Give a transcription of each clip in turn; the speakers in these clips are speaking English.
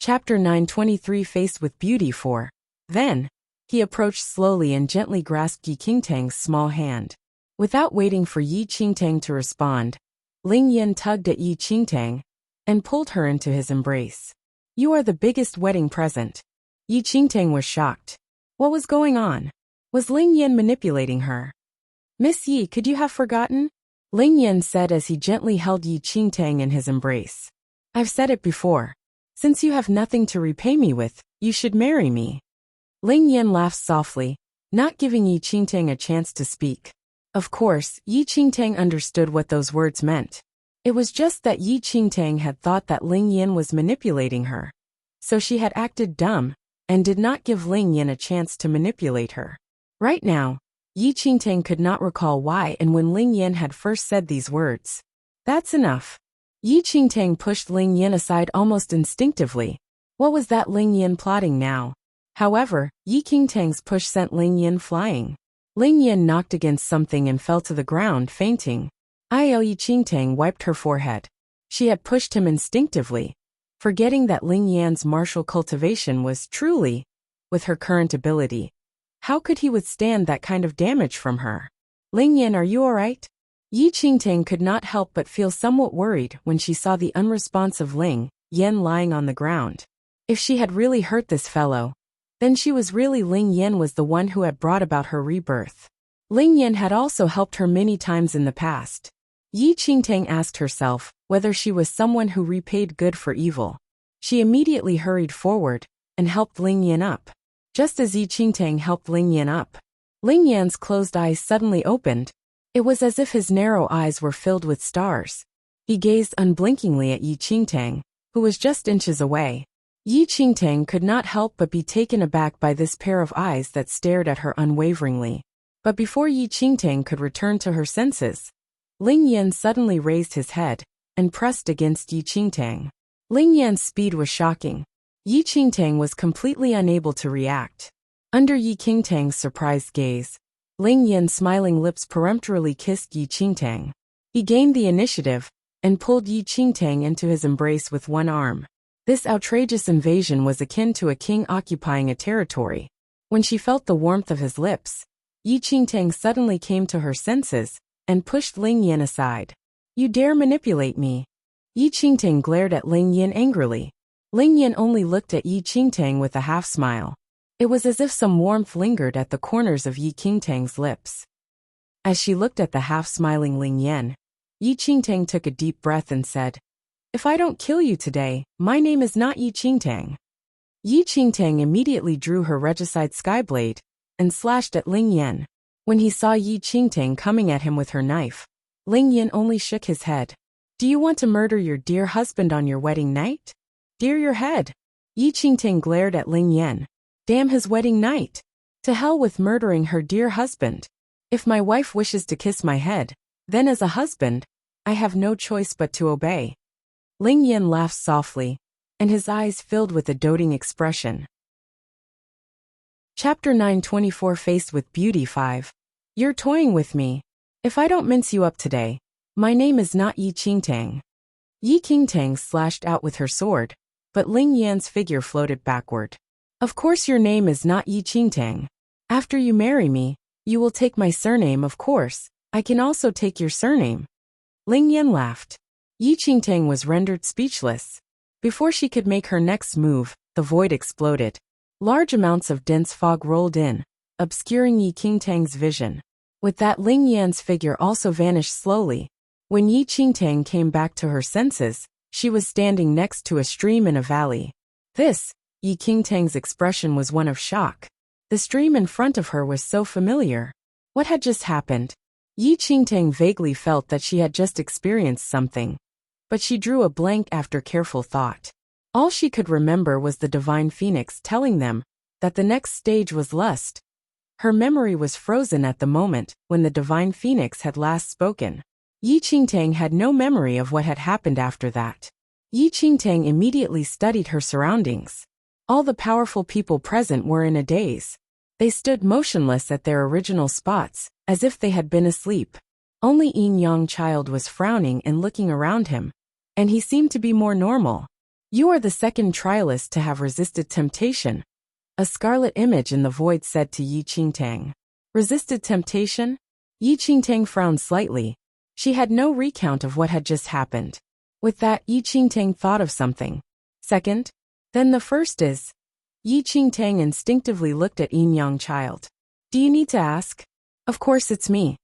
Chapter 923 Faced with Beauty 4. Then, he approached slowly and gently grasped Yi Qingtang's small hand. Without waiting for Yi Qingtang to respond, Ling Yan tugged at Yi Qingtang and pulled her into his embrace. "You are the biggest wedding present." Yi Qingtang was shocked. What was going on? Was Ling Yan manipulating her? "Miss Yi, could you have forgotten?" Ling Yan said as he gently held Yi Qingtang in his embrace. "I've said it before. Since you have nothing to repay me with, you should marry me." Ling Yan laughed softly, not giving Yi Qingtang a chance to speak. Of course, Yi Qingtang understood what those words meant. It was just that Yi Qingtang had thought that Ling Yan was manipulating her. So she had acted dumb, and did not give Ling Yan a chance to manipulate her. Right now, Yi Qingtang could not recall why and when Ling Yan had first said these words. "That's enough." Yi Qingtang pushed Ling Yan aside almost instinctively. What was that Ling Yan plotting now? However, Yi Qingtang's push sent Ling Yan flying. Ling Yan knocked against something and fell to the ground, fainting. Yi Qingtang wiped her forehead. She had pushed him instinctively, forgetting that Ling Yan's martial cultivation was truly, with her current ability. How could he withstand that kind of damage from her? "Ling Yan, are you alright?" Yi Qingtang could not help but feel somewhat worried when she saw the unresponsive Ling Yan lying on the ground. If she had really hurt this fellow, then she was really Ling Yan was the one who had brought about her rebirth. Ling Yan had also helped her many times in the past. Yi Qingtang asked herself whether she was someone who repaid good for evil. She immediately hurried forward and helped Ling Yan up. Just as Yi Qingtang helped Ling Yan up, Ling Yan's closed eyes suddenly opened. It was as if his narrow eyes were filled with stars. He gazed unblinkingly at Yi Qingtang, who was just inches away. Yi Qingtang could not help but be taken aback by this pair of eyes that stared at her unwaveringly. But before Yi Qingtang could return to her senses, Ling Yan suddenly raised his head and pressed against Yi Qingtang. Ling Yan's speed was shocking. Yi Qingtang was completely unable to react. Under Yi Qingtang's surprised gaze, Ling Yan's smiling lips peremptorily kissed Yi Qingtang. He gained the initiative and pulled Yi Qingtang into his embrace with one arm. This outrageous invasion was akin to a king occupying a territory. When she felt the warmth of his lips, Yi Qingtang suddenly came to her senses and pushed Ling Yan aside. "You dare manipulate me?" Yi Qingtang glared at Ling Yan angrily. Ling Yan only looked at Yi Qingtang with a half-smile. It was as if some warmth lingered at the corners of Yi Qingtang's lips. As she looked at the half-smiling Ling Yan, Yi Qingtang took a deep breath and said, "If I don't kill you today, my name is not Yi Qingtang." Yi Qingtang immediately drew her regicide skyblade and slashed at Ling Yan. When he saw Yi Qingtang coming at him with her knife, Ling Yan only shook his head. "Do you want to murder your dear husband on your wedding night? Dear your head." Yi Qingtang glared at Ling Yan. Damn his wedding night. To hell with murdering her dear husband. If my wife wishes to kiss my head, then as a husband, I have no choice but to obey. Ling Yan laughed softly, and his eyes filled with a doting expression. Chapter 924 Faced with Beauty 5. You're toying with me. If I don't mince you up today, my name is not Yi Qingtang. Yi Qingtang slashed out with her sword, but Ling Yan's figure floated backward. Of course your name is not Yi Qingtang. After you marry me, you will take my surname, of course. I can also take your surname. Ling Yan laughed. Yi Qingtang was rendered speechless. Before she could make her next move, the void exploded. Large amounts of dense fog rolled in, obscuring Yi Qingtang's vision. With that, Ling Yan's figure also vanished slowly. When Yi Qingtang came back to her senses, she was standing next to a stream in a valley. Yi Qingtang's expression was one of shock. The stream in front of her was so familiar. What had just happened? Yi Qingtang vaguely felt that she had just experienced something. But she drew a blank after careful thought. All she could remember was the divine phoenix telling them that the next stage was lust. Her memory was frozen at the moment when the divine phoenix had last spoken. Yi Qingtang had no memory of what had happened after that. Yi Qingtang immediately studied her surroundings. All the powerful people present were in a daze. They stood motionless at their original spots, as if they had been asleep. Only Yin Yang Child was frowning and looking around him, and he seemed to be more normal. You are the second trialist to have resisted temptation, a scarlet image in the void said to Yi Qingtang. Resisted temptation? Yi Qingtang frowned slightly. She had no recount of what had just happened. With that, Yi Qingtang thought of something. Second? Then the first is... Yi Qingtang instinctively looked at Yin Yang Child. Do you need to ask? Of course it's me.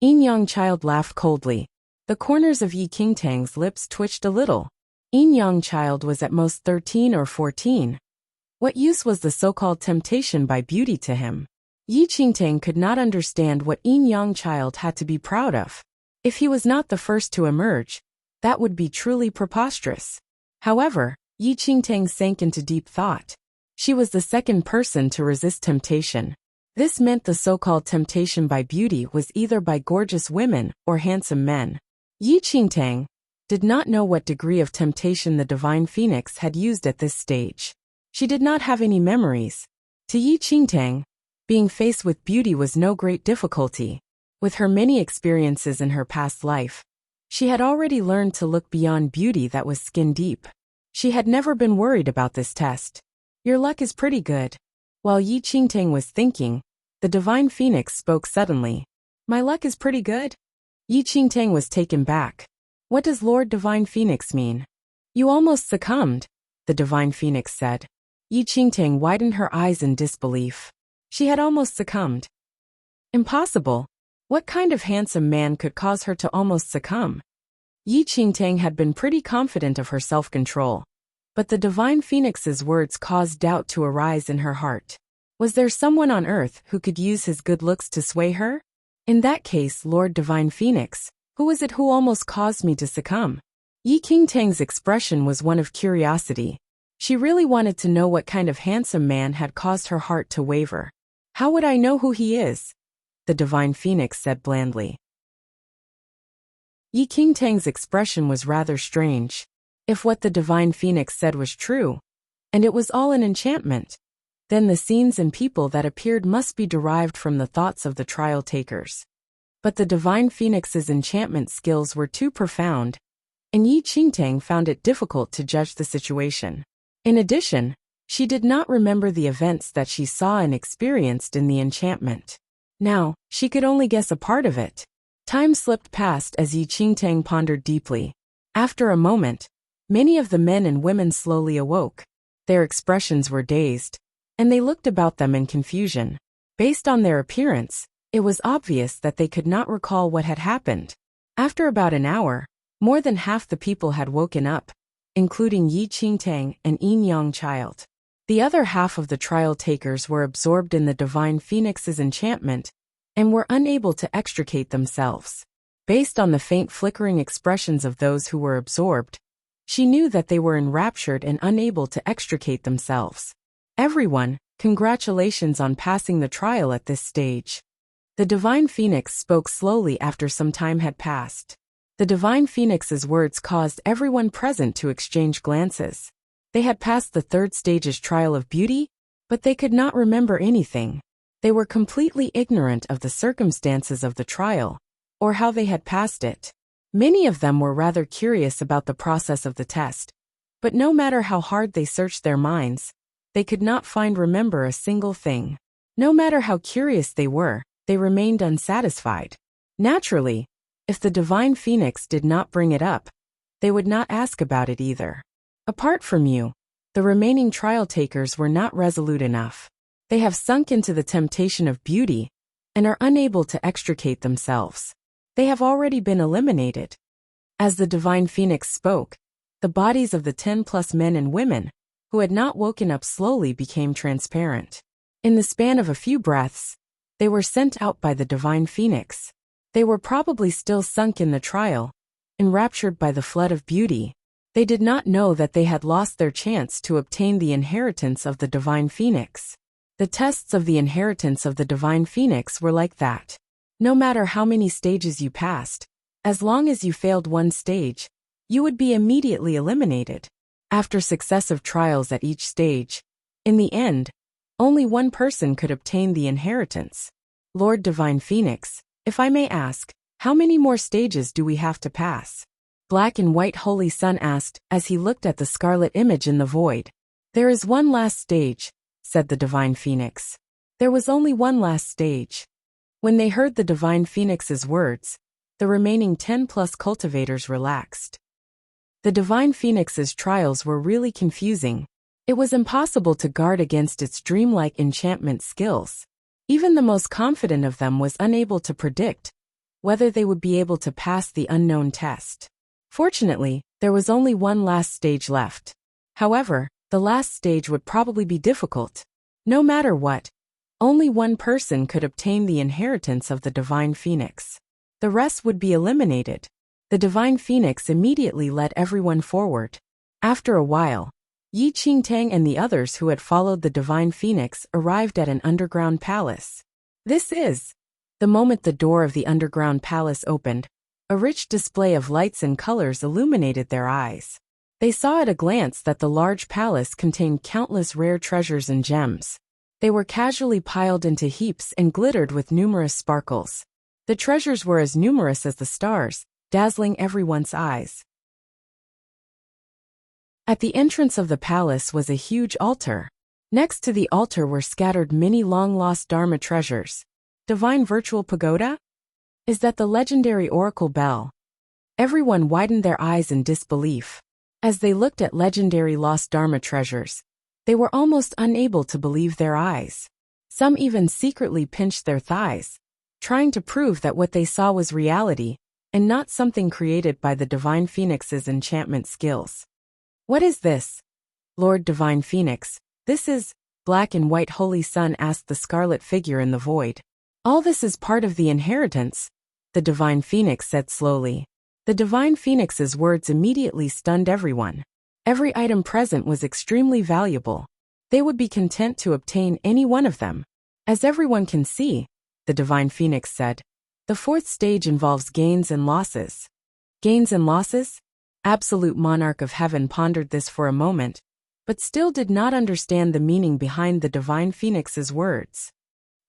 Yin Yang Child laughed coldly. The corners of Yi Qingtang's lips twitched a little. Yin Yang Child was at most 13 or 14. What use was the so-called temptation by beauty to him? Yi Qingtang could not understand what Yin Yang Child had to be proud of. If he was not the first to emerge, that would be truly preposterous. However, Yi Qingtang sank into deep thought. She was the second person to resist temptation. This meant the so-called temptation by beauty was either by gorgeous women or handsome men. Yi Qingtang did not know what degree of temptation the Divine Phoenix had used at this stage. She did not have any memories. To Yi Qingtang, being faced with beauty was no great difficulty. With her many experiences in her past life, she had already learned to look beyond beauty that was skin deep. She had never been worried about this test. Your luck is pretty good. While Yi Qingtang was thinking, the Divine Phoenix spoke suddenly. My luck is pretty good? Yi Qingtang was taken back. What does Lord Divine Phoenix mean? You almost succumbed, the Divine Phoenix said. Yi Qingtang widened her eyes in disbelief. She had almost succumbed. Impossible. What kind of handsome man could cause her to almost succumb? Yi Qingtang had been pretty confident of her self-control. But the Divine Phoenix's words caused doubt to arise in her heart. Was there someone on earth who could use his good looks to sway her? In that case, Lord Divine Phoenix, who was it who almost caused me to succumb? Yi Qingtang's expression was one of curiosity. She really wanted to know what kind of handsome man had caused her heart to waver. How would I know who he is? The Divine Phoenix said blandly. Yi Qingtang's expression was rather strange. If what the Divine Phoenix said was true, and it was all an enchantment, then the scenes and people that appeared must be derived from the thoughts of the trial takers. But the Divine Phoenix's enchantment skills were too profound, and Yi Qingtang found it difficult to judge the situation. In addition, she did not remember the events that she saw and experienced in the enchantment. Now, she could only guess a part of it. Time slipped past as Yi Qingtang pondered deeply. After a moment, many of the men and women slowly awoke. Their expressions were dazed, and they looked about them in confusion. Based on their appearance, it was obvious that they could not recall what had happened. After about an hour, more than half the people had woken up, including Yi Qingtang and Yin Yang Child. The other half of the trial takers were absorbed in the Divine Phoenix's enchantment and were unable to extricate themselves. Based on the faint flickering expressions of those who were absorbed, she knew that they were enraptured and unable to extricate themselves. Everyone, congratulations on passing the trial at this stage. The Divine Phoenix spoke slowly after some time had passed. The Divine Phoenix's words caused everyone present to exchange glances. They had passed the third stage's trial of beauty, but they could not remember anything. They were completely ignorant of the circumstances of the trial, or how they had passed it. Many of them were rather curious about the process of the test, but no matter how hard they searched their minds, they could not remember a single thing. No matter how curious they were, they remained unsatisfied. Naturally, if the Divine Phoenix did not bring it up, they would not ask about it either. Apart from you, the remaining trial takers were not resolute enough. They have sunk into the temptation of beauty and are unable to extricate themselves. They have already been eliminated. As the Divine Phoenix spoke, the bodies of the 10+ men and women who had not woken up slowly became transparent. In the span of a few breaths, they were sent out by the Divine Phoenix. They were probably still sunk in the trial, enraptured by the flood of beauty. They did not know that they had lost their chance to obtain the inheritance of the Divine Phoenix. The tests of the inheritance of the Divine Phoenix were like that. No matter how many stages you passed, as long as you failed one stage, you would be immediately eliminated. After successive trials at each stage, in the end, only one person could obtain the inheritance. Lord Divine Phoenix, if I may ask, how many more stages do we have to pass? Black and White Holy Sun asked as he looked at the scarlet image in the void. There is one last stage, said the Divine Phoenix. There was only one last stage. When they heard the Divine Phoenix's words, the remaining 10+ cultivators relaxed. The Divine Phoenix's trials were really confusing. It was impossible to guard against its dreamlike enchantment skills. Even the most confident of them was unable to predict whether they would be able to pass the unknown test. Fortunately, there was only one last stage left. However, the last stage would probably be difficult. No matter what, only one person could obtain the inheritance of the Divine Phoenix. The rest would be eliminated. The Divine Phoenix immediately led everyone forward. After a while, Yi Qingtang and the others who had followed the Divine Phoenix arrived at an underground palace. The moment the door of the underground palace opened, a rich display of lights and colors illuminated their eyes. They saw at a glance that the large palace contained countless rare treasures and gems. They were casually piled into heaps and glittered with numerous sparkles. The treasures were as numerous as the stars, dazzling everyone's eyes. At the entrance of the palace was a huge altar. Next to the altar were scattered many long-lost Dharma treasures. Divine Virtual Pagoda? Is that the legendary oracle bell? Everyone widened their eyes in disbelief. As they looked at legendary lost Dharma treasures, they were almost unable to believe their eyes. Some even secretly pinched their thighs, trying to prove that what they saw was reality, and not something created by the Divine Phoenix's enchantment skills. What is this? Lord Divine Phoenix, this is, Black and White Holy Sun asked the scarlet figure in the void. All this is part of the inheritance, the Divine Phoenix said slowly. The Divine Phoenix's words immediately stunned everyone. Every item present was extremely valuable. They would be content to obtain any one of them. As everyone can see, the Divine Phoenix said, the fourth stage involves gains and losses. Gains and losses? Absolute Monarch of Heaven pondered this for a moment, but still did not understand the meaning behind the Divine Phoenix's words.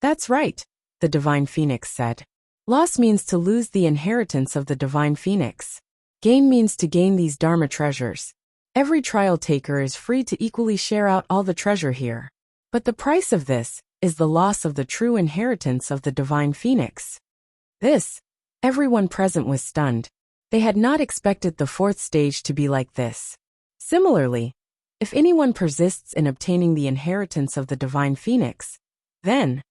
That's right, the Divine Phoenix said. Loss means to lose the inheritance of the Divine Phoenix. Gain means to gain these Dharma treasures. Every trial taker is free to equally share out all the treasure here. But the price of this is the loss of the true inheritance of the Divine Phoenix. Everyone present was stunned. They had not expected the fourth stage to be like this. Similarly, if anyone persists in obtaining the inheritance of the Divine Phoenix, then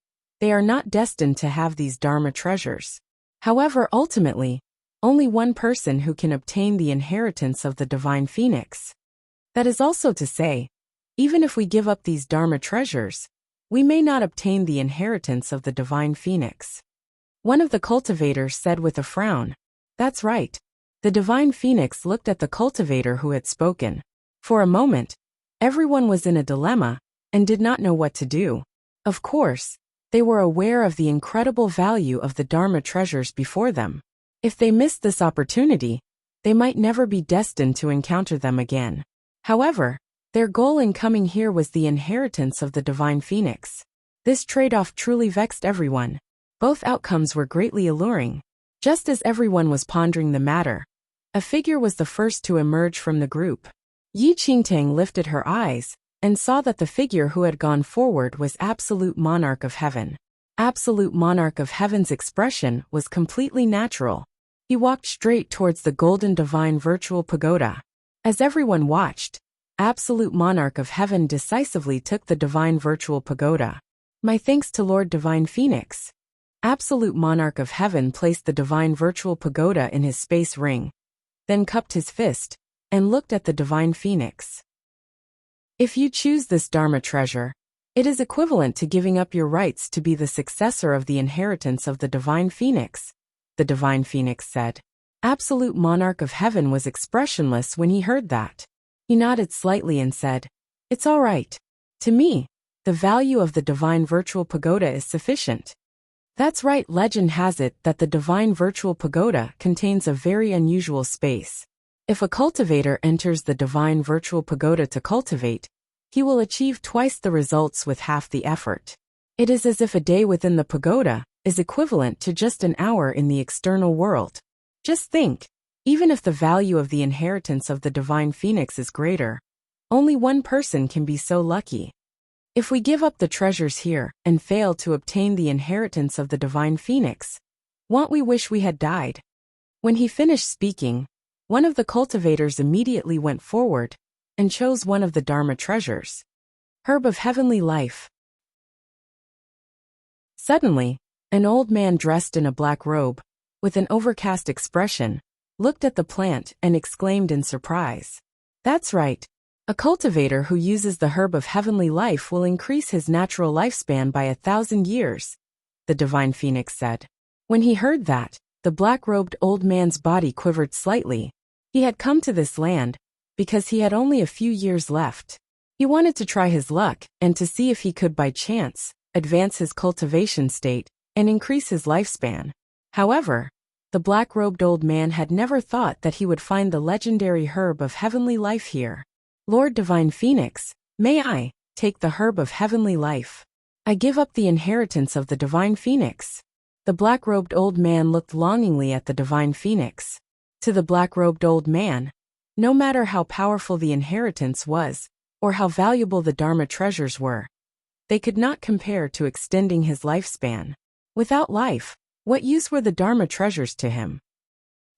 they are not destined to have these Dharma treasures. However, ultimately, only one person who can obtain the inheritance of the Divine Phoenix. That is also to say, even if we give up these Dharma treasures, we may not obtain the inheritance of the Divine Phoenix. One of the cultivators said with a frown. That's right. The Divine Phoenix looked at the cultivator who had spoken. For a moment, everyone was in a dilemma and did not know what to do. Of course, they were aware of the incredible value of the Dharma treasures before them. If they missed this opportunity, they might never be destined to encounter them again. However, their goal in coming here was the inheritance of the Divine Phoenix. This trade-off truly vexed everyone. Both outcomes were greatly alluring. Just as everyone was pondering the matter, a figure was the first to emerge from the group. Yi Qingtang lifted her eyes and saw that the figure who had gone forward was Absolute Monarch of Heaven. Absolute Monarch of Heaven's expression was completely natural. He walked straight towards the golden Divine Virtual Pagoda. As everyone watched, Absolute Monarch of Heaven decisively took the Divine Virtual Pagoda. My thanks to Lord Divine Phoenix. Absolute Monarch of Heaven placed the Divine Virtual Pagoda in his space ring, then cupped his fist and looked at the Divine Phoenix. If you choose this Dharma treasure, it is equivalent to giving up your rights to be the successor of the inheritance of the Divine Phoenix, the Divine Phoenix said. Absolute Monarch of Heaven was expressionless when he heard that. He nodded slightly and said, It's all right. To me, the value of the Divine Virtual Pagoda is sufficient. That's right, legend has it that the Divine Virtual Pagoda contains a very unusual space. If a cultivator enters the Divine Virtual Pagoda to cultivate, he will achieve twice the results with half the effort. It is as if a day within the pagoda is equivalent to just an hour in the external world. Just think, Even if the value of the inheritance of the divine phoenix is greater, only one person can be so lucky. If we give up the treasures here and fail to obtain the inheritance of the divine phoenix, won't we wish we had died? When he finished speaking, one of the cultivators immediately went forward and chose one of the Dharma treasures. Herb of heavenly life. Suddenly, an old man dressed in a black robe, with an overcast expression, looked at the plant and exclaimed in surprise. That's right. A cultivator who uses the herb of heavenly life will increase his natural lifespan by 1,000 years, the divine phoenix said. When he heard that, the black-robed old man's body quivered slightly. He had come to this land because he had only a few years left. He wanted to try his luck and to see if he could by chance advance his cultivation state and increase his lifespan. However, the black-robed old man had never thought that he would find the legendary herb of heavenly life here. Lord Divine Phoenix, may I take the herb of heavenly life? I give up the inheritance of the divine phoenix. The black-robed old man looked longingly at the divine phoenix. To the black-robed old man, no matter how powerful the inheritance was, or how valuable the Dharma treasures were, they could not compare to extending his lifespan. Without life, what use were the Dharma treasures to him?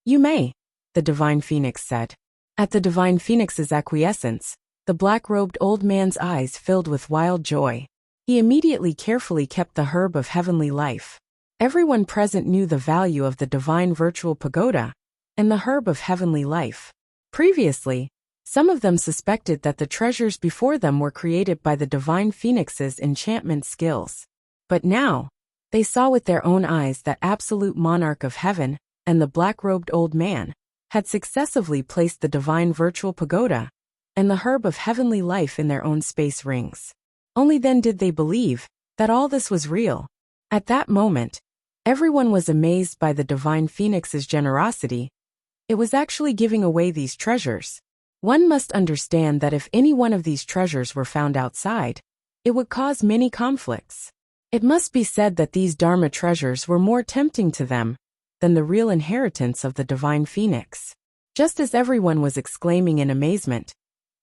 You may, the divine phoenix said. At the divine phoenix's acquiescence, the black-robed old man's eyes filled with wild joy. He immediately carefully kept the herb of heavenly life. Everyone present knew the value of the divine virtual pagoda and the herb of heavenly life. Previously, some of them suspected that the treasures before them were created by the divine phoenix's enchantment skills. But now, they saw with their own eyes that absolute monarch of heaven and the black-robed old man had successively placed the divine virtual pagoda and the herb of heavenly life in their own space rings. Only then did they believe that all this was real. At that moment, everyone was amazed by the divine phoenix's generosity. It was actually giving away these treasures. One must understand that if any one of these treasures were found outside, it would cause many conflicts. It must be said that these Dharma treasures were more tempting to them than the real inheritance of the divine phoenix. Just as everyone was exclaiming in amazement,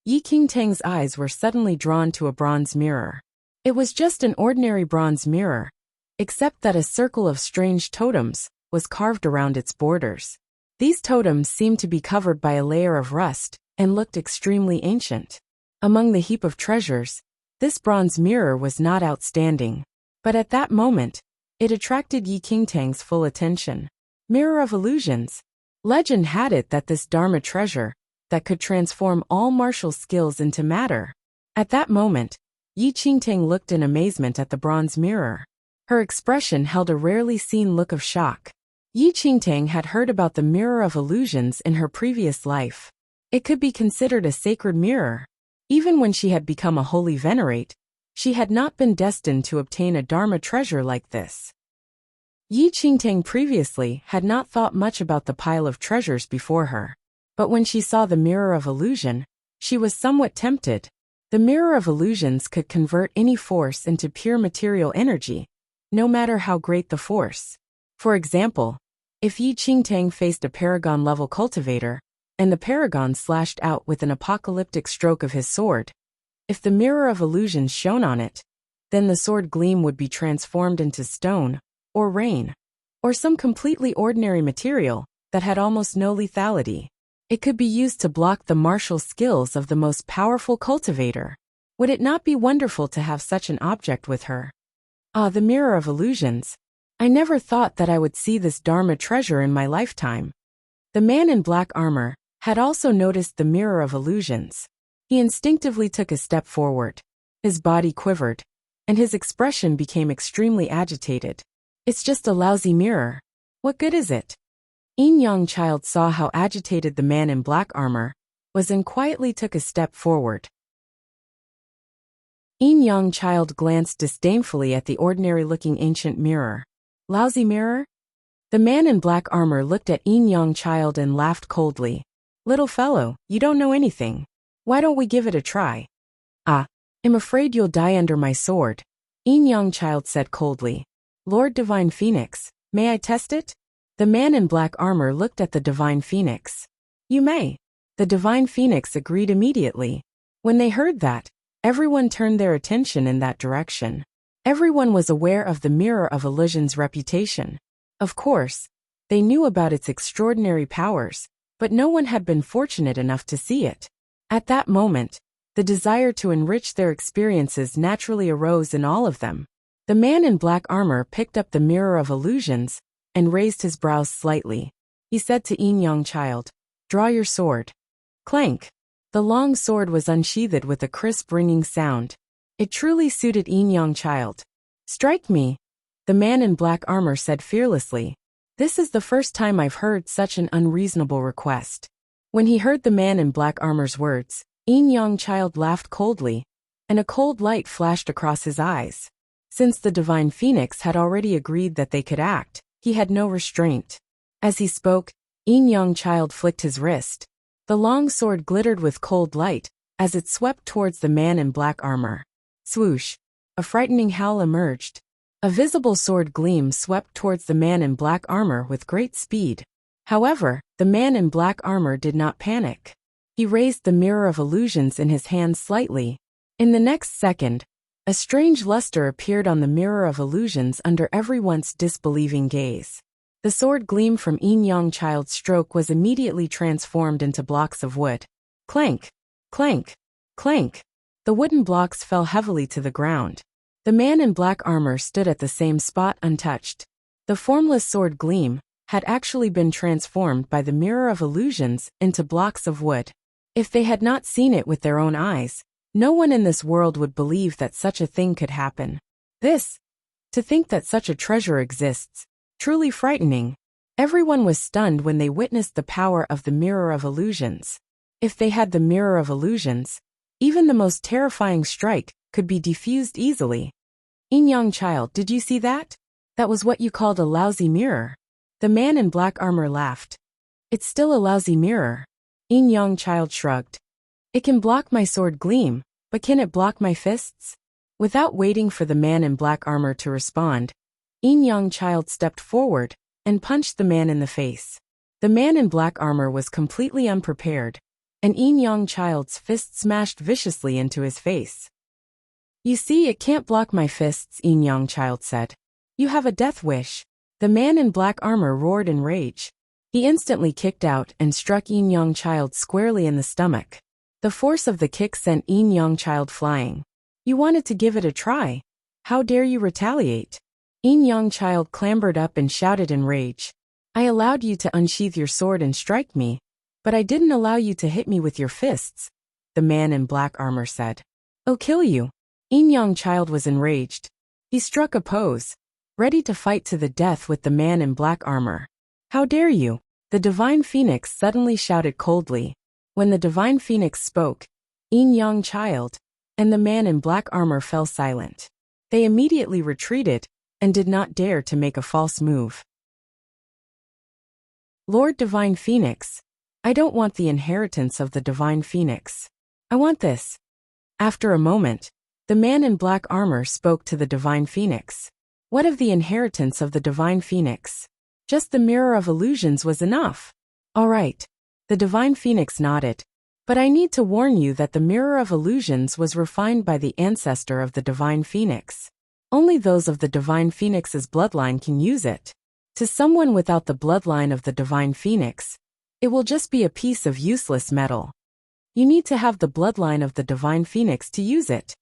Yi Qingtang's eyes were suddenly drawn to a bronze mirror. It was just an ordinary bronze mirror, except that a circle of strange totems was carved around its borders. These totems seemed to be covered by a layer of rust and looked extremely ancient. Among the heap of treasures, this bronze mirror was not outstanding. But at that moment, it attracted Yi Qingtang's full attention. Mirror of Illusions. Legend had it that this Dharma treasure that could transform all martial skills into matter. At that moment, Yi Qingtang looked in amazement at the bronze mirror. Her expression held a rarely seen look of shock. Yi Qingtang had heard about the Mirror of Illusions in her previous life. It could be considered a sacred mirror. Even when she had become a holy venerate, she had not been destined to obtain a Dharma treasure like this. Yi Qingtang previously had not thought much about the pile of treasures before her. But when she saw the Mirror of Illusion, she was somewhat tempted. The Mirror of Illusions could convert any force into pure material energy, no matter how great the force. For example, if Yi Qingtang faced a paragon-level cultivator, and the paragon slashed out with an apocalyptic stroke of his sword, if the Mirror of Illusions shone on it, then the sword gleam would be transformed into stone, or rain, or some completely ordinary material that had almost no lethality. It could be used to block the martial skills of the most powerful cultivator. Would it not be wonderful to have such an object with her? Ah, the Mirror of Illusions. I never thought that I would see this Dharma treasure in my lifetime. The man in black armor had also noticed the Mirror of Illusions. He instinctively took a step forward. His body quivered, and his expression became extremely agitated. It's just a lousy mirror. What good is it? Yin Yang Child saw how agitated the man in black armor was and quietly took a step forward. Yin Yang Child glanced disdainfully at the ordinary-looking ancient mirror. Lousy mirror? The man in black armor looked at Yin Yang Child and laughed coldly. Little fellow, you don't know anything. Why don't we give it a try? Ah, I'm afraid you'll die under my sword, Yin Yang Child said coldly. Lord Divine Phoenix, may I test it? The man in black armor looked at the divine phoenix. You may. The divine phoenix agreed immediately. When they heard that, everyone turned their attention in that direction. Everyone was aware of the Mirror of Illusion's reputation. Of course, they knew about its extraordinary powers, but no one had been fortunate enough to see it. At that moment, the desire to enrich their experiences naturally arose in all of them. The man in black armor picked up the Mirror of Illusions and raised his brows slightly. He said to Yin Yang Child, "Draw your sword." Clank. The long sword was unsheathed with a crisp ringing sound. It truly suited Yin Yang Child. "Strike me," the man in black armor said fearlessly. "This is the first time I've heard such an unreasonable request." When he heard the man in black armor's words, Yin Yang Child laughed coldly, and a cold light flashed across his eyes. Since the divine phoenix had already agreed that they could act, he had no restraint. As he spoke, Yin Yang Child flicked his wrist. The long sword glittered with cold light as it swept towards the man in black armor. Swoosh! A frightening howl emerged. A visible sword gleam swept towards the man in black armor with great speed. However, the man in black armor did not panic. He raised the Mirror of Illusions in his hand slightly. In the next second, a strange luster appeared on the Mirror of Illusions under everyone's disbelieving gaze. The sword gleam from Yin Yang Child's stroke was immediately transformed into blocks of wood. Clank! Clank! Clank! The wooden blocks fell heavily to the ground. The man in black armor stood at the same spot untouched. The formless sword gleam had actually been transformed by the Mirror of Illusions into blocks of wood. If they had not seen it with their own eyes, no one in this world would believe that such a thing could happen. To think that such a treasure exists, truly frightening. Everyone was stunned when they witnessed the power of the Mirror of Illusions. If they had the Mirror of Illusions, even the most terrifying strike could be defused easily. Yin Yang Child, did you see that? That was what you called a lousy mirror. The man in black armor laughed. It's still a lousy mirror. Yin Yang Child shrugged. It can block my sword gleam, but can it block my fists? Without waiting for the man in black armor to respond, Yin Yang Child stepped forward and punched the man in the face. The man in black armor was completely unprepared, and Yin Yang Child's fist smashed viciously into his face. You see, it can't block my fists, Yin Yang Child said. You have a death wish. The man in black armor roared in rage. He instantly kicked out and struck Yin Yang Child squarely in the stomach. The force of the kick sent Yin Yang Child flying. You wanted to give it a try. How dare you retaliate? Yin Yang Child clambered up and shouted in rage. I allowed you to unsheath your sword and strike me, but I didn't allow you to hit me with your fists, the man in black armor said. I'll kill you. Yin Yang Child was enraged. He struck a pose, ready to fight to the death with the man in black armor. How dare you? The divine phoenix suddenly shouted coldly. When the divine phoenix spoke, Yin Yang Child and the man in black armor fell silent. They immediately retreated and did not dare to make a false move. Lord Divine Phoenix, I don't want the inheritance of the Divine Phoenix. I want this. After a moment, the man in black armor spoke to the Divine Phoenix. What of the inheritance of the Divine Phoenix? Just the Mirror of Illusions was enough. All right. The Divine Phoenix nodded. But I need to warn you that the Mirror of Illusions was refined by the ancestor of the Divine Phoenix. Only those of the Divine Phoenix's bloodline can use it. To someone without the bloodline of the Divine Phoenix, it will just be a piece of useless metal. You need to have the bloodline of the Divine Phoenix to use it.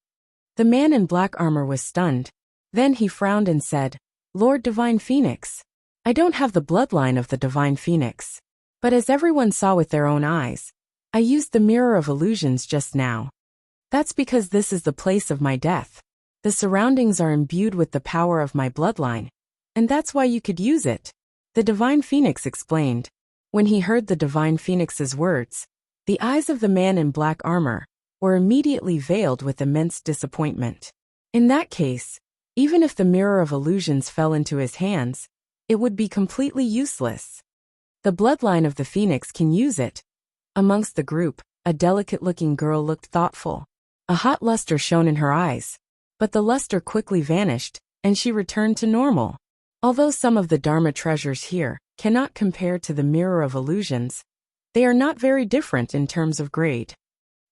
The man in black armor was stunned. Then he frowned and said, Lord Divine Phoenix, I don't have the bloodline of the Divine Phoenix. But as everyone saw with their own eyes, I used the Mirror of Illusions just now. That's because this is the place of my death. The surroundings are imbued with the power of my bloodline, and that's why you could use it. The Divine Phoenix explained. When he heard the Divine Phoenix's words, the eyes of the man in black armor were immediately veiled with immense disappointment. In that case, even if the Mirror of Illusions fell into his hands, it would be completely useless. The bloodline of the Phoenix can use it. Amongst the group, a delicate-looking girl looked thoughtful. A hot luster shone in her eyes. But the luster quickly vanished, and she returned to normal. Although some of the Dharma treasures here cannot compare to the mirror of illusions. They are not very different in terms of grade.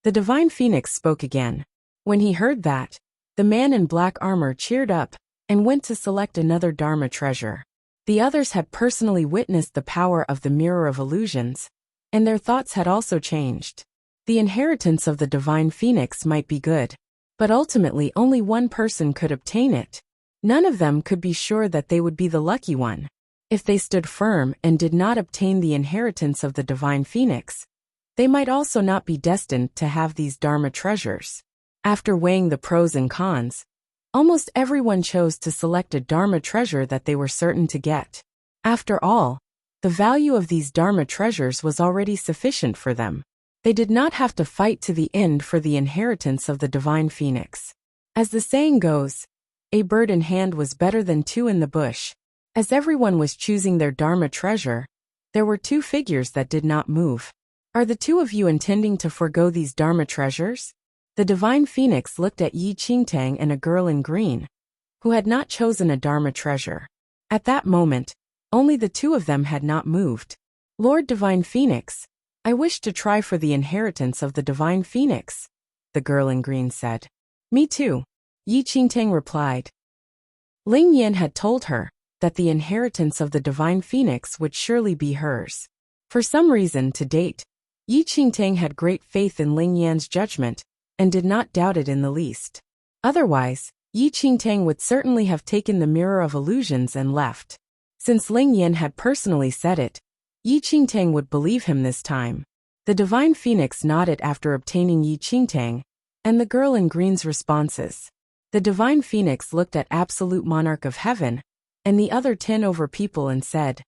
The divine phoenix spoke again. When he heard that, the man in black armor cheered up and went to select another Dharma treasure. The others had personally witnessed the power of the mirror of illusions, and their thoughts had also changed. The inheritance of the divine phoenix might be good, but ultimately only one person could obtain it. None of them could be sure that they would be the lucky one. If they stood firm and did not obtain the inheritance of the divine phoenix, they might also not be destined to have these Dharma treasures. After weighing the pros and cons, almost everyone chose to select a Dharma treasure that they were certain to get. After all, the value of these Dharma treasures was already sufficient for them. They did not have to fight to the end for the inheritance of the divine phoenix. As the saying goes, a bird in hand was better than two in the bush. As everyone was choosing their Dharma treasure, there were two figures that did not move. Are the two of you intending to forego these Dharma treasures? The divine phoenix looked at Yi Qingtang and a girl in green, who had not chosen a Dharma treasure. At that moment, only the two of them had not moved. Lord Divine Phoenix, I wish to try for the inheritance of the divine phoenix, the girl in green said. Me too, Yi Qingtang replied. Ling Yan had told her that the inheritance of the divine phoenix would surely be hers. For some reason to date, Yi Qingtang had great faith in Ling Yan's judgment and did not doubt it in the least. Otherwise, Yi Qingtang would certainly have taken the mirror of illusions and left. Since Ling Yan had personally said it, Yi Qingtang would believe him this time. The divine phoenix nodded after obtaining Yi Qingtang and the girl in green's responses. The divine phoenix looked at absolute monarch of heaven and the other 10 over people and said,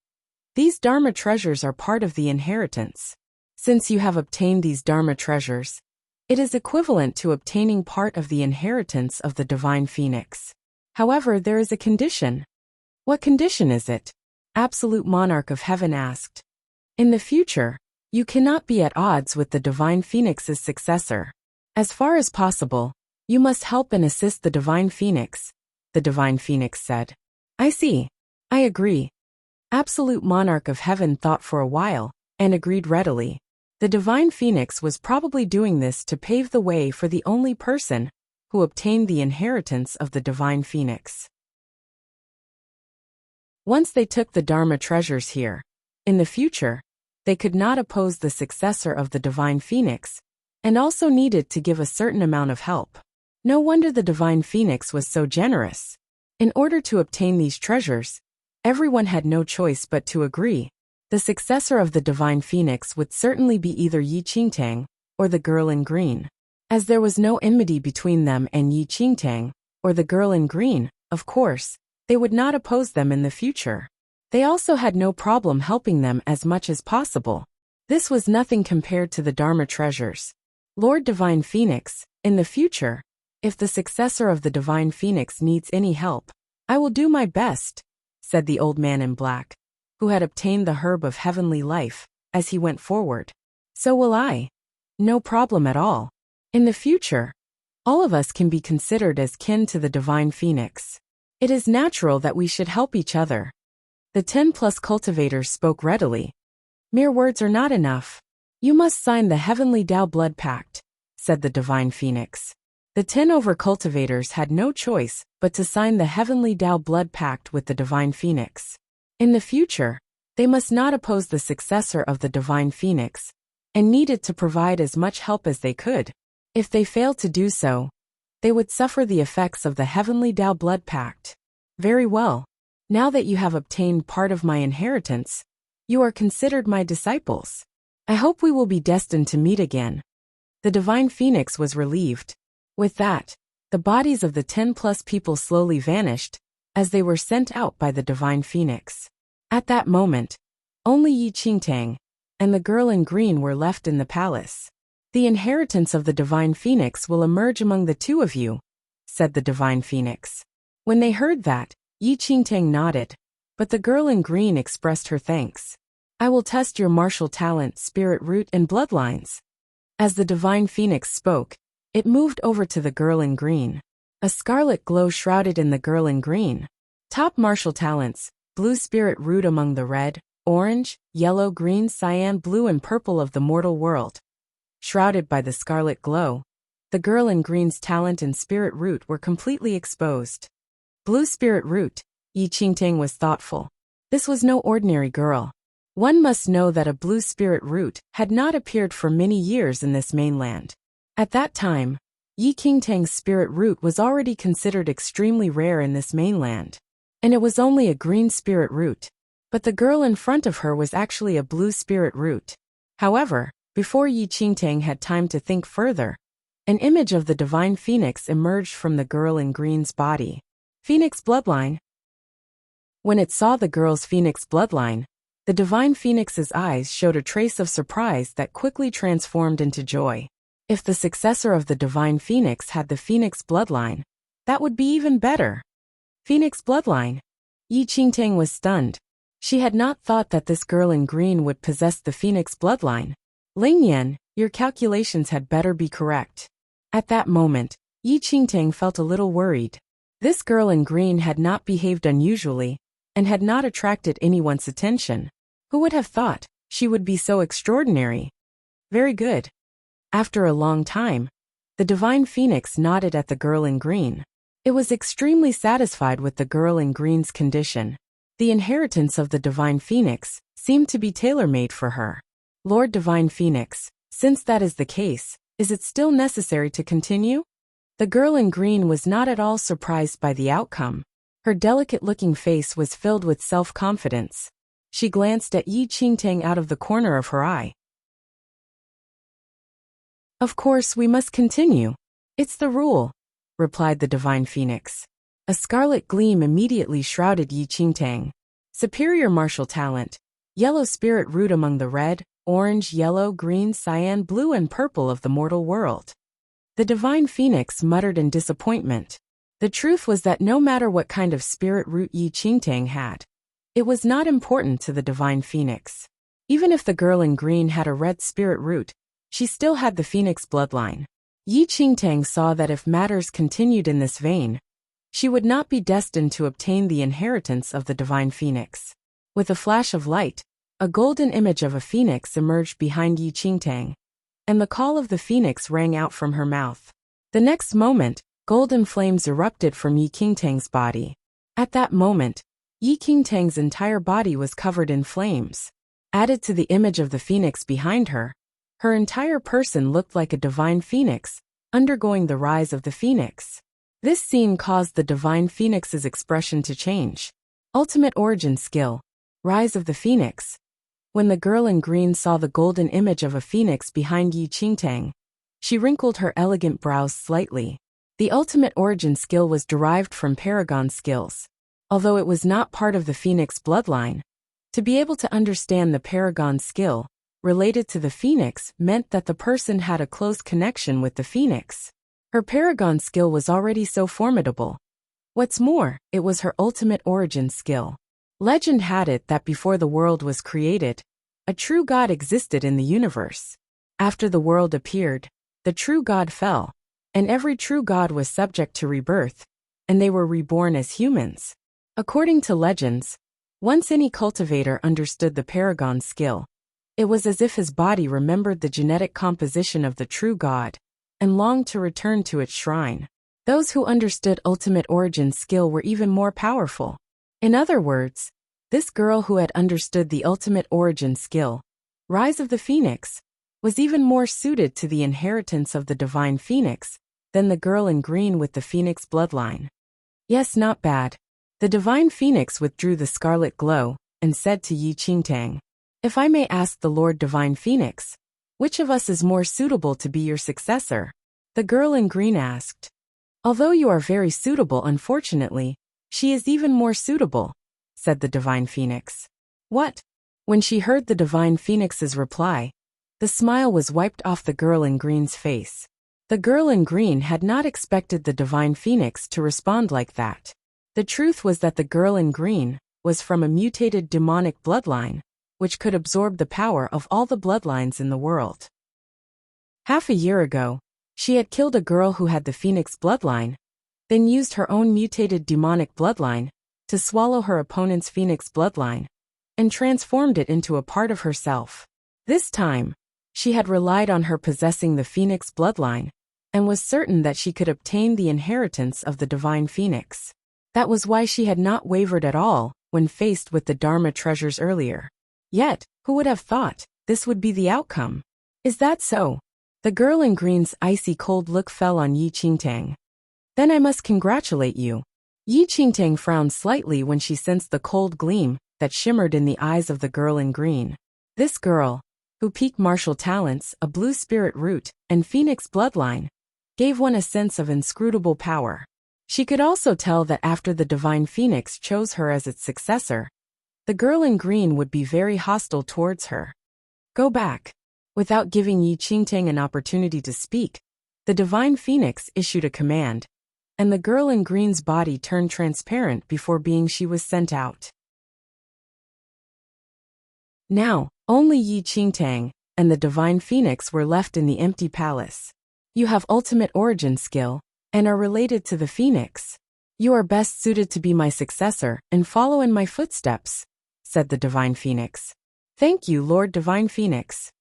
"These Dharma treasures are part of the inheritance. Since you have obtained these Dharma treasures, it is equivalent to obtaining part of the inheritance of the divine phoenix. However, there is a condition." What condition is it? Absolute monarch of heaven asked. In the future, you cannot be at odds with the divine phoenix's successor. As far as possible, you must help and assist the divine phoenix, the divine phoenix said. I see. I agree. Absolute monarch of heaven thought for a while and agreed readily. The divine phoenix was probably doing this to pave the way for the only person who obtained the inheritance of the divine phoenix. Once they took the Dharma treasures here, in the future, they could not oppose the successor of the divine phoenix, and also needed to give a certain amount of help. No wonder the divine phoenix was so generous. In order to obtain these treasures, everyone had no choice but to agree. The successor of the divine phoenix would certainly be either Yi Qingtang or the girl in green. As there was no enmity between them and Yi Qingtang or the girl in green, of course, they would not oppose them in the future. They also had no problem helping them as much as possible. This was nothing compared to the Dharma treasures. Lord Divine Phoenix, in the future, if the successor of the divine phoenix needs any help, I will do my best, said the old man in black, who had obtained the herb of heavenly life, as he went forward. So will I. No problem at all. In the future, all of us can be considered as kin to the divine phoenix. It is natural that we should help each other. The 10+ cultivators spoke readily. Mere words are not enough. You must sign the heavenly Tao blood pact, said the divine phoenix. The 10 over cultivators had no choice but to sign the heavenly Tao blood pact with the divine phoenix. In the future, they must not oppose the successor of the divine phoenix, and needed to provide as much help as they could. If they failed to do so, they would suffer the effects of the heavenly Tao blood pact. Very well. Now that you have obtained part of my inheritance, you are considered my disciples. I hope we will be destined to meet again. The divine phoenix was relieved. With that, the bodies of the 10+ people slowly vanished, as they were sent out by the divine phoenix. At that moment, only Yi Qingtang and the girl in green were left in the palace. The inheritance of the divine phoenix will emerge among the two of you, said the divine phoenix. When they heard that, Yi Qingtang nodded, but the girl in green expressed her thanks. I will test your martial talent, spirit root, and bloodlines. As the divine phoenix spoke, it moved over to the girl in green. A scarlet glow shrouded in the girl in green. Top martial talents, blue spirit root among the red, orange, yellow, green, cyan, blue, and purple of the mortal world. Shrouded by the scarlet glow, the girl in green's talent and spirit root were completely exposed. Blue spirit root, Yi Qingtang was thoughtful. This was no ordinary girl. One must know that a blue spirit root had not appeared for many years in this mainland. At that time, Yi Qingtang's spirit root was already considered extremely rare in this mainland. And it was only a green spirit root. But the girl in front of her was actually a blue spirit root. However, before Yi Qingtang had time to think further, an image of the divine phoenix emerged from the girl in green's body. Phoenix bloodline. When it saw the girl's phoenix bloodline, the divine phoenix's eyes showed a trace of surprise that quickly transformed into joy. If the successor of the divine phoenix had the phoenix bloodline, that would be even better. Phoenix bloodline. Yi Qingtang was stunned. She had not thought that this girl in green would possess the phoenix bloodline. Ling Yan, your calculations had better be correct. At that moment, Yi Qingtang felt a little worried. This girl in green had not behaved unusually, and had not attracted anyone's attention. Who would have thought she would be so extraordinary? Very good. After a long time, the divine phoenix nodded at the girl in green. It was extremely satisfied with the girl in green's condition. The inheritance of the divine phoenix seemed to be tailor-made for her. Lord Divine Phoenix, since that is the case, is it still necessary to continue? The girl in green was not at all surprised by the outcome. Her delicate-looking face was filled with self-confidence. She glanced at Yi Qingtang out of the corner of her eye. Of course we must continue. It's the rule, replied the divine phoenix. A scarlet gleam immediately shrouded Yi Qingtang. Superior martial talent, yellow spirit root among the red, orange, yellow, green, cyan, blue, and purple of the mortal world. The divine phoenix muttered in disappointment. The truth was that no matter what kind of spirit root Yi Qingtang had, it was not important to the divine phoenix. Even if the girl in green had a red spirit root, she still had the phoenix bloodline. Yi Qingtang saw that if matters continued in this vein, she would not be destined to obtain the inheritance of the divine phoenix. With a flash of light, a golden image of a phoenix emerged behind Yi Qingtang, and the call of the phoenix rang out from her mouth. The next moment, golden flames erupted from Yi Qingtang's body. At that moment, Yi Qingtang's entire body was covered in flames. Added to the image of the phoenix behind her, her entire person looked like a divine phoenix, undergoing the rise of the phoenix. This scene caused the divine phoenix's expression to change. Ultimate origin skill, Rise of the Phoenix. When the girl in green saw the golden image of a phoenix behind Yi Qingtang, she wrinkled her elegant brows slightly. The ultimate origin skill was derived from paragon skills. Although it was not part of the phoenix bloodline, to be able to understand the paragon skill related to the phoenix meant that the person had a close connection with the phoenix. Her paragon skill was already so formidable. What's more, it was her ultimate origin skill. Legend had it that before the world was created, a true god existed in the universe. After the world appeared, the true god fell, and every true god was subject to rebirth, and they were reborn as humans. According to legends, once any cultivator understood the paragon skill, it was as if his body remembered the genetic composition of the true god, and longed to return to its shrine. Those who understood ultimate origin skill were even more powerful. In other words, this girl who had understood the ultimate origin skill, Rise of the Phoenix, was even more suited to the inheritance of the divine phoenix than the girl in green with the phoenix bloodline. Yes, not bad. The divine phoenix withdrew the scarlet glow and said to Yi Qingtang, "If I may ask the Lord Divine Phoenix, which of us is more suitable to be your successor?" The girl in green asked. "Although you are very suitable, unfortunately, she is even more suitable," said the divine phoenix. What? When she heard the divine phoenix's reply, the smile was wiped off the girl in green's face. The girl in green had not expected the divine phoenix to respond like that. The truth was that the girl in green was from a mutated demonic bloodline, which could absorb the power of all the bloodlines in the world. Half a year ago, she had killed a girl who had the phoenix bloodline, then used her own mutated demonic bloodline to swallow her opponent's phoenix bloodline, and transformed it into a part of herself. This time, she had relied on her possessing the phoenix bloodline, and was certain that she could obtain the inheritance of the divine phoenix. That was why she had not wavered at all when faced with the Dharma treasures earlier. Yet, who would have thought this would be the outcome? Is that so? The girl in green's icy cold look fell on Yi Qingtang. Then I must congratulate you. Yi Qingtang frowned slightly when she sensed the cold gleam that shimmered in the eyes of the girl in green. This girl, who peak martial talents, a blue spirit root, and phoenix bloodline, gave one a sense of inscrutable power. She could also tell that after the divine phoenix chose her as its successor, the girl in green would be very hostile towards her. Go back. Without giving Yi Qingtang an opportunity to speak, the divine phoenix issued a command, and the girl in green's body turned transparent before she was sent out. Now, only Yi Qingtang and the divine phoenix were left in the empty palace. You have ultimate origin skill, and are related to the phoenix. You are best suited to be my successor and follow in my footsteps, said the divine phoenix. Thank you, Lord Divine Phoenix.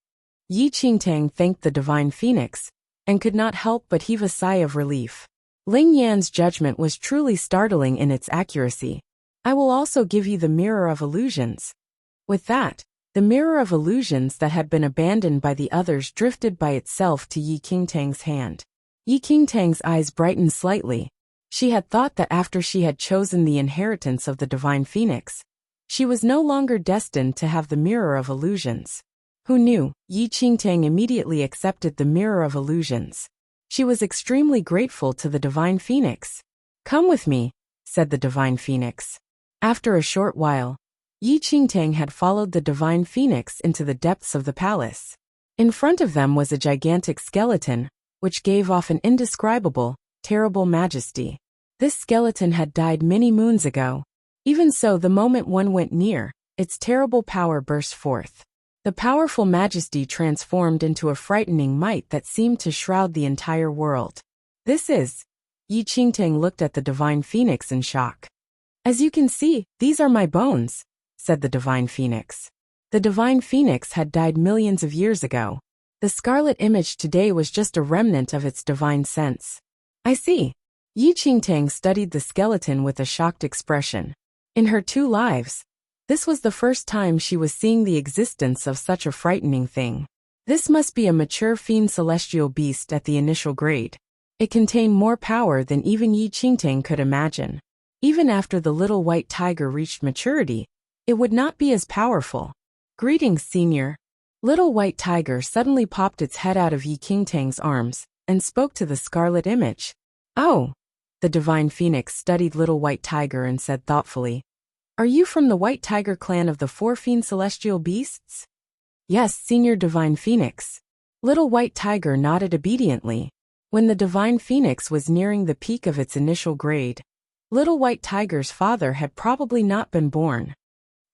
Yi Qingtang thanked the divine phoenix, and could not help but heave a sigh of relief. Ling Yan's judgment was truly startling in its accuracy. I will also give you the Mirror of Illusions. With that, the Mirror of Illusions that had been abandoned by the others drifted by itself to Yi Qingtang's hand. Yi Qingtang's eyes brightened slightly. She had thought that after she had chosen the inheritance of the divine phoenix, she was no longer destined to have the Mirror of Illusions. Who knew? Yi Qingtang immediately accepted the Mirror of Illusions. She was extremely grateful to the divine phoenix. Come with me, said the divine phoenix. After a short while, Yi Qingtang had followed the divine phoenix into the depths of the palace. In front of them was a gigantic skeleton, which gave off an indescribable, terrible majesty. This skeleton had died many moons ago. Even so, the moment one went near, its terrible power burst forth. The powerful majesty transformed into a frightening might that seemed to shroud the entire world. This is... Yi Qingtang looked at the divine phoenix in shock. As you can see, these are my bones, said the divine phoenix. The divine phoenix had died millions of years ago. The scarlet image today was just a remnant of its divine sense. I see. Yi Qingtang studied the skeleton with a shocked expression. In her 2 lives, this was the first time she was seeing the existence of such a frightening thing. This must be a mature fiend celestial beast at the initial grade. It contained more power than even Yi Qingtang could imagine. Even after the little white tiger reached maturity, it would not be as powerful. Greetings, senior. Little white tiger suddenly popped its head out of Yi Qingtang's arms and spoke to the scarlet image. Oh! The divine phoenix studied little white tiger and said thoughtfully, Are you from the white tiger clan of the 4 fiend celestial beasts? Yes, senior divine phoenix. Little white tiger nodded obediently. When the divine phoenix was nearing the peak of its initial grade, little white tiger's father had probably not been born.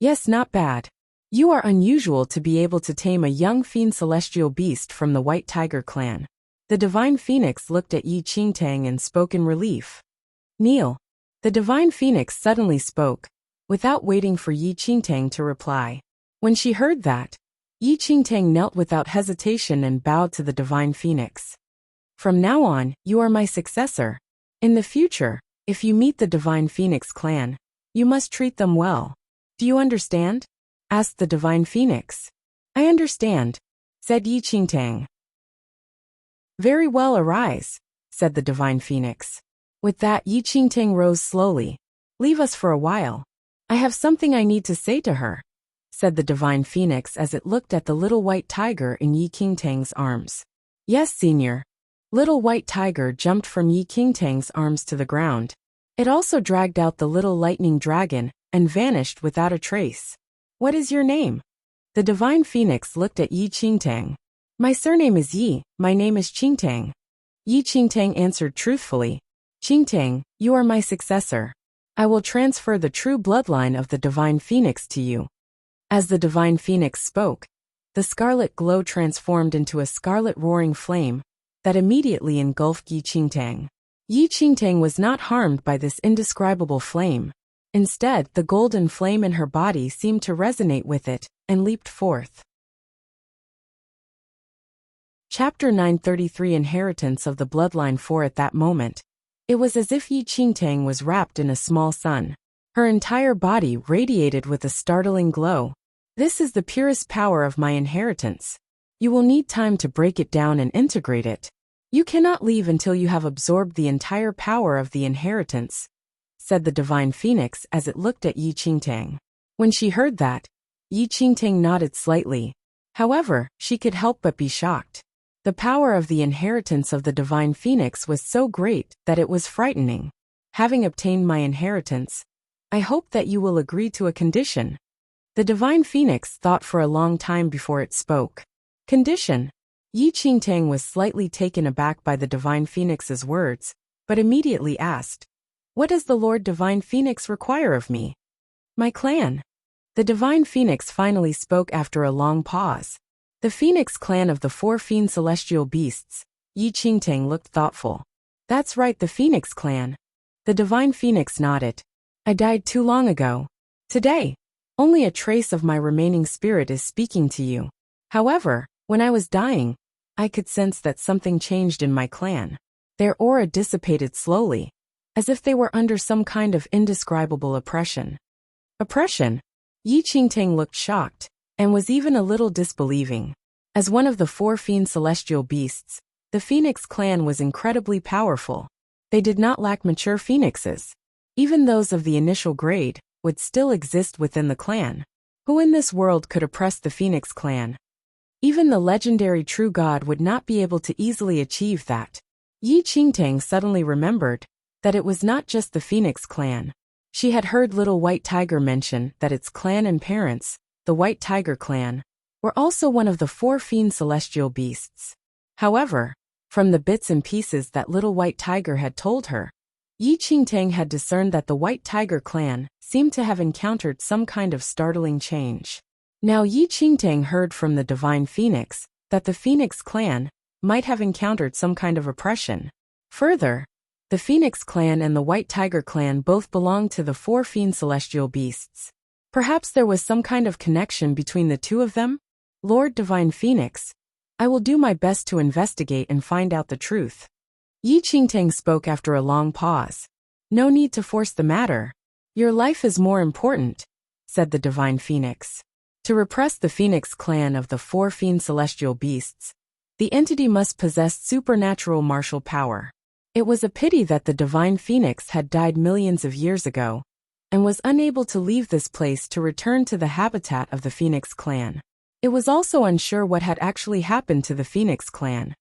Yes, not bad. You are unusual to be able to tame a young fiend celestial beast from the White Tiger clan. The divine phoenix looked at Yi Qingtang and spoke in relief. Kneel. The divine phoenix suddenly spoke, without waiting for Yi Qingtang to reply. When she heard that, Yi Qingtang knelt without hesitation and bowed to the divine phoenix. From now on, you are my successor. In the future, if you meet the divine phoenix clan, you must treat them well. Do you understand? Asked the divine phoenix. I understand, said Yi Qingtang. Very well, arise, said the divine phoenix. With that, Yi Qingtang rose slowly. Leave us for a while. I have something I need to say to her, said the divine phoenix as it looked at the little white tiger in Yi Qingtang's arms. Yes, senior. Little white tiger jumped from Yi Qingtang's arms to the ground. It also dragged out the little lightning dragon and vanished without a trace. What is your name? The divine phoenix looked at Yi Qingtang. My surname is Yi, my name is Qingtang. Yi Qingtang answered truthfully. Qingtang, you are my successor. I will transfer the true bloodline of the divine phoenix to you. As the divine phoenix spoke, the scarlet glow transformed into a scarlet roaring flame that immediately engulfed Yi Qingtang. Yi Qingtang was not harmed by this indescribable flame. Instead, the golden flame in her body seemed to resonate with it, and leaped forth. Chapter 933 Inheritance of the Bloodline 4 At that moment, it was as if Yi Qingtang was wrapped in a small sun. Her entire body radiated with a startling glow. This is the purest power of my inheritance. You will need time to break it down and integrate it. You cannot leave until you have absorbed the entire power of the inheritance, said the divine phoenix as it looked at Yi Qingtang. When she heard that, Yi Qingtang nodded slightly. However, she could help but be shocked. The power of the inheritance of the divine phoenix was so great that it was frightening. Having obtained my inheritance, I hope that you will agree to a condition. The divine phoenix thought for a long time before it spoke. Condition? Yi Qingtang was slightly taken aback by the divine phoenix's words, but immediately asked, "What does the Lord Divine Phoenix require of me?" "My clan." The divine phoenix finally spoke after a long pause. The phoenix clan of the 4 fiend celestial beasts. Yi Qingtang looked thoughtful. That's right, the phoenix clan. The divine phoenix nodded. I died too long ago. Today, only a trace of my remaining spirit is speaking to you. However, when I was dying, I could sense that something changed in my clan. Their aura dissipated slowly, as if they were under some kind of indescribable oppression. Oppression? Yi Qingtang looked shocked, and was even a little disbelieving. As one of the 4 fiend celestial beasts, the Phoenix clan was incredibly powerful. They did not lack mature phoenixes. Even those of the initial grade would still exist within the clan. Who in this world could oppress the Phoenix clan? Even the legendary true god would not be able to easily achieve that. Yi Qingtang suddenly remembered that it was not just the Phoenix clan. She had heard Little White Tiger mention that its clan and parents, the White Tiger clan, were also one of the 4 fiend celestial beasts. However, from the bits and pieces that Little White Tiger had told her, Yi Qingtang had discerned that the White Tiger clan seemed to have encountered some kind of startling change. Now Yi Qingtang heard from the divine phoenix that the Phoenix clan might have encountered some kind of oppression. Further, the Phoenix clan and the White Tiger clan both belonged to the 4 fiend celestial beasts. Perhaps there was some kind of connection between the two of them? Lord Divine Phoenix, I will do my best to investigate and find out the truth. Yi Qingtang spoke after a long pause. No need to force the matter. Your life is more important, said the Divine Phoenix. To repress the Phoenix clan of the 4 fiend celestial beasts, the entity must possess supernatural martial power. It was a pity that the Divine Phoenix had died millions of years ago, and was unable to leave this place to return to the habitat of the Phoenix clan. It was also unsure what had actually happened to the Phoenix clan.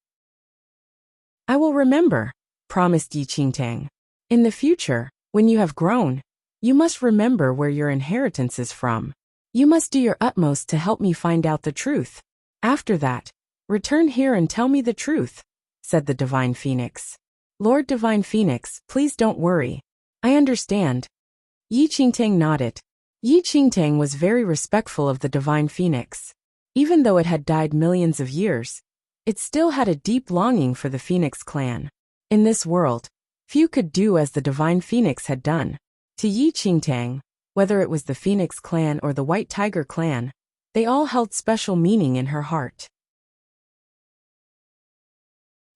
I will remember, promised Yi Qingtang. In the future, when you have grown, you must remember where your inheritance is from. You must do your utmost to help me find out the truth. After that, return here and tell me the truth, said the Divine Phoenix. Lord Divine Phoenix, please don't worry. I understand. Yi Qingtang nodded. Yi Qingtang was very respectful of the Divine Phoenix. Even though it had died millions of years, it still had a deep longing for the Phoenix clan. In this world, few could do as the Divine Phoenix had done. To Yi Qingtang, whether it was the Phoenix clan or the White Tiger clan, they all held special meaning in her heart.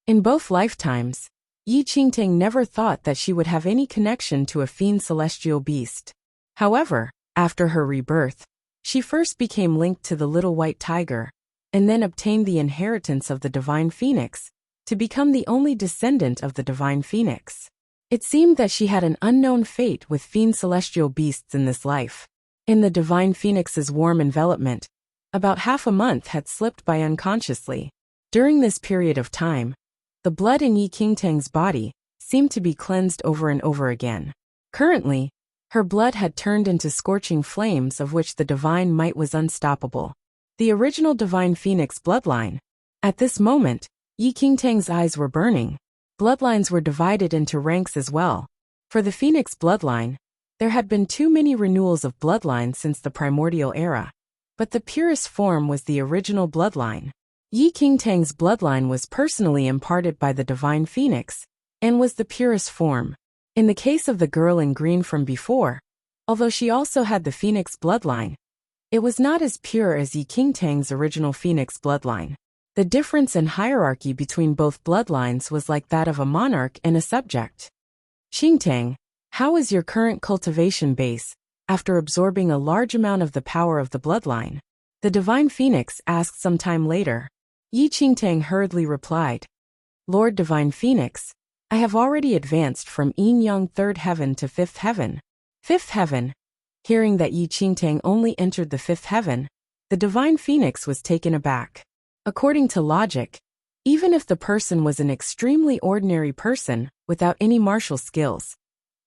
In both lifetimes, Yi Qingtang never thought that she would have any connection to a fiend celestial beast. However, after her rebirth, she first became linked to the Little White Tiger, and then obtained the inheritance of the Divine Phoenix, to become the only descendant of the Divine Phoenix. It seemed that she had an unknown fate with fiend celestial beasts in this life. In the Divine Phoenix's warm envelopment, about half a month had slipped by unconsciously. During this period of time, the blood in Yi Qingtang's body seemed to be cleansed over and over again. Currently, her blood had turned into scorching flames of which the divine might was unstoppable. The original Divine Phoenix bloodline. At this moment, Yi Qingtang's eyes were burning. Bloodlines were divided into ranks as well. For the Phoenix bloodline, there had been too many renewals of bloodlines since the primordial era. But the purest form was the original bloodline. Yi Qingtang's bloodline was personally imparted by the Divine Phoenix, and was the purest form. In the case of the girl in green from before, Although she also had the Phoenix bloodline, it was not as pure as Yi Qingtang's original Phoenix bloodline. The difference in hierarchy between both bloodlines was like that of a monarch and a subject. Qingtang, how is your current cultivation base, after absorbing a large amount of the power of the bloodline? The Divine Phoenix asked some time later. Yi Qingtang hurriedly replied, Lord Divine Phoenix, I have already advanced from Yin-Yang 3rd heaven to 5th heaven. 5th heaven. Hearing that Yi Qingtang only entered the 5th heaven, the Divine Phoenix was taken aback. According to logic, even if the person was an extremely ordinary person without any martial skills,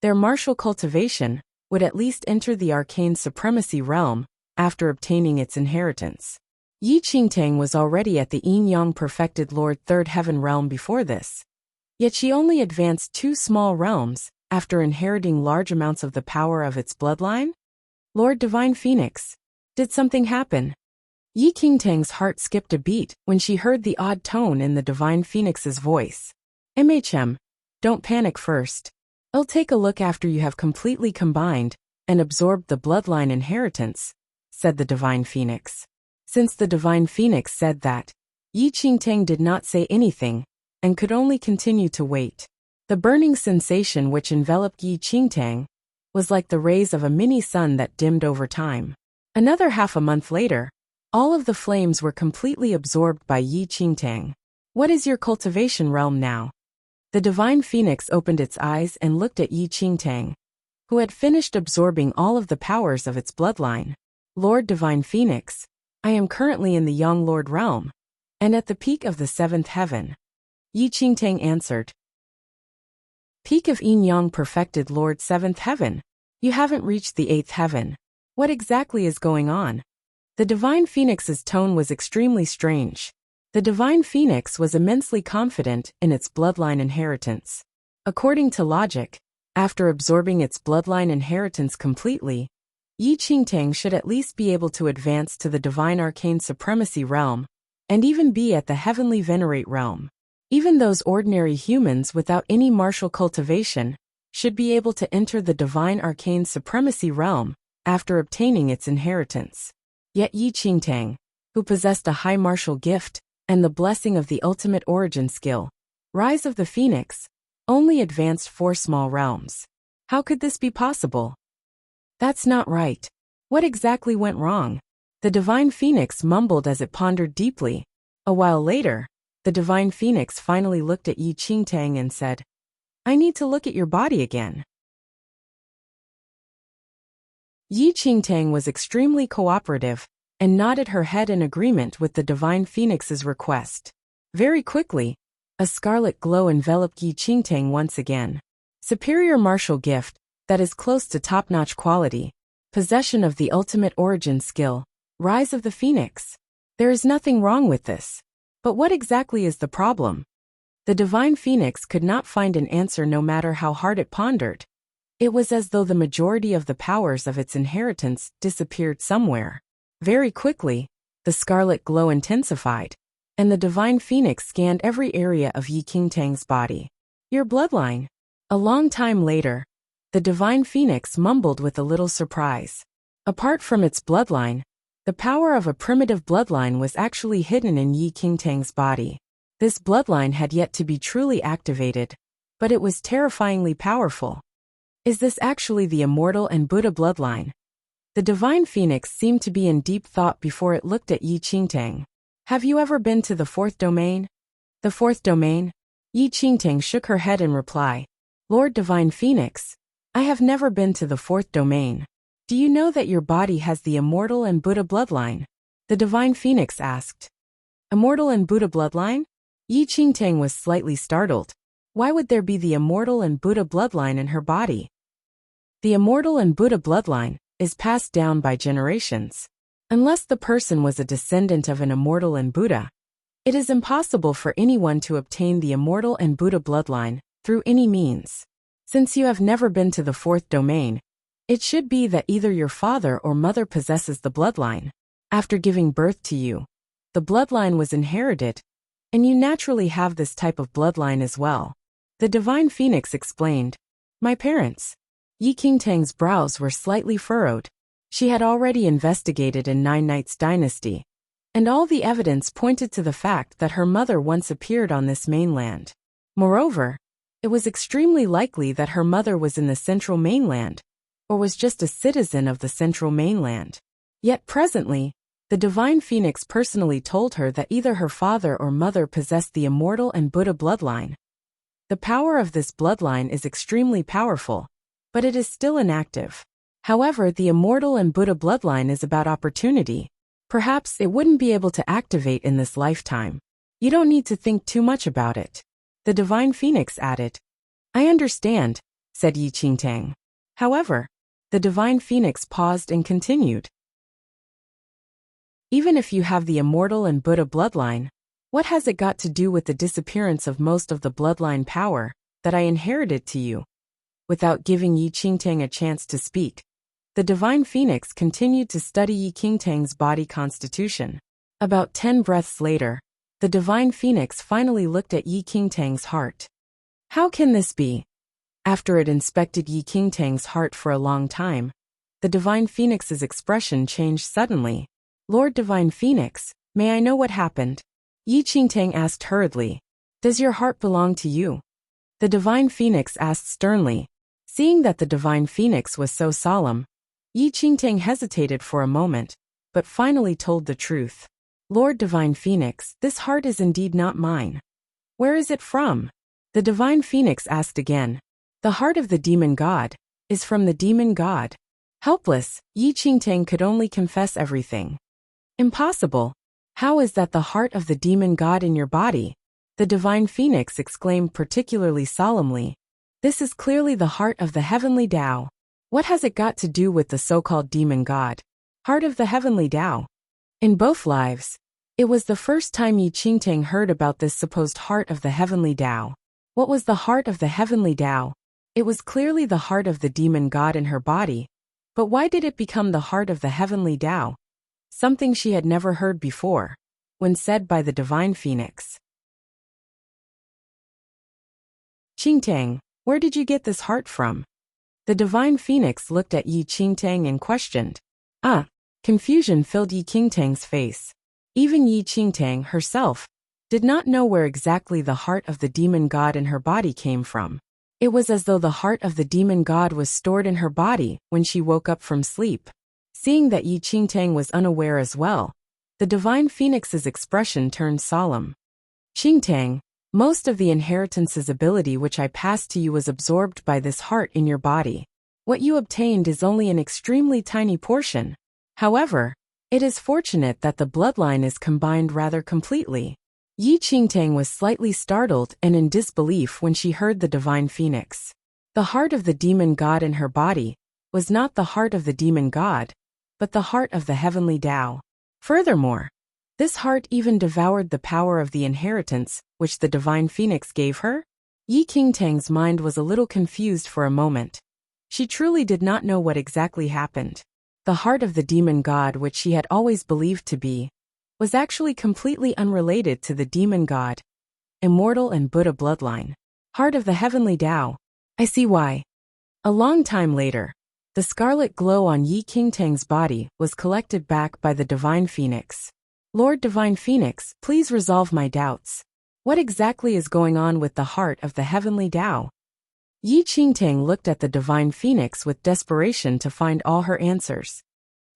their martial cultivation would at least enter the arcane supremacy realm after obtaining its inheritance. Yi Qingtang was already at the Yin-Yang perfected Lord 3rd heaven realm before this. Yet she only advanced 2 small realms after inheriting large amounts of the power of its bloodline? Lord Divine Phoenix, did something happen? Yi Qingtang's heart skipped a beat when she heard the odd tone in the Divine Phoenix's voice. Don't panic first. I'll take a look after you have completely combined and absorbed the bloodline inheritance, said the Divine Phoenix. Since the Divine Phoenix said that, Yi Qingtang did not say anything and could only continue to wait. The burning sensation which enveloped Yi Qingtang was like the rays of a mini-sun that dimmed over time. Another half a month later, all of the flames were completely absorbed by Yi Qingtang. What is your cultivation realm now? The Divine Phoenix opened its eyes and looked at Yi Qingtang, who had finished absorbing all of the powers of its bloodline. Lord Divine Phoenix, I am currently in the Young Lord realm, and at the peak of the 7th heaven. Yi Qingtang answered. Peak of Yin-Yang perfected Lord 7th heaven. You haven't reached the 8th heaven. What exactly is going on? The Divine Phoenix's tone was extremely strange. The Divine Phoenix was immensely confident in its bloodline inheritance. According to logic, after absorbing its bloodline inheritance completely, Yi Qingtang should at least be able to advance to the Divine Arcane Supremacy realm, and even be at the Heavenly Venerate realm. Even those ordinary humans without any martial cultivation should be able to enter the Divine Arcane Supremacy realm after obtaining its inheritance. Yet Yi Qingtang, who possessed a high martial gift and the blessing of the ultimate origin skill, Rise of the Phoenix, only advanced 4 small realms. How could this be possible? That's not right. What exactly went wrong? The Divine Phoenix mumbled as it pondered deeply. A while later, the Divine Phoenix finally looked at Yi Qingtang and said, I need to look at your body again. Yi Qingtang was extremely cooperative and nodded her head in agreement with the Divine Phoenix's request. Very quickly, a scarlet glow enveloped Yi Qingtang once again. Superior martial gift that is close to top-notch quality. Possession of the ultimate origin skill. Rise of the Phoenix. There is nothing wrong with this. But what exactly is the problem? The Divine Phoenix could not find an answer no matter how hard it pondered. It was as though the majority of the powers of its inheritance disappeared somewhere. Very quickly, the scarlet glow intensified, and the Divine Phoenix scanned every area of Yi Qingtang's body. Your bloodline. A long time later, the Divine Phoenix mumbled with a little surprise. Apart from its bloodline, the power of a primitive bloodline was actually hidden in Yi Qingtang's body. This bloodline had yet to be truly activated, but it was terrifyingly powerful. Is this actually the immortal and Buddha bloodline? The Divine Phoenix seemed to be in deep thought before it looked at Yi Qingtang. Have you ever been to the 4th domain? The 4th domain? Yi Qingtang shook her head in reply. Lord Divine Phoenix, I have never been to the 4th domain. Do you know that your body has the immortal and Buddha bloodline? The Divine Phoenix asked. Immortal and Buddha bloodline? Yi Qingtang was slightly startled. Why would there be the immortal and Buddha bloodline in her body? The immortal and Buddha bloodline is passed down by generations. Unless the person was a descendant of an immortal and Buddha, it is impossible for anyone to obtain the immortal and Buddha bloodline through any means. Since you have never been to the 4th domain, it should be that either your father or mother possesses the bloodline. After giving birth to you, the bloodline was inherited, and you naturally have this type of bloodline as well. The Divine Phoenix explained. My parents. Yi Qingtang's brows were slightly furrowed. She had already investigated in Nine Nights Dynasty, and all the evidence pointed to the fact that her mother once appeared on this mainland. Moreover, it was extremely likely that her mother was in the central mainland, or was just a citizen of the central mainland. Yet presently, the Divine Phoenix personally told her that either her father or mother possessed the immortal and Buddha bloodline. The power of this bloodline is extremely powerful, but it is still inactive. However, the immortal and Buddha bloodline is about opportunity. Perhaps it wouldn't be able to activate in this lifetime. You don't need to think too much about it. The Divine Phoenix added. I understand, said Yi Qingtang. However, the Divine Phoenix paused and continued. Even if you have the immortal and Buddha bloodline, what has it got to do with the disappearance of most of the bloodline power that I inherited to you? Without giving Yi Qingtang a chance to speak, the Divine Phoenix continued to study Yi Qingtang's body constitution. About 10 breaths later, the Divine Phoenix finally looked at Yi Qingtang's heart. How can this be? After it inspected Yi Qingtang's heart for a long time, the Divine Phoenix's expression changed suddenly. Lord Divine Phoenix, may I know what happened? Yi Qingtang asked hurriedly. Does your heart belong to you? The Divine Phoenix asked sternly. Seeing that the Divine Phoenix was so solemn, Yi Qingtang hesitated for a moment, but finally told the truth. Lord Divine Phoenix, this heart is indeed not mine. Where is it from? The Divine Phoenix asked again. The heart of the demon god is from the demon god. Helpless, Yi Qingtang could only confess everything. Impossible. How is that the heart of the demon god in your body? The Divine Phoenix exclaimed particularly solemnly. This is clearly the heart of the heavenly Tao. What has it got to do with the so-called demon god? Heart of the heavenly Tao. In both lives, it was the first time Yi Qingtang heard about this supposed heart of the heavenly Tao. What was the heart of the heavenly Tao? It was clearly the heart of the demon god in her body. But why did it become the heart of the heavenly Tao? Something she had never heard before, when said by the Divine Phoenix. Qingtang, where did you get this heart from? The Divine Phoenix looked at Yi Qingtang and questioned. Confusion filled Yi Qingtang's face. Even Yi Qingtang herself did not know where exactly the heart of the demon god in her body came from. It was as though the heart of the demon god was stored in her body when she woke up from sleep. Seeing that Yi Qingtang was unaware as well, the Divine Phoenix's expression turned solemn. Qingtang, most of the inheritance's ability which I passed to you was absorbed by this heart in your body. What you obtained is only an extremely tiny portion. However, it is fortunate that the bloodline is combined rather completely. Yi Qingtang was slightly startled and in disbelief when she heard the Divine Phoenix. The heart of the demon god in her body was not the heart of the demon god, but the heart of the heavenly Tao. Furthermore, this heart even devoured the power of the inheritance which the Divine Phoenix gave her. Yi Qingtang's mind was a little confused for a moment. She truly did not know what exactly happened. The heart of the demon god which she had always believed to be was actually completely unrelated to the demon god, immortal and Buddha bloodline. Heart of the heavenly Tao. I see why. A long time later, the scarlet glow on Yi Qingtang's body was collected back by the Divine Phoenix. Lord Divine Phoenix, please resolve my doubts. What exactly is going on with the heart of the heavenly Tao? Yi Qingtang looked at the Divine Phoenix with desperation to find all her answers.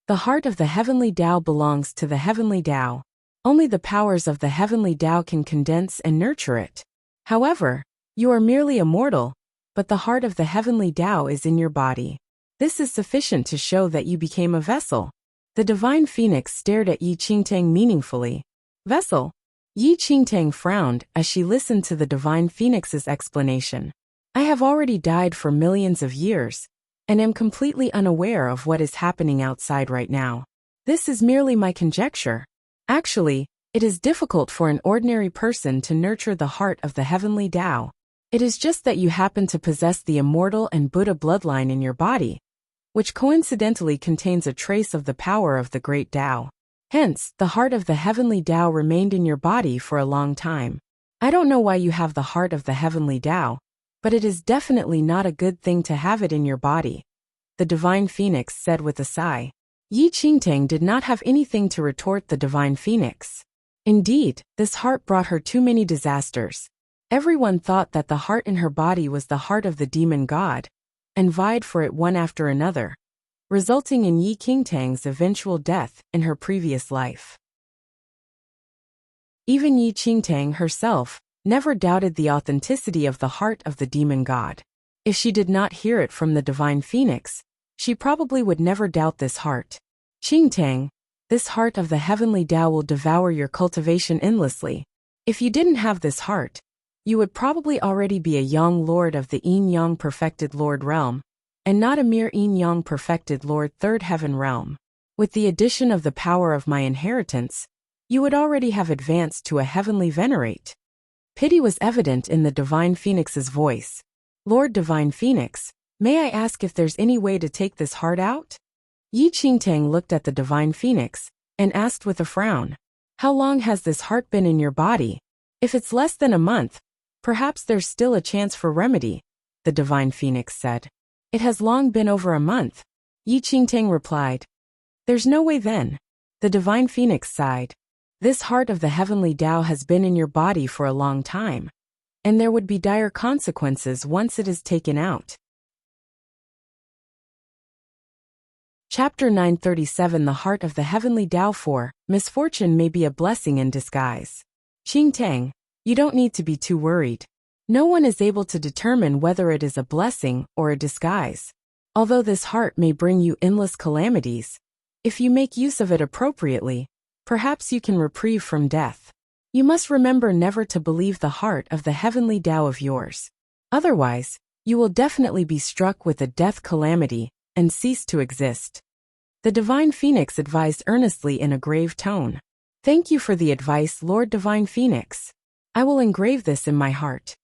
The heart of the heavenly Tao belongs to the heavenly Tao. Only the powers of the heavenly Tao can condense and nurture it. However, you are merely a mortal, but the heart of the heavenly Tao is in your body. This is sufficient to show that you became a vessel. The Divine Phoenix stared at Yi Qingtang meaningfully. Vessel? Yi Qingtang frowned as she listened to the Divine Phoenix's explanation. I have already died for millions of years, and am completely unaware of what is happening outside right now. This is merely my conjecture. Actually, it is difficult for an ordinary person to nurture the heart of the heavenly Tao. It is just that you happen to possess the immortal and Buddha bloodline in your body, which coincidentally contains a trace of the power of the great Tao. Hence, the heart of the heavenly Tao remained in your body for a long time. I don't know why you have the heart of the heavenly Tao, But it is definitely not a good thing to have it in your body, the Divine Phoenix said with a sigh. Yi Qingtang did not have anything to retort the Divine Phoenix. Indeed, this heart brought her too many disasters. Everyone thought that the heart in her body was the heart of the demon god, and vied for it one after another, resulting in Yi Qingtang's eventual death in her previous life. Even Yi Qingtang herself never doubted the authenticity of the heart of the demon god. If she did not hear it from the Divine Phoenix, she probably would never doubt this heart. Qingtang, this heart of the heavenly Tao will devour your cultivation endlessly. If you didn't have this heart, you would probably already be a young lord of the Yin-Yang perfected lord realm, and not a mere Yin-Yang perfected lord third heaven realm. With the addition of the power of my inheritance, you would already have advanced to a heavenly venerate. Pity was evident in the Divine Phoenix's voice. Lord Divine Phoenix, may I ask if there's any way to take this heart out? Yi Qingtang looked at the Divine Phoenix and asked with a frown, how long has this heart been in your body? If it's less than a month, perhaps there's still a chance for remedy, the Divine Phoenix said. It has long been over a month, Yi Qingtang replied. There's no way then, the Divine Phoenix sighed. This heart of the heavenly Tao has been in your body for a long time, and there would be dire consequences once it is taken out. Chapter 937 The Heart of the Heavenly Tao. 4. Misfortune may be a blessing in disguise. Qingtang, you don't need to be too worried. No one is able to determine whether it is a blessing or a disguise. Although this heart may bring you endless calamities, if you make use of it appropriately, perhaps you can reprieve from death. You must remember never to believe the heart of the heavenly Tao of yours. Otherwise, you will definitely be struck with a death calamity and cease to exist. The Divine Phoenix advised earnestly in a grave tone. Thank you for the advice, Lord Divine Phoenix. I will engrave this in my heart.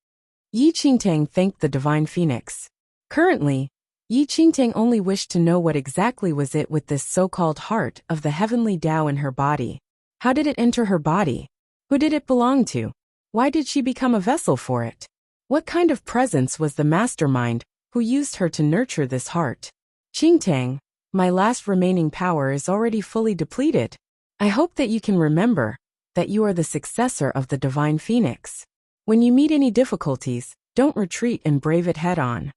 Yi Qingtang thanked the Divine Phoenix. Currently, Yi Qingtang only wished to know what exactly was it with this so-called heart of the heavenly Tao in her body. How did it enter her body? Who did it belong to? Why did she become a vessel for it? What kind of presence was the mastermind who used her to nurture this heart? Qingtang, my last remaining power is already fully depleted. I hope that you can remember that you are the successor of the Divine Phoenix. When you meet any difficulties, don't retreat and brave it head-on.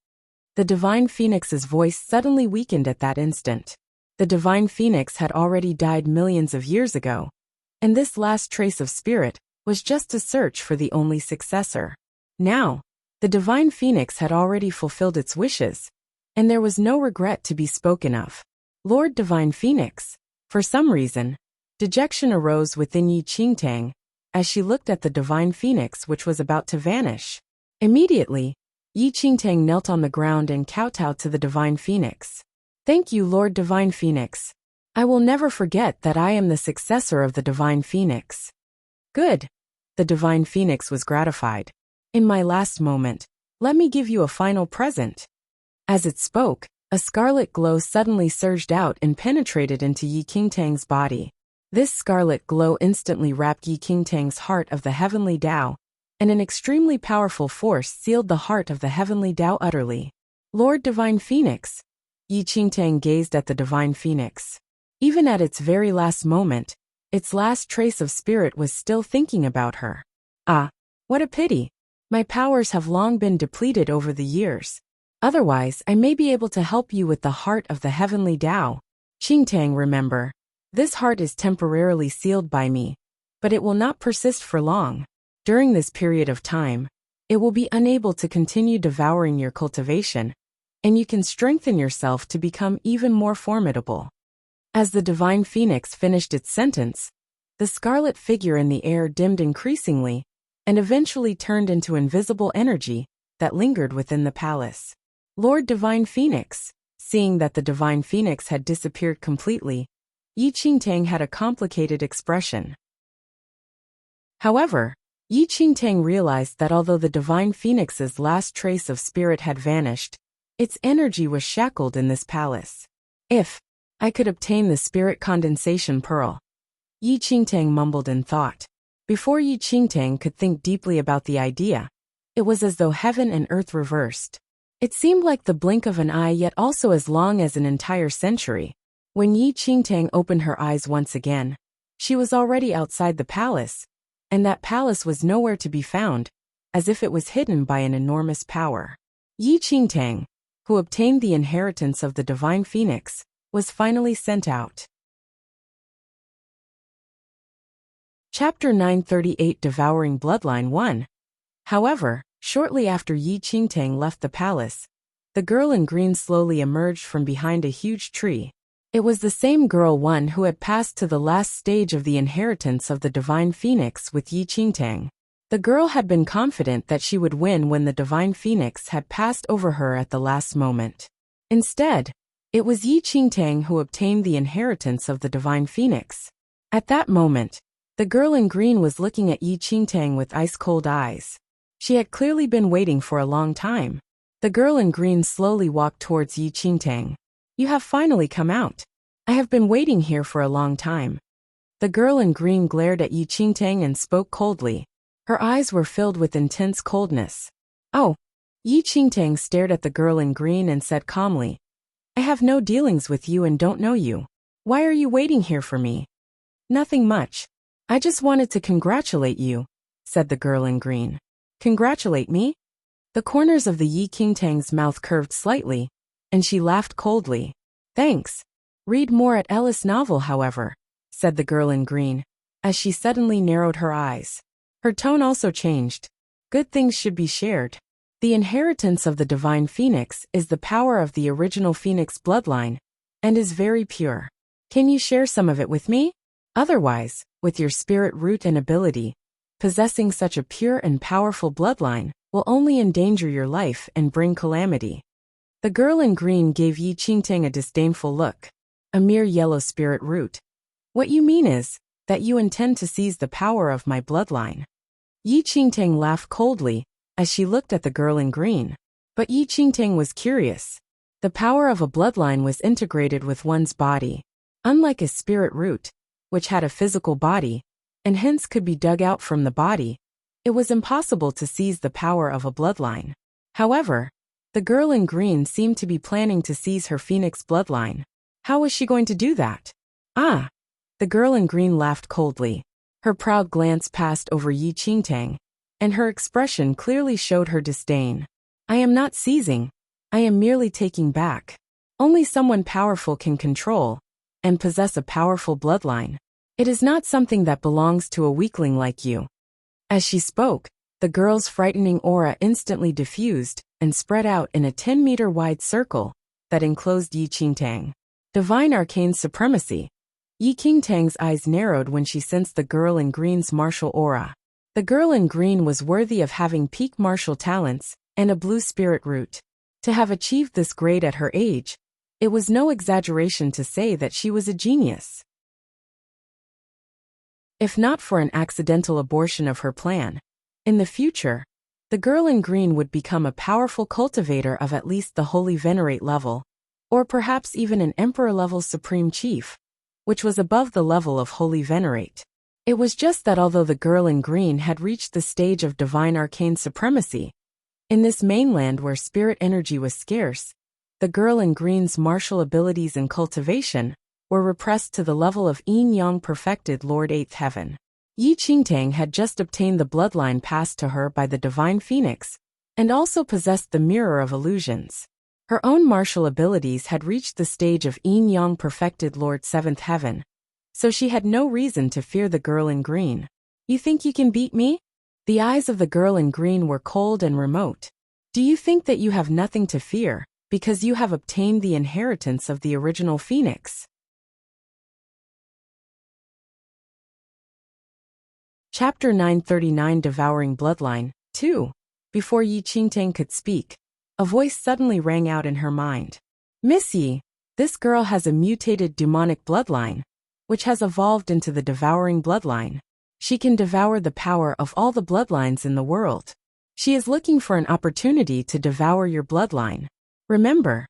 The Divine Phoenix's voice suddenly weakened at that instant. The Divine Phoenix had already died millions of years ago, and this last trace of spirit was just a search for the only successor. Now, the Divine Phoenix had already fulfilled its wishes, and there was no regret to be spoken of. Lord Divine Phoenix, for some reason, dejection arose within Yi Qingtang as she looked at the Divine Phoenix which was about to vanish. Immediately, Yi Qingtang knelt on the ground and kowtowed to the Divine Phoenix. Thank you, Lord Divine Phoenix. I will never forget that I am the successor of the Divine Phoenix. Good. The Divine Phoenix was gratified. In my last moment, let me give you a final present. As it spoke, a scarlet glow suddenly surged out and penetrated into Yi Qingtang's body. This scarlet glow instantly wrapped Yi Qingtang's heart of the heavenly Tao, and an extremely powerful force sealed the heart of the heavenly Tao utterly. Lord Divine Phoenix. Yi Qingtang gazed at the Divine Phoenix. Even at its very last moment, its last trace of spirit was still thinking about her. Ah, what a pity. My powers have long been depleted over the years. Otherwise, I may be able to help you with the heart of the heavenly Tao. Qingtang, remember, this heart is temporarily sealed by me, but it will not persist for long. During this period of time, it will be unable to continue devouring your cultivation, and you can strengthen yourself to become even more formidable. As the Divine Phoenix finished its sentence, the scarlet figure in the air dimmed increasingly, and eventually turned into invisible energy that lingered within the palace. Lord Divine Phoenix, seeing that the Divine Phoenix had disappeared completely, Yi Qingtang had a complicated expression. However, Yi Qingtang realized that although the Divine Phoenix's last trace of spirit had vanished, its energy was shackled in this palace. If I could obtain the spirit condensation pearl, Yi Qingtang mumbled in thought. Before Yi Qingtang could think deeply about the idea, It was as though heaven and earth reversed. It seemed like the blink of an eye, yet also as long as an entire century. When Yi Qingtang opened her eyes once again, she was already outside the palace, and that palace was nowhere to be found, as if it was hidden by an enormous power. Yi Qingtang, who obtained the inheritance of the divine phoenix, was finally sent out. Chapter 938, Devouring Bloodline 1. However, shortly after Yi Qingtang left the palace, the girl in green slowly emerged from behind a huge tree. It was the same girl one who had passed to the last stage of the inheritance of the divine phoenix with Yi Qingtang. The girl had been confident that she would win when the divine phoenix had passed over her at the last moment. Instead, it was Yi Qingtang who obtained the inheritance of the divine phoenix. At that moment, the girl in green was looking at Yi Qingtang with ice-cold eyes. She had clearly been waiting for a long time. The girl in green slowly walked towards Yi Qingtang. You have finally come out. I have been waiting here for a long time. The girl in green glared at Yi Qingtang and spoke coldly. Her eyes were filled with intense coldness. Oh! Yi Qingtang stared at the girl in green and said calmly, I have no dealings with you and don't know you. Why are you waiting here for me? Nothing much. I just wanted to congratulate you, said the girl in green. Congratulate me? The corners of the Yi Qingtang's mouth curved slightly, and she laughed coldly. Thanks. Read more at Ellis novel, however, said the girl in green, as she suddenly narrowed her eyes. Her tone also changed. Good things should be shared. The inheritance of the divine phoenix is the power of the original phoenix bloodline, and is very pure. Can you share some of it with me? Otherwise, with your spirit root and ability, possessing such a pure and powerful bloodline will only endanger your life and bring calamity. The girl in green gave Yi Qingtang a disdainful look. A mere yellow spirit root. What you mean is that you intend to seize the power of my bloodline. Yi Qingtang laughed coldly as she looked at the girl in green. But Yi Qingtang was curious. The power of a bloodline was integrated with one's body. Unlike a spirit root, which had a physical body, and hence could be dug out from the body, it was impossible to seize the power of a bloodline. However, the girl in green seemed to be planning to seize her phoenix bloodline. How was she going to do that? Ah! The girl in green laughed coldly. Her proud glance passed over Yi Qingtang, and her expression clearly showed her disdain. I am not seizing. I am merely taking back. Only someone powerful can control and possess a powerful bloodline. It is not something that belongs to a weakling like you. As she spoke, the girl's frightening aura instantly diffused and spread out in a 10-meter wide circle that enclosed Yi Qingtang. Divine arcane supremacy. Yi Qingtang's eyes narrowed when she sensed the girl in green's martial aura. The girl in green was worthy of having peak martial talents and a blue spirit root. To have achieved this grade at her age, it was no exaggeration to say that she was a genius. If not for an accidental abortion of her plan, in the future, the girl in green would become a powerful cultivator of at least the Holy Venerate level, or perhaps even an Emperor-level Supreme Chief, which was above the level of Holy Venerate. It was just that although the girl in green had reached the stage of divine arcane supremacy, in this mainland where spirit energy was scarce, the girl in green's martial abilities and cultivation were repressed to the level of yin-yang perfected Lord Eighth Heaven. Yi Qingtang had just obtained the bloodline passed to her by the divine phoenix, and also possessed the mirror of illusions. Her own martial abilities had reached the stage of yin-yang perfected Lord Seventh Heaven, so she had no reason to fear the girl in green. You think you can beat me? The eyes of the girl in green were cold and remote. Do you think that you have nothing to fear, because you have obtained the inheritance of the original phoenix? Chapter 939, Devouring Bloodline 2. Before Yi Qingtang could speak, a voice suddenly rang out in her mind. Miss Yi, this girl has a mutated demonic bloodline, which has evolved into the devouring bloodline. She can devour the power of all the bloodlines in the world. She is looking for an opportunity to devour your bloodline. Remember?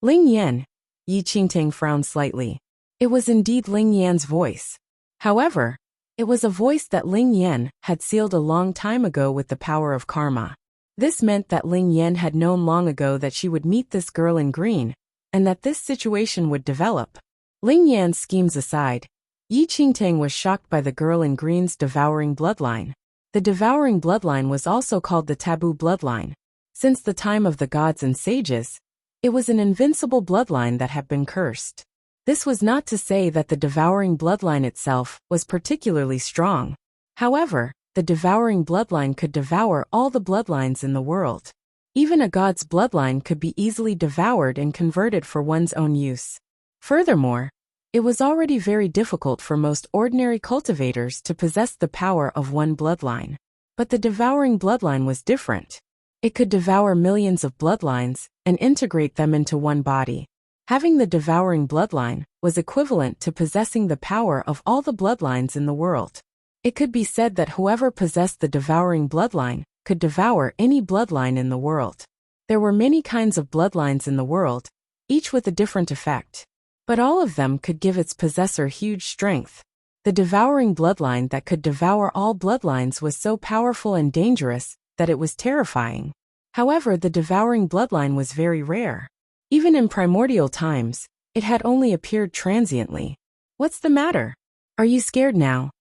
Ling Yan. Yi Qingtang frowned slightly. It was indeed Ling Yan's voice. However, it was a voice that Ling Yan had sealed a long time ago with the power of karma. This meant that Ling Yan had known long ago that she would meet this girl in green, and that this situation would develop. Ling Yan's schemes aside, Yi Qingtang was shocked by the girl in green's devouring bloodline. The devouring bloodline was also called the taboo bloodline. Since the time of the gods and sages, it was an invincible bloodline that had been cursed. This was not to say that the devouring bloodline itself was particularly strong. However, the devouring bloodline could devour all the bloodlines in the world. Even a god's bloodline could be easily devoured and converted for one's own use. Furthermore, it was already very difficult for most ordinary cultivators to possess the power of one bloodline. But the devouring bloodline was different. It could devour millions of bloodlines and integrate them into one body. Having the devouring bloodline was equivalent to possessing the power of all the bloodlines in the world. It could be said that whoever possessed the devouring bloodline could devour any bloodline in the world. There were many kinds of bloodlines in the world, each with a different effect. But all of them could give its possessor huge strength. The devouring bloodline that could devour all bloodlines was so powerful and dangerous that it was terrifying. However, the devouring bloodline was very rare. Even in primordial times, it had only appeared transiently. What's the matter? Are you scared now?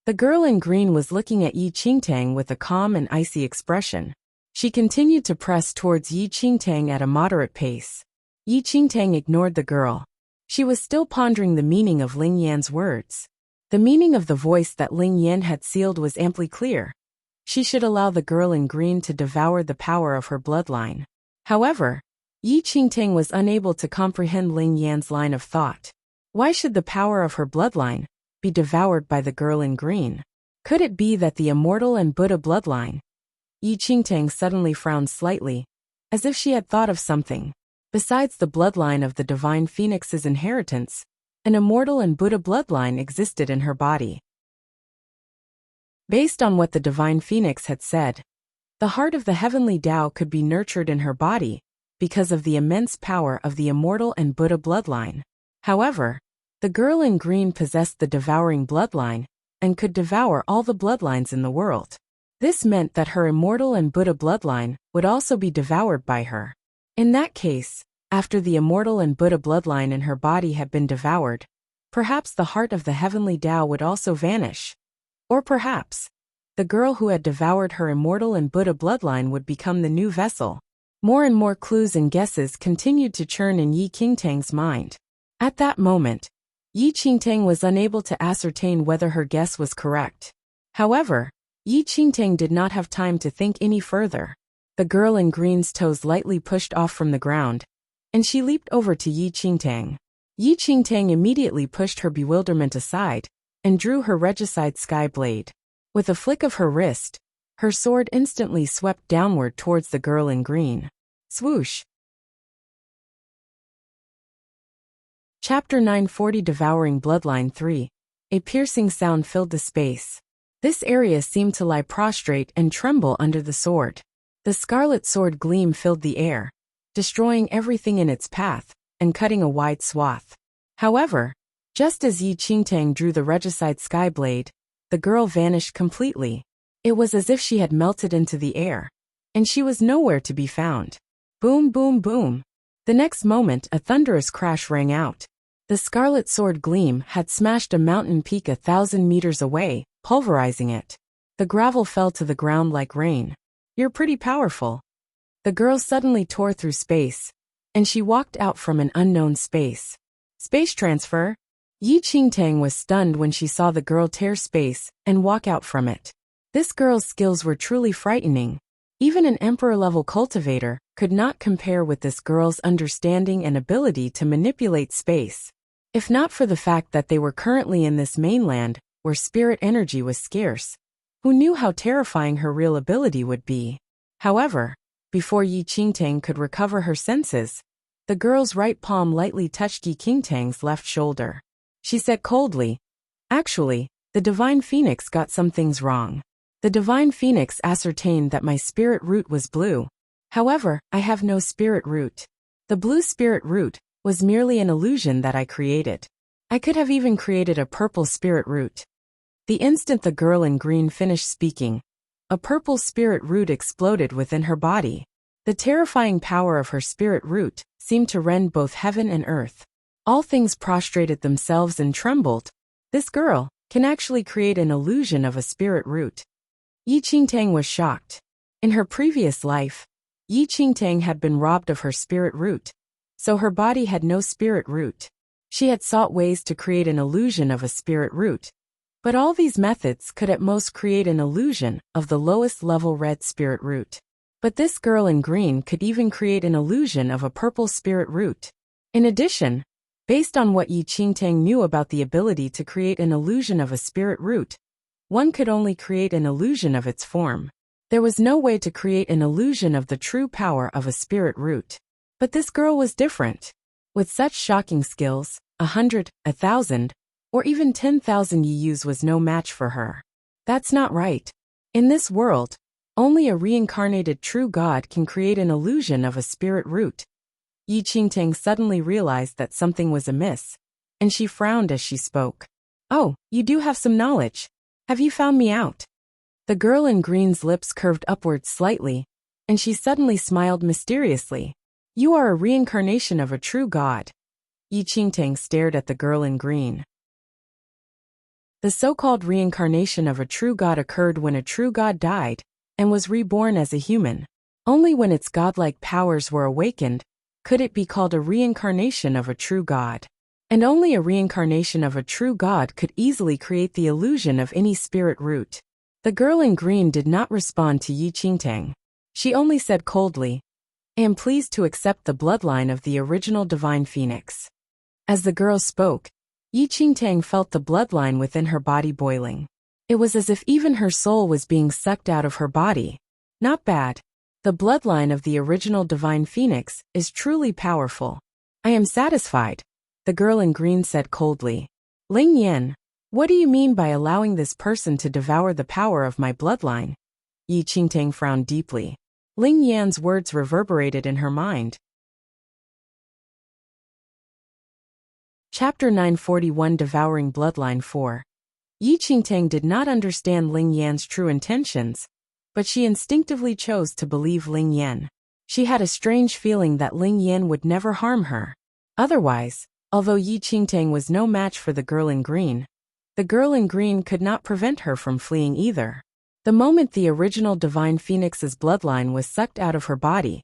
The girl in green was looking at Yi Qingtang with a calm and icy expression. She continued to press towards Yi Qingtang at a moderate pace. Yi Qingtang ignored the girl. She was still pondering the meaning of Ling Yan's words. The meaning of the voice that Ling Yan had sealed was amply clear. She should allow the girl in green to devour the power of her bloodline. However, Yi Qingtang was unable to comprehend Ling Yan's line of thought. Why should the power of her bloodline be devoured by the girl in green? Could it be that the immortal and Buddha bloodline? Yi Qingtang suddenly frowned slightly, as if she had thought of something. Besides the bloodline of the divine phoenix's inheritance, an immortal and Buddha bloodline existed in her body. Based on what the divine phoenix had said, the heart of the heavenly Tao could be nurtured in her body because of the immense power of the immortal and Buddha bloodline. However, the girl in green possessed the devouring bloodline and could devour all the bloodlines in the world. This meant that her immortal and Buddha bloodline would also be devoured by her. In that case, after the immortal and Buddha bloodline in her body had been devoured, perhaps the heart of the heavenly Tao would also vanish. Or perhaps, the girl who had devoured her immortal and Buddha bloodline would become the new vessel. More and more clues and guesses continued to churn in Yi Qingtang's mind. At that moment, Yi Qingtang was unable to ascertain whether her guess was correct. However, Yi Qingtang did not have time to think any further. The girl in green's toes lightly pushed off from the ground, and she leaped over to Yi Qingtang. Yi Qingtang immediately pushed her bewilderment aside and drew her regicide sky blade. With a flick of her wrist, her sword instantly swept downward towards the girl in green. Swoosh! Chapter 940 Devouring Bloodline 3. A piercing sound filled the space. This area seemed to lie prostrate and tremble under the sword. The scarlet sword gleam filled the air, destroying everything in its path and cutting a wide swath. However, just as Yi Qingtang drew the regicide sky blade, the girl vanished completely. It was as if she had melted into the air, and she was nowhere to be found. Boom, boom, boom. The next moment, a thunderous crash rang out. The scarlet sword gleam had smashed a mountain peak 1,000 meters away, pulverizing it. The gravel fell to the ground like rain. You're pretty powerful. The girl suddenly tore through space, and she walked out from an unknown space. Space transfer? Yi Qingtang was stunned when she saw the girl tear space and walk out from it. This girl's skills were truly frightening. Even an emperor-level cultivator could not compare with this girl's understanding and ability to manipulate space. If not for the fact that they were currently in this mainland, where spirit energy was scarce, who knew how terrifying her real ability would be? However, before Yi Qingtang could recover her senses, the girl's right palm lightly touched Yi Qingtang's left shoulder. She said coldly, "Actually, the divine phoenix got some things wrong. The divine phoenix ascertained that my spirit root was blue. However, I have no spirit root. The blue spirit root was merely an illusion that I created. I could have even created a purple spirit root." The instant the girl in green finished speaking, a purple spirit root exploded within her body. The terrifying power of her spirit root seemed to rend both heaven and earth. All things prostrated themselves and trembled. This girl can actually create an illusion of a spirit root. Yi Qingtang was shocked. In her previous life, Yi Qingtang had been robbed of her spirit root, so her body had no spirit root. She had sought ways to create an illusion of a spirit root, but all these methods could at most create an illusion of the lowest level red spirit root. But this girl in green could even create an illusion of a purple spirit root. In addition, based on what Yi Qingtang knew about the ability to create an illusion of a spirit root, one could only create an illusion of its form. There was no way to create an illusion of the true power of a spirit root. But this girl was different. With such shocking skills, 100, 1,000, or even 10,000 Yiyus was no match for her. That's not right. In this world, only a reincarnated true god can create an illusion of a spirit root. Yi Qingtang suddenly realized that something was amiss, and she frowned as she spoke. Oh, you do have some knowledge. Have you found me out? The girl in green's lips curved upwards slightly, and she suddenly smiled mysteriously. You are a reincarnation of a true god. Yi Qingtang stared at the girl in green. The so-called reincarnation of a true god occurred when a true god died and was reborn as a human. Only when its godlike powers were awakened could it be called a reincarnation of a true god. And only a reincarnation of a true god could easily create the illusion of any spirit root. The girl in green did not respond to Yi Qingtang. She only said coldly, I am pleased to accept the bloodline of the original divine phoenix. As the girl spoke, Yi Qingtang felt the bloodline within her body boiling. It was as if even her soul was being sucked out of her body. Not bad. The bloodline of the original divine phoenix is truly powerful. I am satisfied, the girl in green said coldly. Ling Yan, what do you mean by allowing this person to devour the power of my bloodline? Yi Qingtang frowned deeply. Ling Yan's words reverberated in her mind. Chapter 941 Devouring Bloodline 4. Yi Qingtang did not understand Ling Yan's true intentions, but she instinctively chose to believe Ling Yan. She had a strange feeling that Ling Yan would never harm her. Otherwise, although Yi Qingtang was no match for the girl in green, the girl in green could not prevent her from fleeing either. The moment the original divine phoenix's bloodline was sucked out of her body,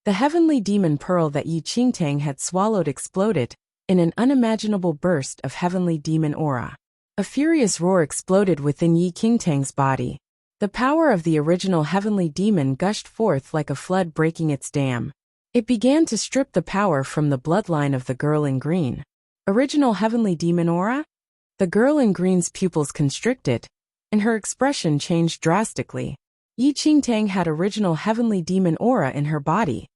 the heavenly demon pearl that Yi Qingtang had swallowed exploded in an unimaginable burst of heavenly demon aura. A furious roar exploded within Yi Qingtang's body. The power of the original heavenly demon gushed forth like a flood breaking its dam. It began to strip the power from the bloodline of the girl in green. Original heavenly demon aura? The girl in green's pupils constricted, and her expression changed drastically. Yi Qingtang had original heavenly demon aura in her body.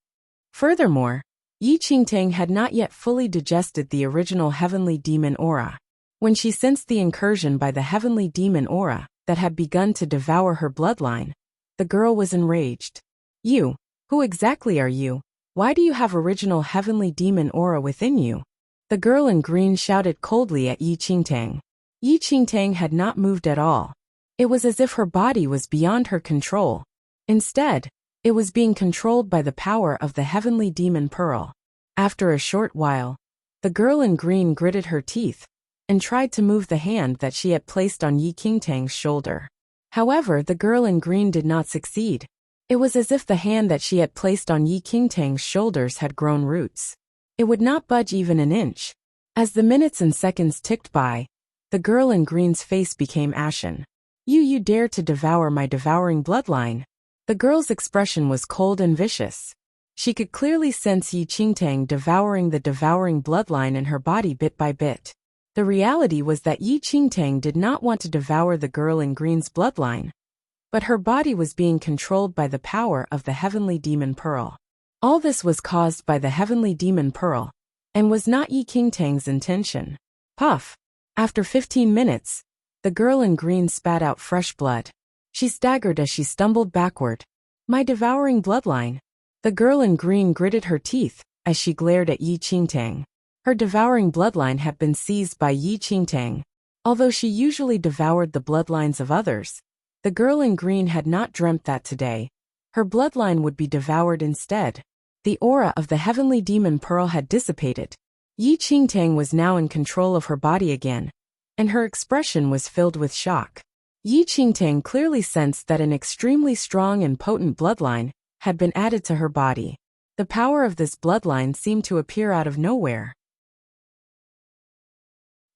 Furthermore, Yi Qingtang had not yet fully digested the original heavenly demon aura. When she sensed the incursion by the heavenly demon aura that had begun to devour her bloodline, the girl was enraged. You, who exactly are you? Why do you have original heavenly demon aura within you? The girl in green shouted coldly at Yi Qingtang. Yi Qingtang had not moved at all. It was as if her body was beyond her control. Instead, it was being controlled by the power of the heavenly demon pearl. After a short while, the girl in green gritted her teeth and tried to move the hand that she had placed on Yi Qingtang's shoulder. However, the girl in green did not succeed. It was as if the hand that she had placed on Yi Qingtang's shoulders had grown roots. It would not budge even an inch. As the minutes and seconds ticked by, the girl in green's face became ashen. You dare to devour my devouring bloodline? The girl's expression was cold and vicious. She could clearly sense Yi Qingtang devouring the devouring bloodline in her body bit by bit. The reality was that Yi Qingtang did not want to devour the girl in green's bloodline, but her body was being controlled by the power of the heavenly demon pearl. All this was caused by the heavenly demon pearl, and was not Yi Qingtang's intention. Puff! After 15 minutes, the girl in green spat out fresh blood. She staggered as she stumbled backward. My devouring bloodline. The girl in green gritted her teeth as she glared at Yi Qingtang. Her devouring bloodline had been seized by Yi Qingtang. Although she usually devoured the bloodlines of others, The girl in green had not dreamt that today her bloodline would be devoured instead. The aura of the heavenly demon pearl had dissipated. Yi Qingtang was now in control of her body again, and her expression was filled with shock. Yi Qingtang clearly sensed that an extremely strong and potent bloodline had been added to her body. The power of this bloodline seemed to appear out of nowhere.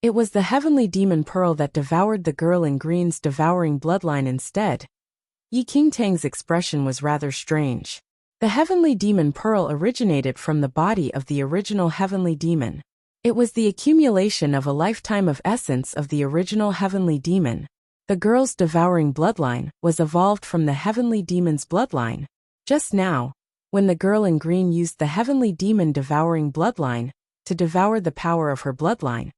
It was the heavenly demon pearl that devoured the girl in green's devouring bloodline instead. Yi Qingtang's expression was rather strange. The heavenly demon pearl originated from the body of the original heavenly demon. It was the accumulation of a lifetime of essence of the original heavenly demon. The girl's devouring bloodline was evolved from the heavenly demon's bloodline. Just now, when the girl in green used the heavenly demon devouring bloodline to devour the power of her bloodline,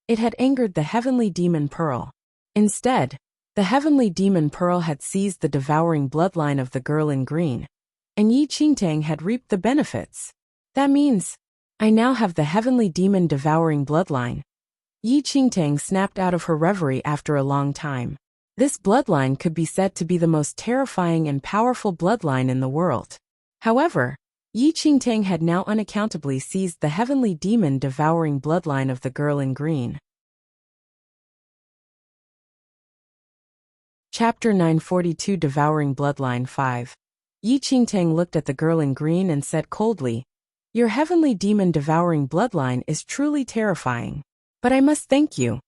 it had angered the heavenly demon pearl. Instead, the heavenly demon pearl had seized the devouring bloodline of the girl in green, and Yi Qingtang had reaped the benefits. That means, I now have the heavenly demon devouring bloodline. Yi Qingtang snapped out of her reverie after a long time. This bloodline could be said to be the most terrifying and powerful bloodline in the world. However, Yi Qingtang had now unaccountably seized the heavenly demon devouring bloodline of the girl in green. Chapter 942 Devouring Bloodline 5. Yi Qingtang looked at the girl in green and said coldly, "Your heavenly demon devouring bloodline is truly terrifying. But I must thank you."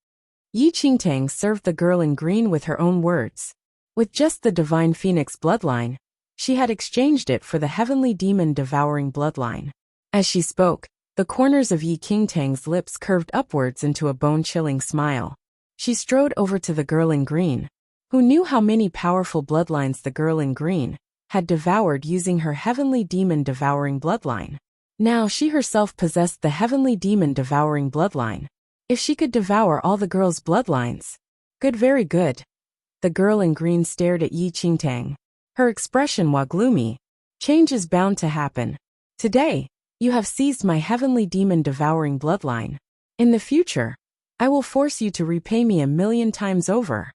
Yi Qingtang served the girl in green with her own words. With just the divine phoenix bloodline, she had exchanged it for the heavenly demon devouring bloodline. As she spoke, the corners of Yi Qingtang's lips curved upwards into a bone-chilling smile. She strode over to the girl in green, who knew how many powerful bloodlines the girl in green had devoured using her heavenly demon devouring bloodline. Now she herself possessed the heavenly demon devouring bloodline. If she could devour all the girl's bloodlines. Good, very good. The girl in green stared at Yi Qingtang. Her expression was gloomy. Change is bound to happen. Today, you have seized my heavenly demon devouring bloodline. In the future, I will force you to repay me 1,000,000 times over.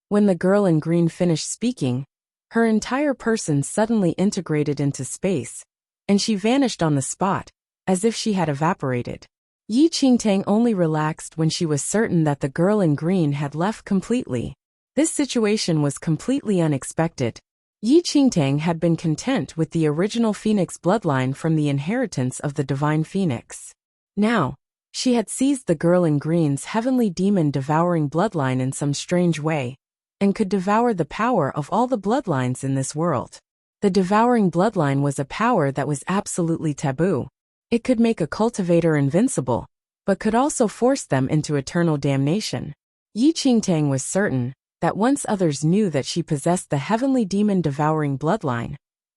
When the girl in green finished speaking, her entire person suddenly integrated into space, and she vanished on the spot, as if she had evaporated. Yi Qingtang only relaxed when she was certain that the girl in green had left completely. This situation was completely unexpected. Yi Qingtang had been content with the original phoenix bloodline from the inheritance of the divine phoenix. Now, she had seized the girl in green's heavenly demon devouring bloodline in some strange way, and could devour the power of all the bloodlines in this world. The devouring bloodline was a power that was absolutely taboo. It could make a cultivator invincible, but could also force them into eternal damnation. Yi Qingtang was certain that once others knew that she possessed the heavenly demon devouring bloodline,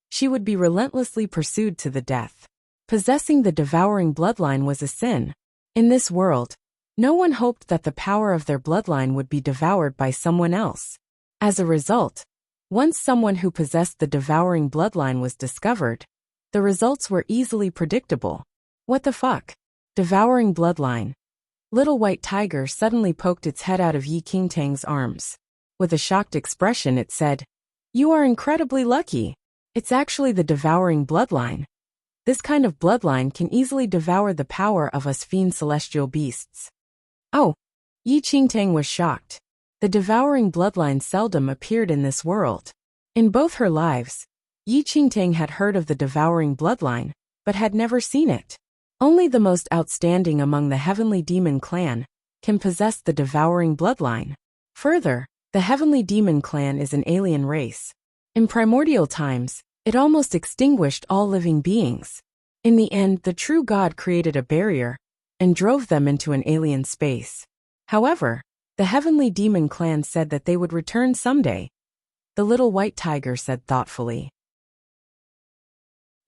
she would be relentlessly pursued to the death. Possessing the devouring bloodline was a sin. In this world, no one hoped that the power of their bloodline would be devoured by someone else. As a result, once someone who possessed the devouring bloodline was discovered, the results were easily predictable. What the fuck? Devouring bloodline. Little White Tiger suddenly poked its head out of Yi Qingtang's arms. With a shocked expression it said, "You are incredibly lucky. It's actually the devouring bloodline. This kind of bloodline can easily devour the power of us fiend celestial beasts." Oh! Yi Qingtang was shocked. The devouring bloodline seldom appeared in this world. In both her lives, Yi Qingtang had heard of the devouring bloodline, but had never seen it. Only the most outstanding among the heavenly demon clan can possess the devouring bloodline. Further, the heavenly demon clan is an alien race. In primordial times, it almost extinguished all living beings. In the end, the true God created a barrier and drove them into an alien space. However, the heavenly demon clan said that they would return someday. The Little White Tiger said thoughtfully.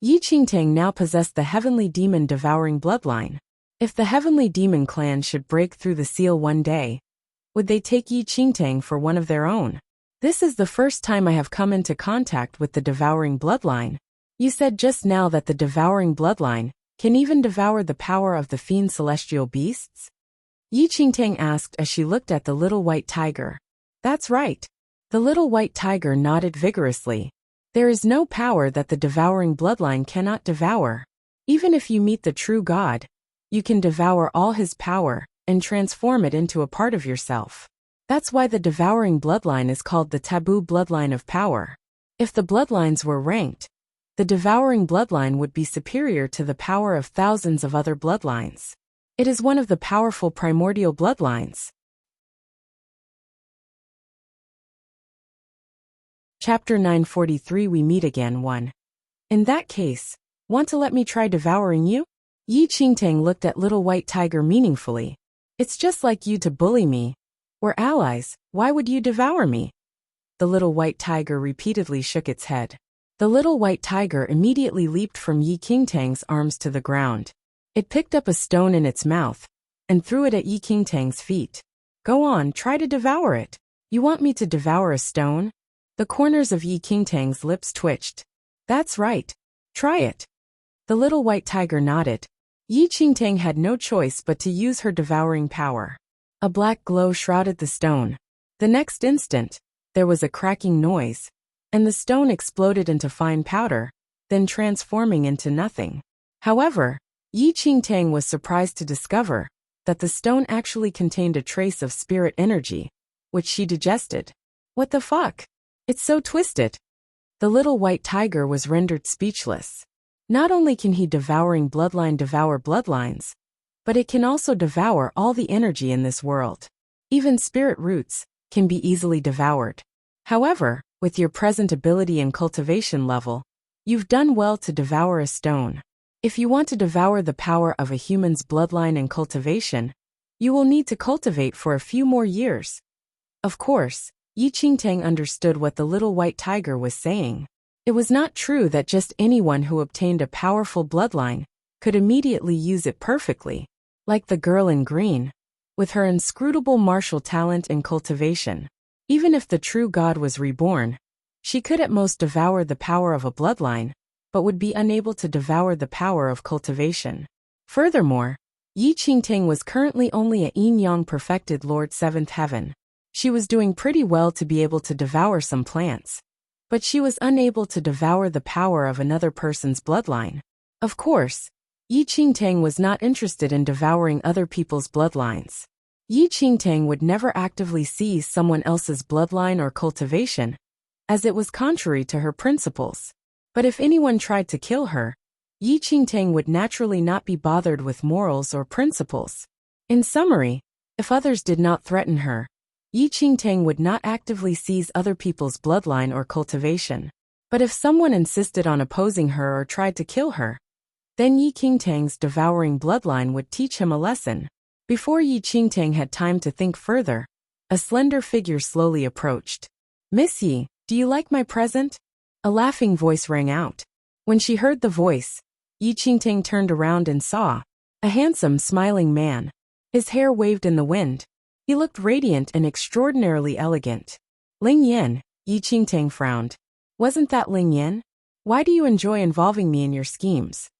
Yi Qingtang now possessed the heavenly demon devouring bloodline. If the heavenly demon clan should break through the seal one day, would they take Yi Qingtang for one of their own? This is the first time I have come into contact with the devouring bloodline. You said just now that the devouring bloodline can even devour the power of the fiend celestial beasts? Yi Qingtang asked as she looked at the Little White Tiger. That's right. The little white tiger nodded vigorously. There is no power that the devouring bloodline cannot devour. Even if you meet the true God, you can devour all his power and transform it into a part of yourself. That's why the devouring bloodline is called the taboo bloodline of power. If the bloodlines were ranked, the devouring bloodline would be superior to the power of thousands of other bloodlines. It is one of the powerful primordial bloodlines. Chapter 943 We Meet Again 1. In that case, want to let me try devouring you? Yi Qingtang looked at little white tiger meaningfully. It's just like you to bully me. We're allies, why would you devour me? The little white tiger repeatedly shook its head. The little white tiger immediately leaped from Yi Qingtang's arms to the ground. It picked up a stone in its mouth and threw it at Yi Qingtang's feet. Go on, try to devour it. You want me to devour a stone? The corners of Yi Qingtang's lips twitched. That's right. Try it. The little white tiger nodded. Yi Qingtang had no choice but to use her devouring power. A black glow shrouded the stone. The next instant, there was a cracking noise, and the stone exploded into fine powder, then transforming into nothing. However, Yi Qingtang was surprised to discover that the stone actually contained a trace of spirit energy, which she digested. What the fuck? It's so twisted. The little white tiger was rendered speechless. Not only can he devouring bloodline devour bloodlines, but it can also devour all the energy in this world. Even spirit roots can be easily devoured. However, with your present ability and cultivation level, you've done well to devour a stone. If you want to devour the power of a human's bloodline and cultivation, you will need to cultivate for a few more years. Of course, Yi Qingtang understood what the little white tiger was saying. It was not true that just anyone who obtained a powerful bloodline could immediately use it perfectly, like the girl in green, with her inscrutable martial talent and cultivation. Even if the true God was reborn, she could at most devour the power of a bloodline, but would be unable to devour the power of cultivation. Furthermore, Yi Qingtang was currently only a yin-yang perfected Lord Seventh Heaven. She was doing pretty well to be able to devour some plants, but she was unable to devour the power of another person's bloodline. Of course, Yi Qingtang was not interested in devouring other people's bloodlines. Yi Qingtang would never actively seize someone else's bloodline or cultivation, as it was contrary to her principles. But if anyone tried to kill her, Yi Qingtang would naturally not be bothered with morals or principles. In summary, if others did not threaten her, Yi Qingtang would not actively seize other people's bloodline or cultivation. But if someone insisted on opposing her or tried to kill her, then Yi Qingtang's devouring bloodline would teach him a lesson. Before Yi Qingtang had time to think further, a slender figure slowly approached. Miss Yi, do you like my present? A laughing voice rang out. When she heard the voice, Yi Qingtang turned around and saw a handsome, smiling man. His hair waved in the wind. He looked radiant and extraordinarily elegant. Ling Yan, Yi Qingtang frowned. Wasn't that Ling Yan? Why do you enjoy involving me in your schemes?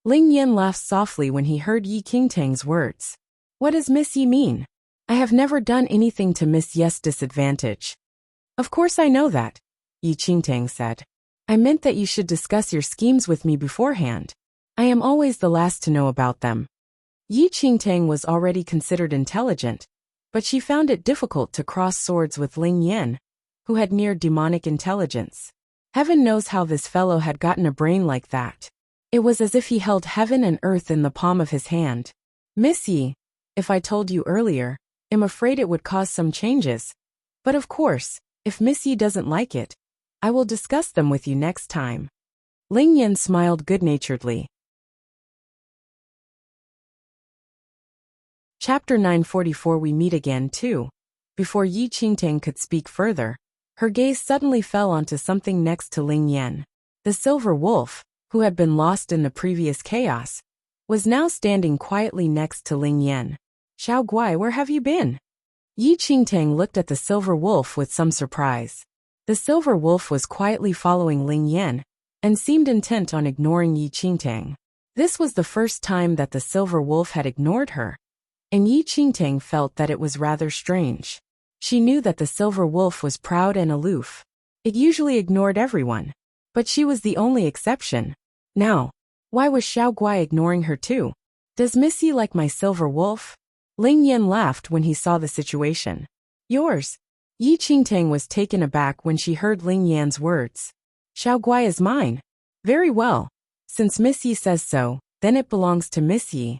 Ling Yan laughed softly when he heard Yi Qingtang's words. What does Miss Yi mean? I have never done anything to Miss Yi's disadvantage. Of course I know that, Yi Qingtang said. I meant that you should discuss your schemes with me beforehand. I am always the last to know about them. Yi Qingtang was already considered intelligent, but she found it difficult to cross swords with Ling Yan, who had near demonic intelligence. Heaven knows how this fellow had gotten a brain like that. It was as if he held heaven and earth in the palm of his hand. Miss Yi, if I told you earlier, I'm afraid it would cause some changes. But of course, if Miss Yi doesn't like it, I will discuss them with you next time. Ling Yan smiled good-naturedly. Chapter 944 We Meet Again 2. Before Yi Qingtang could speak further, her gaze suddenly fell onto something next to Ling Yan. The silver wolf, who had been lost in the previous chaos, was now standing quietly next to Ling Yan. Xiao Guai, where have you been? Yi Qingtang looked at the silver wolf with some surprise. The silver wolf was quietly following Ling Yan, and seemed intent on ignoring Yi Qingtang. This was the first time that the silver wolf had ignored her, and Yi Qingtang felt that it was rather strange. She knew that the silver wolf was proud and aloof. It usually ignored everyone. But she was the only exception. Now, why was Xiao Guai ignoring her too? Does Missy like my silver wolf? Ling Yan laughed when he saw the situation. Yours. Yi Qingtang was taken aback when she heard Ling Yan's words. Xiao Guai is mine. Very well. Since Miss Yi says so, then it belongs to Miss Yi.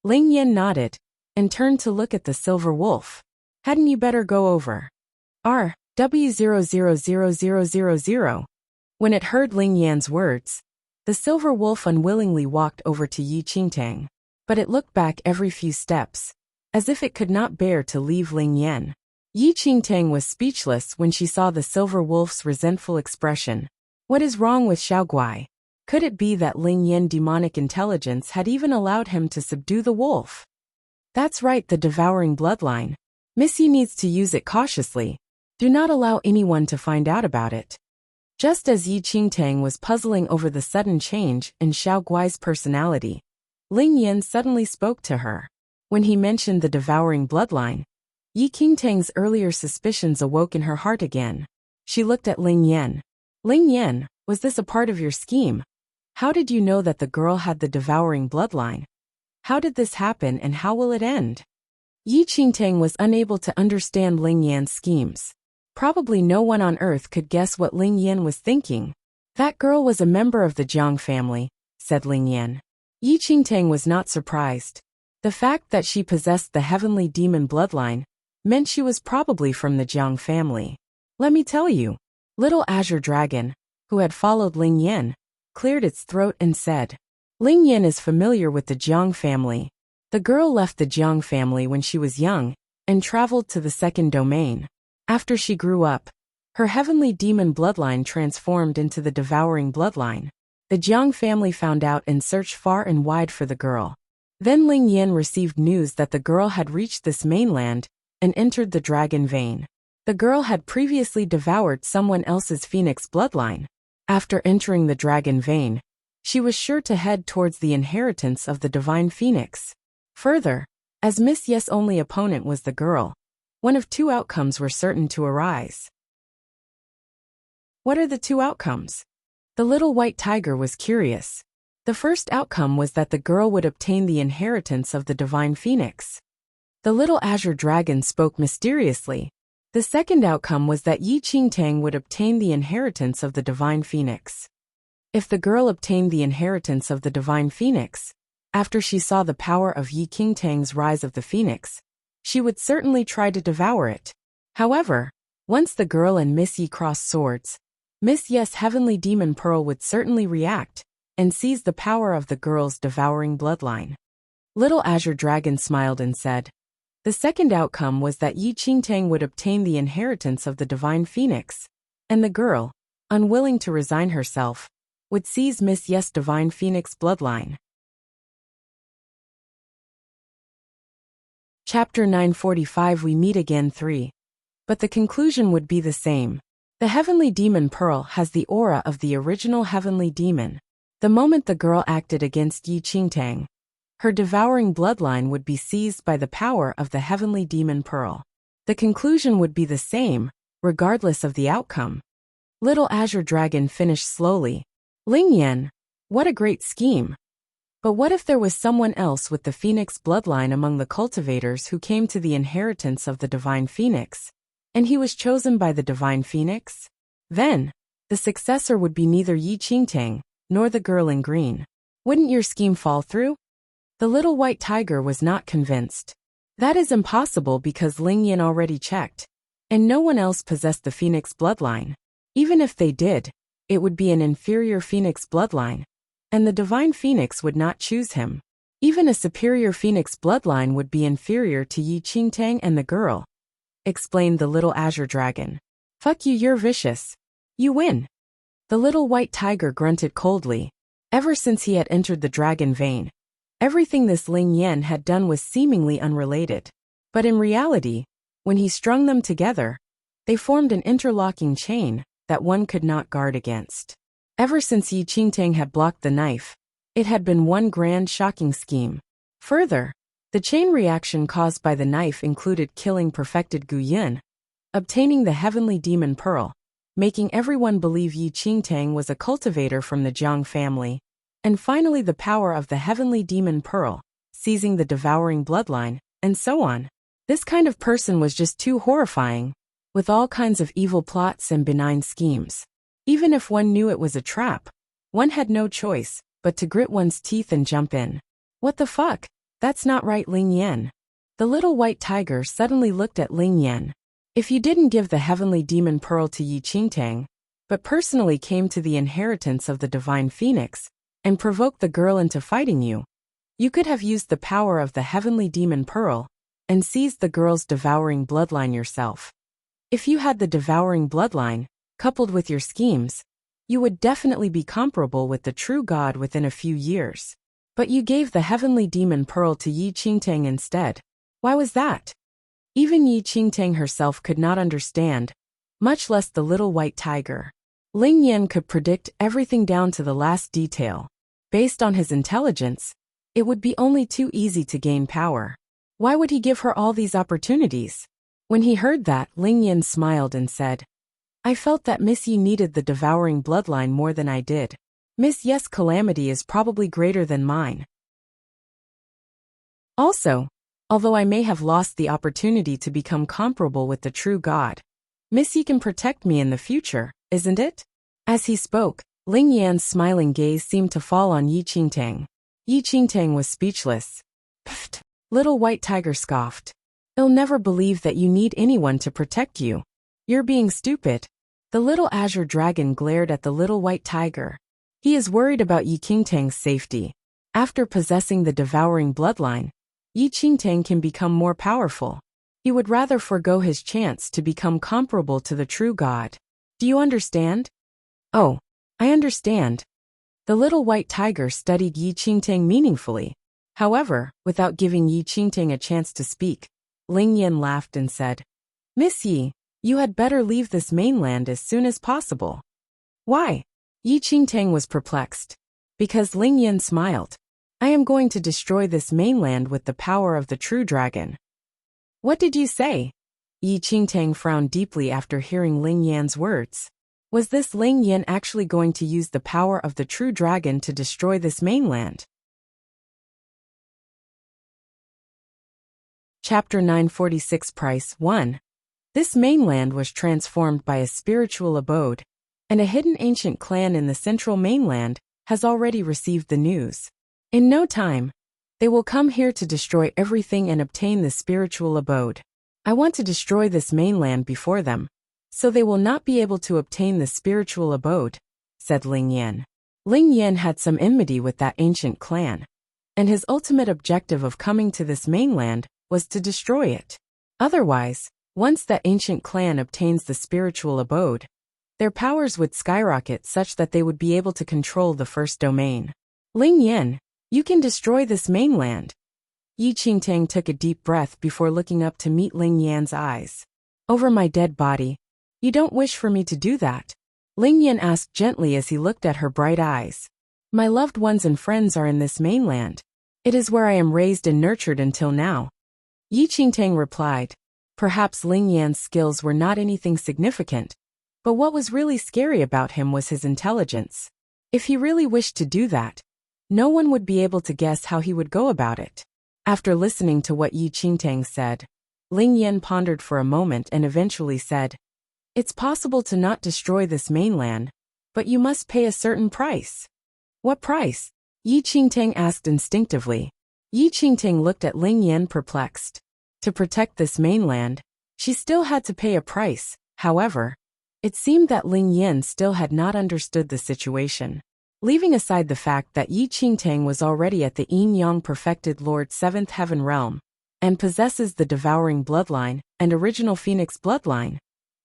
Ling Yan nodded and turned to look at the silver wolf. Hadn't you better go over? W000000. When it heard Ling Yan's words, the silver wolf unwillingly walked over to Yi Qingtang, but it looked back every few steps, as if it could not bear to leave Ling Yan. Yi Qingtang was speechless when she saw the silver wolf's resentful expression. What is wrong with Xiao Guai? Could it be that Ling Yan's demonic intelligence had even allowed him to subdue the wolf? That's right, the devouring bloodline. Missy needs to use it cautiously. Do not allow anyone to find out about it. Just as Yi Qingtang was puzzling over the sudden change in Xiao Guai's personality, Ling Yan suddenly spoke to her. When he mentioned the devouring bloodline, Yi Qingtang's earlier suspicions awoke in her heart again. She looked at Ling Yan. Ling Yan, was this a part of your scheme? How did you know that the girl had the devouring bloodline? How did this happen and how will it end? Yi Qingtang was unable to understand Ling Yan's schemes. Probably no one on earth could guess what Ling Yan was thinking. That girl was a member of the Jiang family, said Ling Yan. Yi Qingtang was not surprised. The fact that she possessed the heavenly demon bloodline meant she was probably from the Jiang family. Let me tell you. Little Azure Dragon, who had followed Ling Yan, cleared its throat and said, Ling Yan is familiar with the Jiang family. The girl left the Jiang family when she was young and traveled to the second domain. After she grew up, her heavenly demon bloodline transformed into the devouring bloodline. The Jiang family found out and searched far and wide for the girl. Then Ling Yan received news that the girl had reached this mainland and entered the dragon vein. The girl had previously devoured someone else's phoenix bloodline. After entering the dragon vein, she was sure to head towards the inheritance of the divine phoenix. Further, as Miss Yes' only opponent was the girl, one of two outcomes were certain to arise. What are the two outcomes? The little white tiger was curious. The first outcome was that the girl would obtain the inheritance of the divine phoenix. The little azure dragon spoke mysteriously. The second outcome was that Yi Qingtang would obtain the inheritance of the divine phoenix. If the girl obtained the inheritance of the divine phoenix, after she saw the power of Yi Qingtang's rise of the phoenix, she would certainly try to devour it. However, once the girl and Miss Yi crossed swords, Miss Yes' heavenly demon pearl would certainly react and seize the power of the girl's devouring bloodline. Little Azure Dragon smiled and said, the second outcome was that Yi Qingtang would obtain the inheritance of the divine phoenix, and the girl, unwilling to resign herself, would seize Miss Yes' divine phoenix bloodline. Chapter 945 We Meet Again 3. But the conclusion would be the same. The heavenly demon pearl has the aura of the original heavenly demon. The moment the girl acted against Yi Qingtang, her devouring bloodline would be seized by the power of the heavenly demon pearl. The conclusion would be the same, regardless of the outcome. Little Azure Dragon finished slowly. Ling Yan, what a great scheme. But what if there was someone else with the phoenix bloodline among the cultivators who came to the inheritance of the divine phoenix, and he was chosen by the divine phoenix? Then, the successor would be neither Yi Qingtang nor the girl in green. Wouldn't your scheme fall through? The little white tiger was not convinced. That is impossible because Ling Yan already checked, and no one else possessed the phoenix bloodline. Even if they did, it would be an inferior phoenix bloodline, and the divine phoenix would not choose him. Even a superior phoenix bloodline would be inferior to Yi Qingtang and the girl, explained the little azure dragon. Fuck you, you're vicious. You win. The little white tiger grunted coldly. Ever since he had entered the dragon vein, everything this Ling Yan had done was seemingly unrelated. But in reality, when he strung them together, they formed an interlocking chain that one could not guard against. Ever since Yi Qingtang had blocked the knife, it had been one grand shocking scheme. Further, the chain reaction caused by the knife included killing perfected Gu Yun, obtaining the heavenly demon pearl, making everyone believe Yi Qingtang was a cultivator from the Jiang family, and finally the power of the heavenly demon pearl, seizing the devouring bloodline, and so on. This kind of person was just too horrifying, with all kinds of evil plots and benign schemes. Even if one knew it was a trap, one had no choice but to grit one's teeth and jump in. What the fuck? That's not right, Ling Yan. The little white tiger suddenly looked at Ling Yan. If you didn't give the heavenly demon pearl to Yi Qingtang, but personally came to the inheritance of the divine phoenix, and provoked the girl into fighting you, you could have used the power of the heavenly demon pearl, and seized the girl's devouring bloodline yourself. If you had the devouring bloodline, coupled with your schemes, you would definitely be comparable with the true god within a few years. But you gave the heavenly demon pearl to Yi Qingtang instead. Why was that? Even Yi Qingtang herself could not understand, much less the little white tiger. Ling Yan could predict everything down to the last detail. Based on his intelligence, it would be only too easy to gain power. Why would he give her all these opportunities? When he heard that, Ling Yan smiled and said, I felt that Miss Yi needed the devouring bloodline more than I did. Miss Yi's calamity is probably greater than mine. Also, although I may have lost the opportunity to become comparable with the true god, Miss Yi can protect me in the future, isn't it? As he spoke, Ling Yan's smiling gaze seemed to fall on Yi Qingtang. Yi Qingtang was speechless. Pfft, little white tiger scoffed. You'll never believe that you need anyone to protect you. You're being stupid. The little azure dragon glared at the little white tiger. He is worried about Yi Qingtang's safety. After possessing the devouring bloodline, Yi Qingtang can become more powerful. He would rather forego his chance to become comparable to the true god. Do you understand? Oh, I understand. The little white tiger studied Yi Qingtang meaningfully. However, without giving Yi Qingtang a chance to speak, Ling Yan laughed and said, Miss Yi, you had better leave this mainland as soon as possible. Why? Yi Qingtang was perplexed. Because Ling Yan smiled. I am going to destroy this mainland with the power of the true dragon. What did you say? Yi Qingtang frowned deeply after hearing Ling Yan's words. Was this Ling Yan actually going to use the power of the true dragon to destroy this mainland? Chapter 946 Price 1. This mainland was transformed by a spiritual abode, and a hidden ancient clan in the central mainland has already received the news. In no time, they will come here to destroy everything and obtain the spiritual abode. I want to destroy this mainland before them, so they will not be able to obtain the spiritual abode, said Ling Yan. Ling Yan had some enmity with that ancient clan, and his ultimate objective of coming to this mainland was to destroy it. Otherwise, once that ancient clan obtains the spiritual abode, their powers would skyrocket such that they would be able to control the first domain. Ling Yan, you can destroy this mainland. Yi Qingtang took a deep breath before looking up to meet Ling Yan's eyes. Over my dead body, you don't wish for me to do that? Ling Yan asked gently as he looked at her bright eyes. My loved ones and friends are in this mainland. It is where I am raised and nurtured until now. Yi Qingtang replied. Perhaps Ling Yan's skills were not anything significant, but what was really scary about him was his intelligence. If he really wished to do that, no one would be able to guess how he would go about it. After listening to what Yi Qingtang said, Ling Yan pondered for a moment and eventually said, It's possible to not destroy this mainland, but you must pay a certain price. What price? Yi Qingtang asked instinctively. Yi Qingtang looked at Ling Yan perplexed. To protect this mainland, she still had to pay a price. However, it seemed that Ling Yan still had not understood the situation. Leaving aside the fact that Yi Qingtang was already at the Yin-Yang perfected Lord 7th Heaven Realm, and possesses the devouring bloodline and original Phoenix bloodline,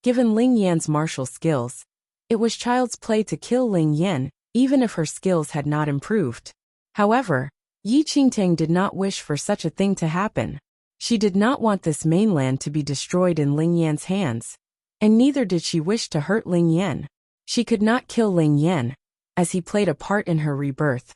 given Ling Yan's martial skills, it was child's play to kill Ling Yan, even if her skills had not improved. However, Yi Qingtang did not wish for such a thing to happen. She did not want this mainland to be destroyed in Ling Yan's hands, and neither did she wish to hurt Ling Yan. She could not kill Ling Yan, as he played a part in her rebirth,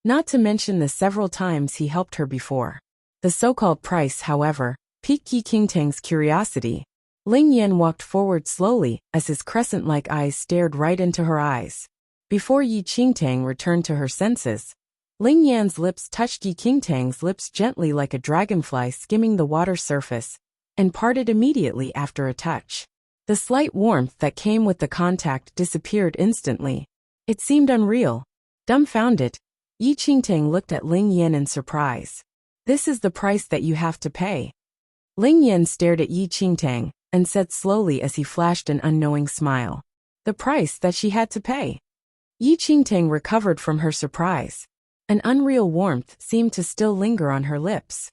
not to mention the several times he helped her before. The so-called price, however, piqued Yi Qingtang's curiosity. Ling Yan walked forward slowly as his crescent-like eyes stared right into her eyes. Before Yi Qingtang returned to her senses, Ling Yan's lips touched Yi Qingtang's lips gently like a dragonfly skimming the water surface, and parted immediately after a touch. The slight warmth that came with the contact disappeared instantly. It seemed unreal. Dumbfounded, Yi Qingtang looked at Ling Yan in surprise. "This is the price that you have to pay." Ling Yan stared at Yi Qingtang and said slowly as he flashed an unknowing smile. The price that she had to pay. Yi Qingtang recovered from her surprise. An unreal warmth seemed to still linger on her lips.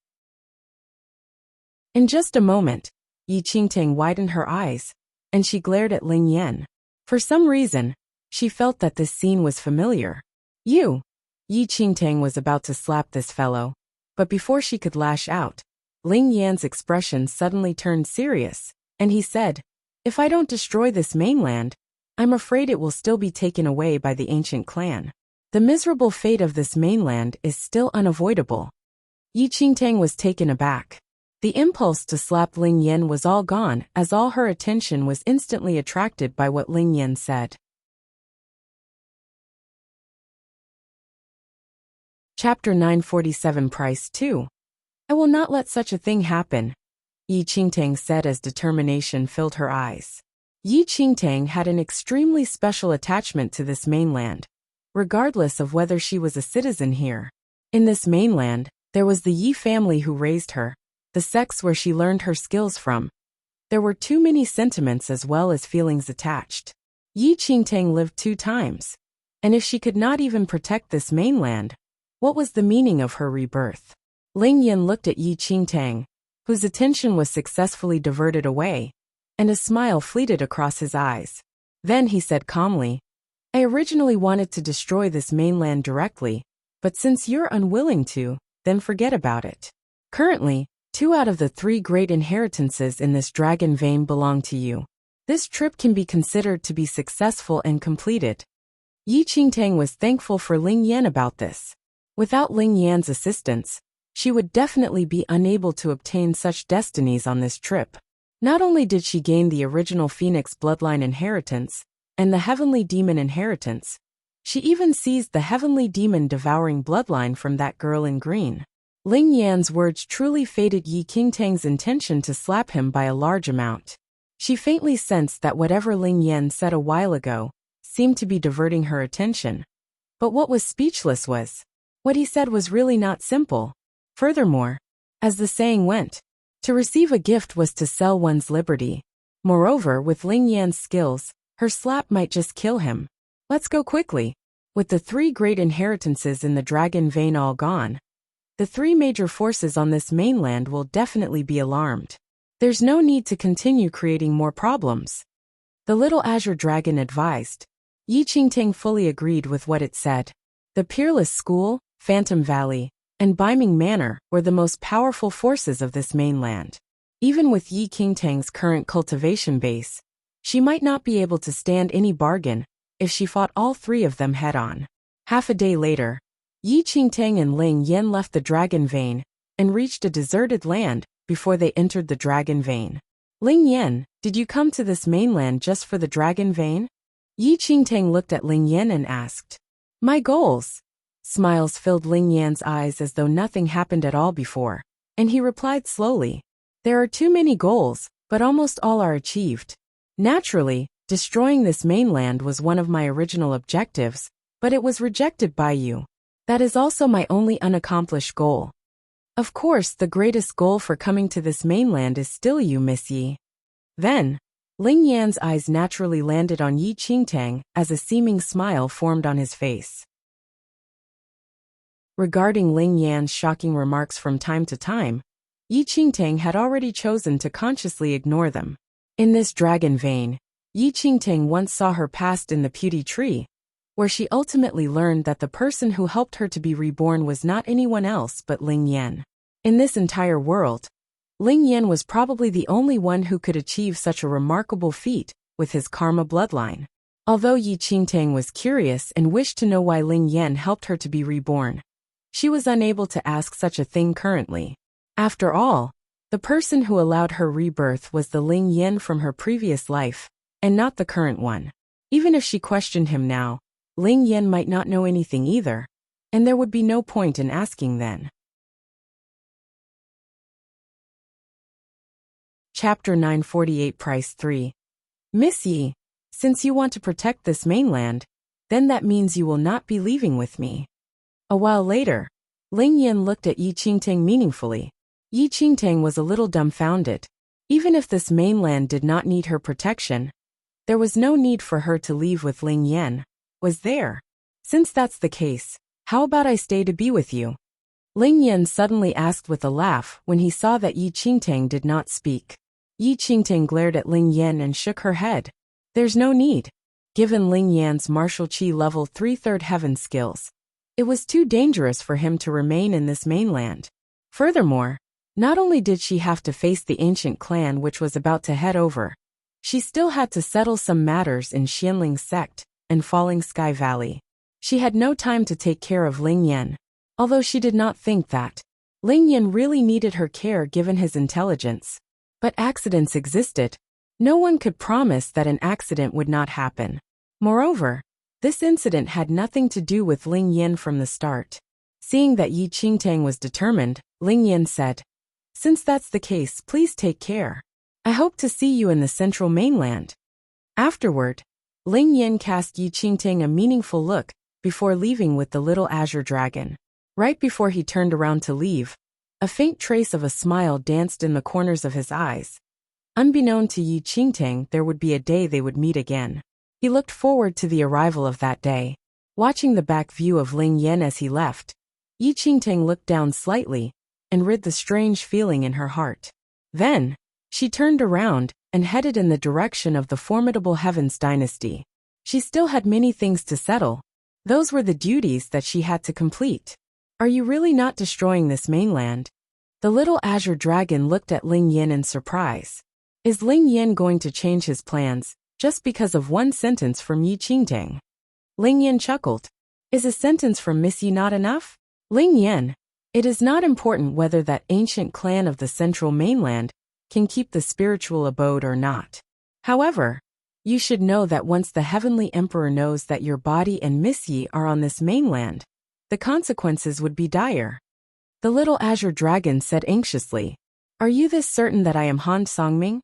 In just a moment, Yi Qingtang widened her eyes, and she glared at Ling Yan. For some reason, she felt that this scene was familiar. "You!" Yi Qingtang was about to slap this fellow, but before she could lash out, Ling Yan's expression suddenly turned serious, and he said, "If I don't destroy this mainland, I'm afraid it will still be taken away by the ancient clan. The miserable fate of this mainland is still unavoidable." Yi Qingtang was taken aback. The impulse to slap Ling Yan was all gone as all her attention was instantly attracted by what Ling Yan said. Chapter 947 Price 2. "I will not let such a thing happen," Yi Qingtang said as determination filled her eyes. Yi Qingtang had an extremely special attachment to this mainland, regardless of whether she was a citizen here. In this mainland, there was the Yi family who raised her, the sex where she learned her skills from. There were too many sentiments as well as feelings attached. Yi Qingtang lived 2 times, and if she could not even protect this mainland, what was the meaning of her rebirth? Ling Yan looked at Yi Qingtang, whose attention was successfully diverted away, and a smile fleeted across his eyes. Then he said calmly, "I originally wanted to destroy this mainland directly, but since you're unwilling to, then forget about it. Currently, 2 out of the 3 great inheritances in this dragon vein belong to you. This trip can be considered to be successful and completed." Yi Qingtang was thankful for Ling Yan about this. Without Ling Yan's assistance, she would definitely be unable to obtain such destinies on this trip. Not only did she gain the original Phoenix bloodline inheritance and the Heavenly Demon inheritance, she even seized the Heavenly Demon devouring bloodline from that girl in green. Ling Yan's words truly faded Yi Qingtang's intention to slap him by a large amount. She faintly sensed that whatever Ling Yan said a while ago seemed to be diverting her attention. But what was speechless was, what he said was really not simple. Furthermore, as the saying went, to receive a gift was to sell one's liberty. Moreover, with Ling Yan's skills, her slap might just kill him. Let's go quickly. With the 3 great inheritances in the dragon vein all gone, the 3 major forces on this mainland will definitely be alarmed. There's no need to continue creating more problems. The little azure dragon advised. Yi Qingtang fully agreed with what it said. The Peerless School, Phantom Valley, and Beiming Manor were the most powerful forces of this mainland. Even with Yi Qingtang's current cultivation base, she might not be able to stand any bargain if she fought all 3 of them head-on. Half a day later, Yi Qingtang and Ling Yan left the dragon vein and reached a deserted land before they entered the dragon vein. "Ling Yan, did you come to this mainland just for the dragon vein?" Yi Qingtang looked at Ling Yan and asked. "My goals." Smiles filled Ling Yan's eyes as though nothing happened at all before, and he replied slowly, "There are too many goals, but almost all are achieved. Naturally, destroying this mainland was one of my original objectives, but it was rejected by you. That is also my only unaccomplished goal. Of course, the greatest goal for coming to this mainland is still you, Miss Yi." Then, Ling Yan's eyes naturally landed on Yi Qingtang as a seeming smile formed on his face. Regarding Ling Yan's shocking remarks from time to time, Yi Qingtang had already chosen to consciously ignore them. In this dragon vein, Yi Qingtang once saw her past in the Beauty Tree, where she ultimately learned that the person who helped her to be reborn was not anyone else but Ling Yan. In this entire world, Ling Yan was probably the only one who could achieve such a remarkable feat with his karma bloodline. Although Yi Qingtang was curious and wished to know why Ling Yan helped her to be reborn, she was unable to ask such a thing currently. After all, The person who allowed her rebirth was the Ling Yen from her previous life, and not the current one. Even if she questioned him now, Ling Yen might not know anything either, and there would be no point in asking then. Chapter 948 Price 3. Miss Yi, since you want to protect this mainland, then that means you will not be leaving with me. A while later, Ling Yen looked at Yi Qingtang meaningfully. Yi Qingtang was a little dumbfounded. Even if this mainland did not need her protection, there was no need for her to leave with Ling Yen, was there? Since that's the case, how about I stay to be with you? Ling Yen suddenly asked with a laugh when he saw that Yi Qingtang did not speak. Yi Qingtang glared at Ling Yen and shook her head. There's no need. Given Ling Yan's martial qi level 3/3 heaven skills, it was too dangerous for him to remain in this mainland. Furthermore, not only did she have to face the ancient clan which was about to head over, she still had to settle some matters in Xianling's sect and Falling Sky Valley. She had no time to take care of Ling Yen, although she did not think that Ling Yen really needed her care given his intelligence. But accidents existed. No one could promise that an accident would not happen. Moreover, this incident had nothing to do with Ling Yen from the start. Seeing that Yi Qingtang was determined, Ling Yen said, "Since that's the case, please take care. I hope to see you in the central mainland." Afterward, Ling Yen cast Yi Qingtang a meaningful look before leaving with the little azure dragon. Right before he turned around to leave, a faint trace of a smile danced in the corners of his eyes. Unbeknown to Yi Qingtang, there would be a day they would meet again. He looked forward to the arrival of that day. Watching the back view of Ling Yen as he left, Yi Qingtang looked down slightly and read the strange feeling in her heart. Then, she turned around and headed in the direction of the formidable Heavens dynasty. She still had many things to settle. Those were the duties that she had to complete. Are you really not destroying this mainland? The little azure dragon looked at Ling Yen in surprise. Is Ling Yen going to change his plans just because of one sentence from Yi Qingtang? Ling Yen chuckled. Is a sentence from Miss Yi not enough? Ling Yen, it is not important whether that ancient clan of the central mainland can keep the spiritual abode or not. However, you should know that once the Heavenly Emperor knows that your body and Miss Yi are on this mainland, the consequences would be dire. The little azure dragon said anxiously, "Are you this certain that I am Han Songming?"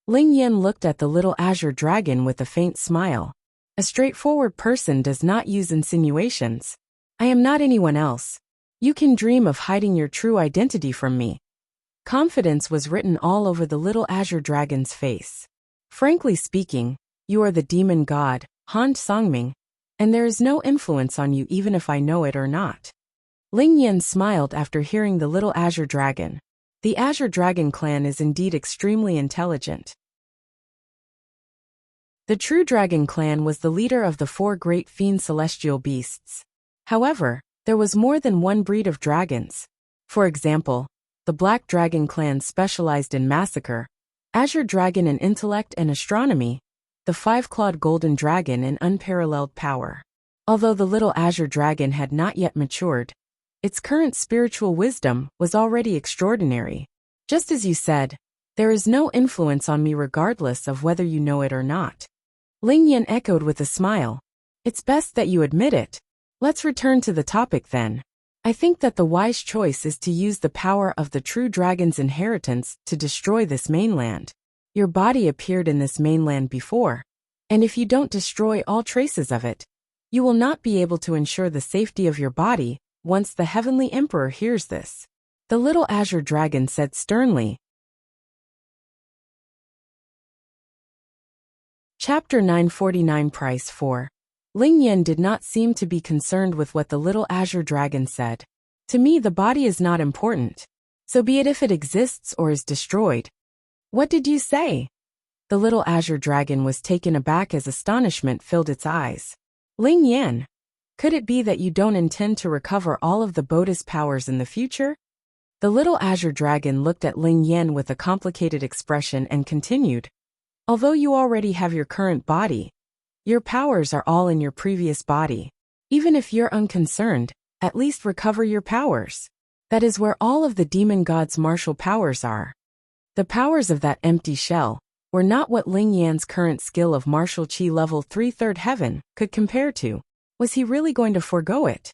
Ling Yen looked at the little azure dragon with a faint smile. A straightforward person does not use insinuations. I am not anyone else. You can dream of hiding your true identity from me. Confidence was written all over the little azure dragon's face. Frankly speaking, you are the demon god, Han Songming, and there is no influence on you even if I know it or not. Ling Yen smiled after hearing the little azure dragon. The Azure Dragon clan is indeed extremely intelligent. The True Dragon clan was the leader of the 4 great fiend celestial beasts. However, there was more than one breed of dragons. For example, the Black Dragon clan specialized in massacre, Azure Dragon in intellect and astronomy, the 5-clawed Golden Dragon in unparalleled power. Although the little Azure Dragon had not yet matured, its current spiritual wisdom was already extraordinary. Just as you said, there is no influence on me regardless of whether you know it or not. Ling Yen echoed with a smile. It's best that you admit it. Let's return to the topic then. I think that the wise choice is to use the power of the true dragon's inheritance to destroy this mainland. Your body appeared in this mainland before, and if you don't destroy all traces of it, you will not be able to ensure the safety of your body once the Heavenly Emperor hears this. The little azure dragon said sternly. Chapter 949 Price 4. Ling Yen did not seem to be concerned with what the little azure dragon said. To me, the body is not important. So be it if it exists or is destroyed. What did you say? The little azure dragon was taken aback as astonishment filled its eyes. Ling Yen, could it be that you don't intend to recover all of the Buddha's powers in the future? The little azure dragon looked at Ling Yen with a complicated expression and continued. Although you already have your current body, your powers are all in your previous body. Even if you're unconcerned, at least recover your powers. That is where all of the demon god's martial powers are. The powers of that empty shell were not what Ling Yan's current skill of martial qi level 3 third heaven could compare to. Was he really going to forego it?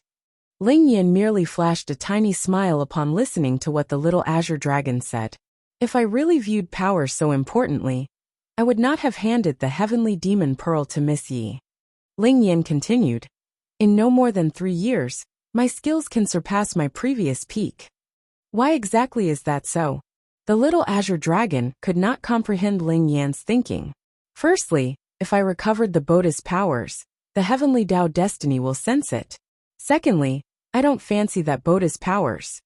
Ling Yan merely flashed a tiny smile upon listening to what the little azure dragon said. If I really viewed power so importantly, I would not have handed the heavenly demon pearl to Miss Yi. Ling Yan continued. In no more than 3 years, my skills can surpass my previous peak. Why exactly is that so? The little azure dragon could not comprehend Ling Yan's thinking. Firstly, if I recovered the Buddha's powers, the heavenly Tao destiny will sense it. Secondly, I don't fancy that Buddha's powers.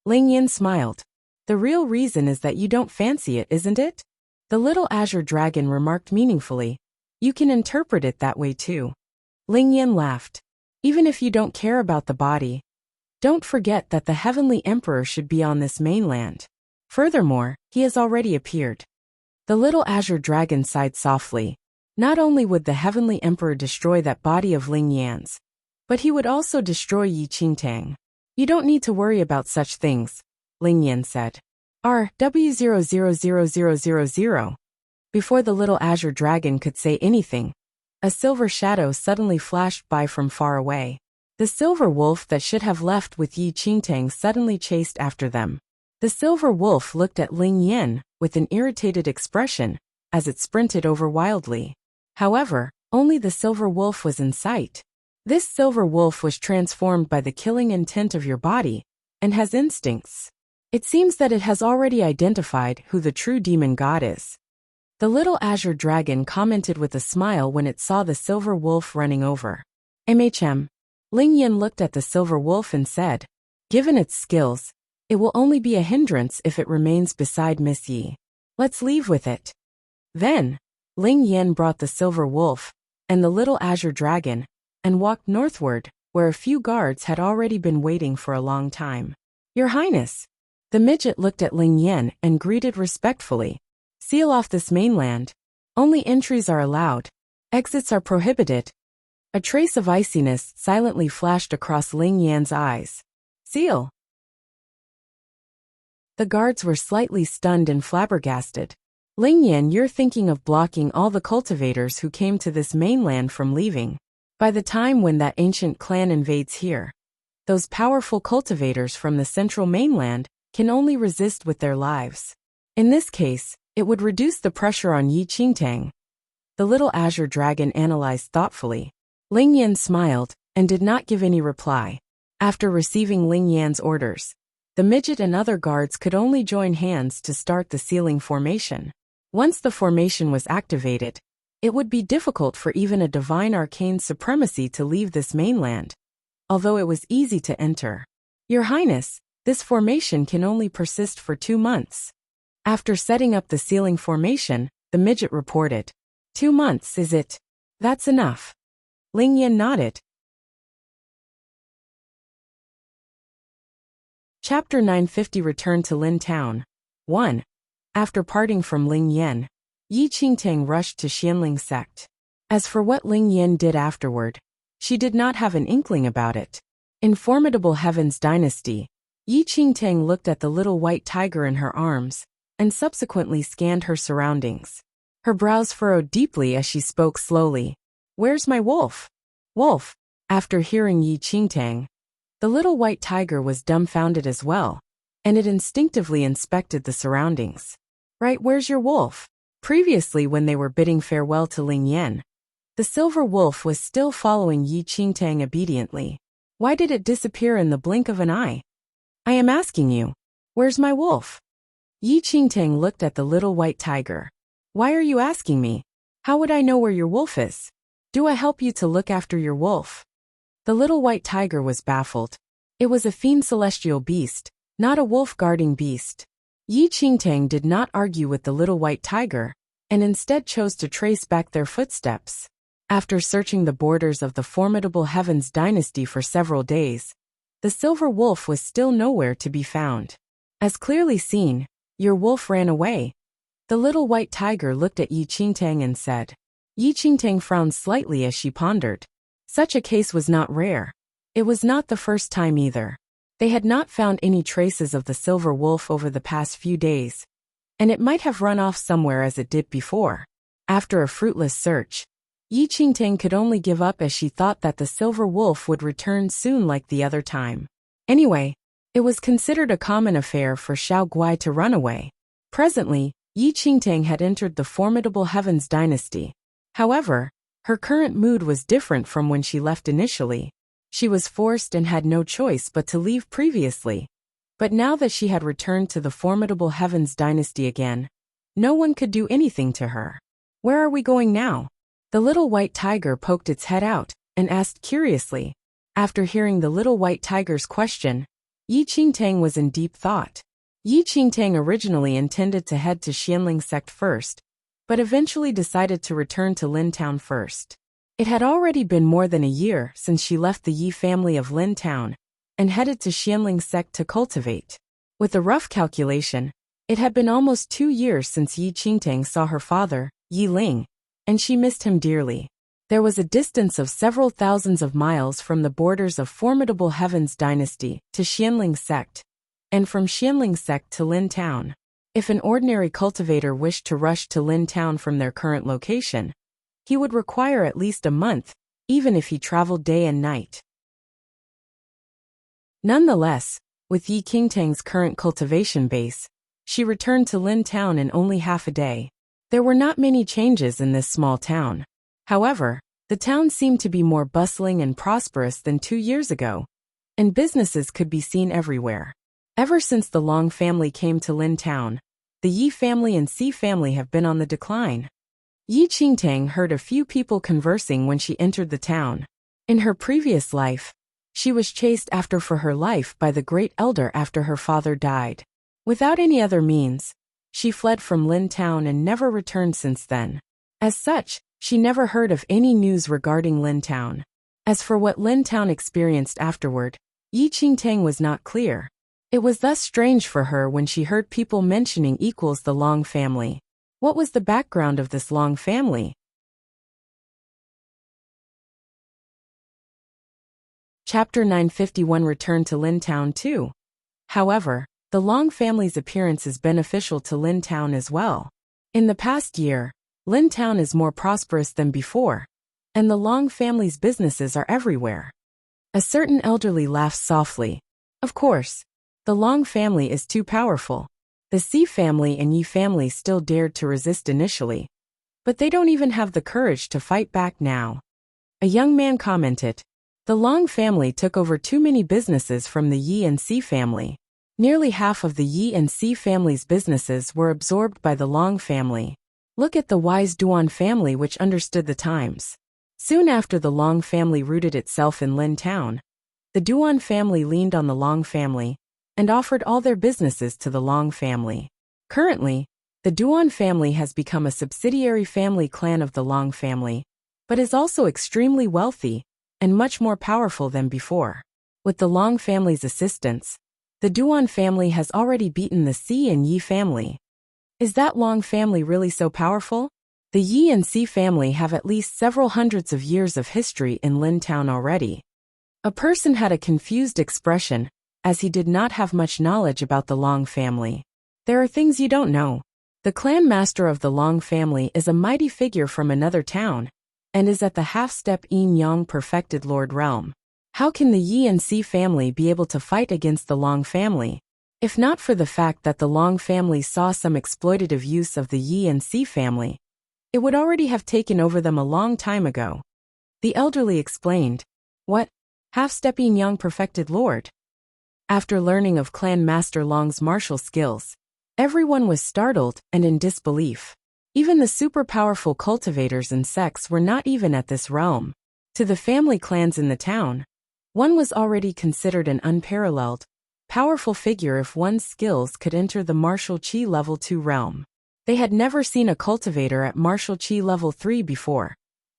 Ling Yan smiled. The real reason is that you don't fancy it, isn't it? The little azure dragon remarked meaningfully. You can interpret it that way too. Ling Yan laughed. Even if you don't care about the body, don't forget that the heavenly emperor should be on this mainland. Furthermore, he has already appeared. The little azure dragon sighed softly. Not only would the heavenly emperor destroy that body of Ling Yan's, but he would also destroy Yi Qingtang. You don't need to worry about such things, Ling Yan said. RW000000. Before the little azure dragon could say anything, a silver shadow suddenly flashed by from far away. The silver wolf that should have left with Yi Qingtang suddenly chased after them. The silver wolf looked at Ling Yan with an irritated expression as it sprinted over wildly. However, only the silver wolf was in sight. This silver wolf was transformed by the killing intent of your body and has instincts. It seems that it has already identified who the true demon god is. The little azure dragon commented with a smile when it saw the silver wolf running over. Ling Yan looked at the silver wolf and said, given its skills, it will only be a hindrance if it remains beside Miss Yi. Let's leave with it. Then, Ling Yan brought the silver wolf and the little azure dragon and walked northward, where a few guards had already been waiting for a long time. Your Highness. The midget looked at Ling Yan and greeted respectfully. Seal off this mainland. Only entries are allowed. Exits are prohibited. A trace of iciness silently flashed across Ling Yan's eyes. Seal. The guards were slightly stunned and flabbergasted. Ling Yan, you're thinking of blocking all the cultivators who came to this mainland from leaving. By the time when that ancient clan invades here, those powerful cultivators from the central mainland can only resist with their lives. In this case, it would reduce the pressure on Yi Qingtang. The little azure dragon analyzed thoughtfully. Ling Yan smiled and did not give any reply. After receiving Ling Yan's orders, the midget and other guards could only join hands to start the sealing formation. Once the formation was activated, it would be difficult for even a divine arcane supremacy to leave this mainland, although it was easy to enter. Your Highness, this formation can only persist for 2 months. After setting up the sealing formation, the midget reported. 2 months, is it? That's enough. Ling Yan nodded. Chapter 950 Return to Lin Town. 1. After parting from Ling Yan, Yi Qingtang rushed to Xianling sect. As for what Ling Yan did afterward, she did not have an inkling about it. In Formidable Heaven's dynasty, Yi Qingtang looked at the little white tiger in her arms, and subsequently scanned her surroundings. Her brows furrowed deeply as she spoke slowly. Where's my wolf? Wolf. After hearing Yi Qingtang, the little white tiger was dumbfounded as well, and it instinctively inspected the surroundings. Right, where's your wolf? Previously, when they were bidding farewell to Ling Yan, the silver wolf was still following Yi Qingtang obediently. Why did it disappear in the blink of an eye? I am asking you, where's my wolf? Yi Qingtang looked at the little white tiger. Why are you asking me? How would I know where your wolf is? Do I help you to look after your wolf? The little white tiger was baffled. It was a fiend celestial beast, not a wolf-guarding beast. Yi Qingtang did not argue with the little white tiger, and instead chose to trace back their footsteps. After searching the borders of the Formidable Heavens dynasty for several days, the silver wolf was still nowhere to be found. As clearly seen, your wolf ran away. The little white tiger looked at Yi Qingtang and said. Yi Qingtang frowned slightly as she pondered. Such a case was not rare. It was not the first time either. They had not found any traces of the silver wolf over the past few days, and it might have run off somewhere as it did before. After a fruitless search, Yi Qingtang could only give up as she thought that the silver wolf would return soon like the other time. Anyway, it was considered a common affair for Xiao Guai to run away. Presently, Yi Qingtang had entered the formidable Heavens dynasty. However, her current mood was different from when she left initially. She was forced and had no choice but to leave previously. But now that she had returned to the formidable Heavens dynasty again, no one could do anything to her. Where are we going now? The little white tiger poked its head out and asked curiously. After hearing the little white tiger's question, Yi Qingtang was in deep thought. Yi Qingtang originally intended to head to Xianling sect first, but eventually decided to return to Lin Town first. It had already been more than a year since she left the Yi family of Lin Town and headed to Xianling sect to cultivate. With a rough calculation, it had been almost 2 years since Yi Qingtang saw her father, Yi Ling, and she missed him dearly. There was a distance of several thousands of miles from the borders of formidable Heavens dynasty to Xianling sect, and from Xianling sect to Lin Town. If an ordinary cultivator wished to rush to Lin Town from their current location, he would require at least a month, even if he traveled day and night. Nonetheless, with Yi Qingtang's current cultivation base, she returned to Lin Town in only half a day. There were not many changes in this small town. However, the town seemed to be more bustling and prosperous than 2 years ago, and businesses could be seen everywhere. Ever since the Long family came to Lin Town, the Yi family and Si family have been on the decline. Yi Qingtang heard a few people conversing when she entered the town. In her previous life, she was chased after for her life by the great elder after her father died. Without any other means, she fled from Lin Town and never returned since then. As such, she never heard of any news regarding Lin Town. As for what Lin Town experienced afterward, Yi Qingtang was not clear. It was thus strange for her when she heard people mentioning the Long family. What was the background of this Long family? Chapter 951 Return to Lin Town 2. However, the Long family's appearance is beneficial to Lin Town as well. In the past year, Lin Town is more prosperous than before, and the Long family's businesses are everywhere. A certain elderly laughs softly. Of course, the Long family is too powerful. The Si family and Yi family still dared to resist initially, but they don't even have the courage to fight back now. A young man commented, "The Long family took over too many businesses from the Yi and Si family. Nearly half of the Yi and Si family's businesses were absorbed by the Long family. Look at the wise Duan family which understood the times." Soon after the Long family rooted itself in Lin Town, the Duan family leaned on the Long family and offered all their businesses to the Long family. Currently, the Duan family has become a subsidiary family clan of the Long family, but is also extremely wealthy and much more powerful than before. With the Long family's assistance, the Duan family has already beaten the Si and Yi family. Is that Long family really so powerful? The Yi and Si family have at least several hundreds of years of history in Lin Town already. A person had a confused expression, as he did not have much knowledge about the Long family. There are things you don't know. The clan master of the Long family is a mighty figure from another town, and is at the half-step Yin-Yang perfected Lord realm. How can the Yi and Si family be able to fight against the Long family? If not for the fact that the Long family saw some exploitative use of the Yi and Si family, it would already have taken over them a long time ago. The elderly explained, "What? Half-step Yin-Yang perfected Lord?" After learning of Clan Master Long's martial skills, everyone was startled and in disbelief. Even the super-powerful cultivators and sects were not even at this realm. To the family clans in the town, one was already considered an unparalleled, powerful figure if one's skills could enter the martial chi level 2 realm. They had never seen a cultivator at martial chi level 3 before,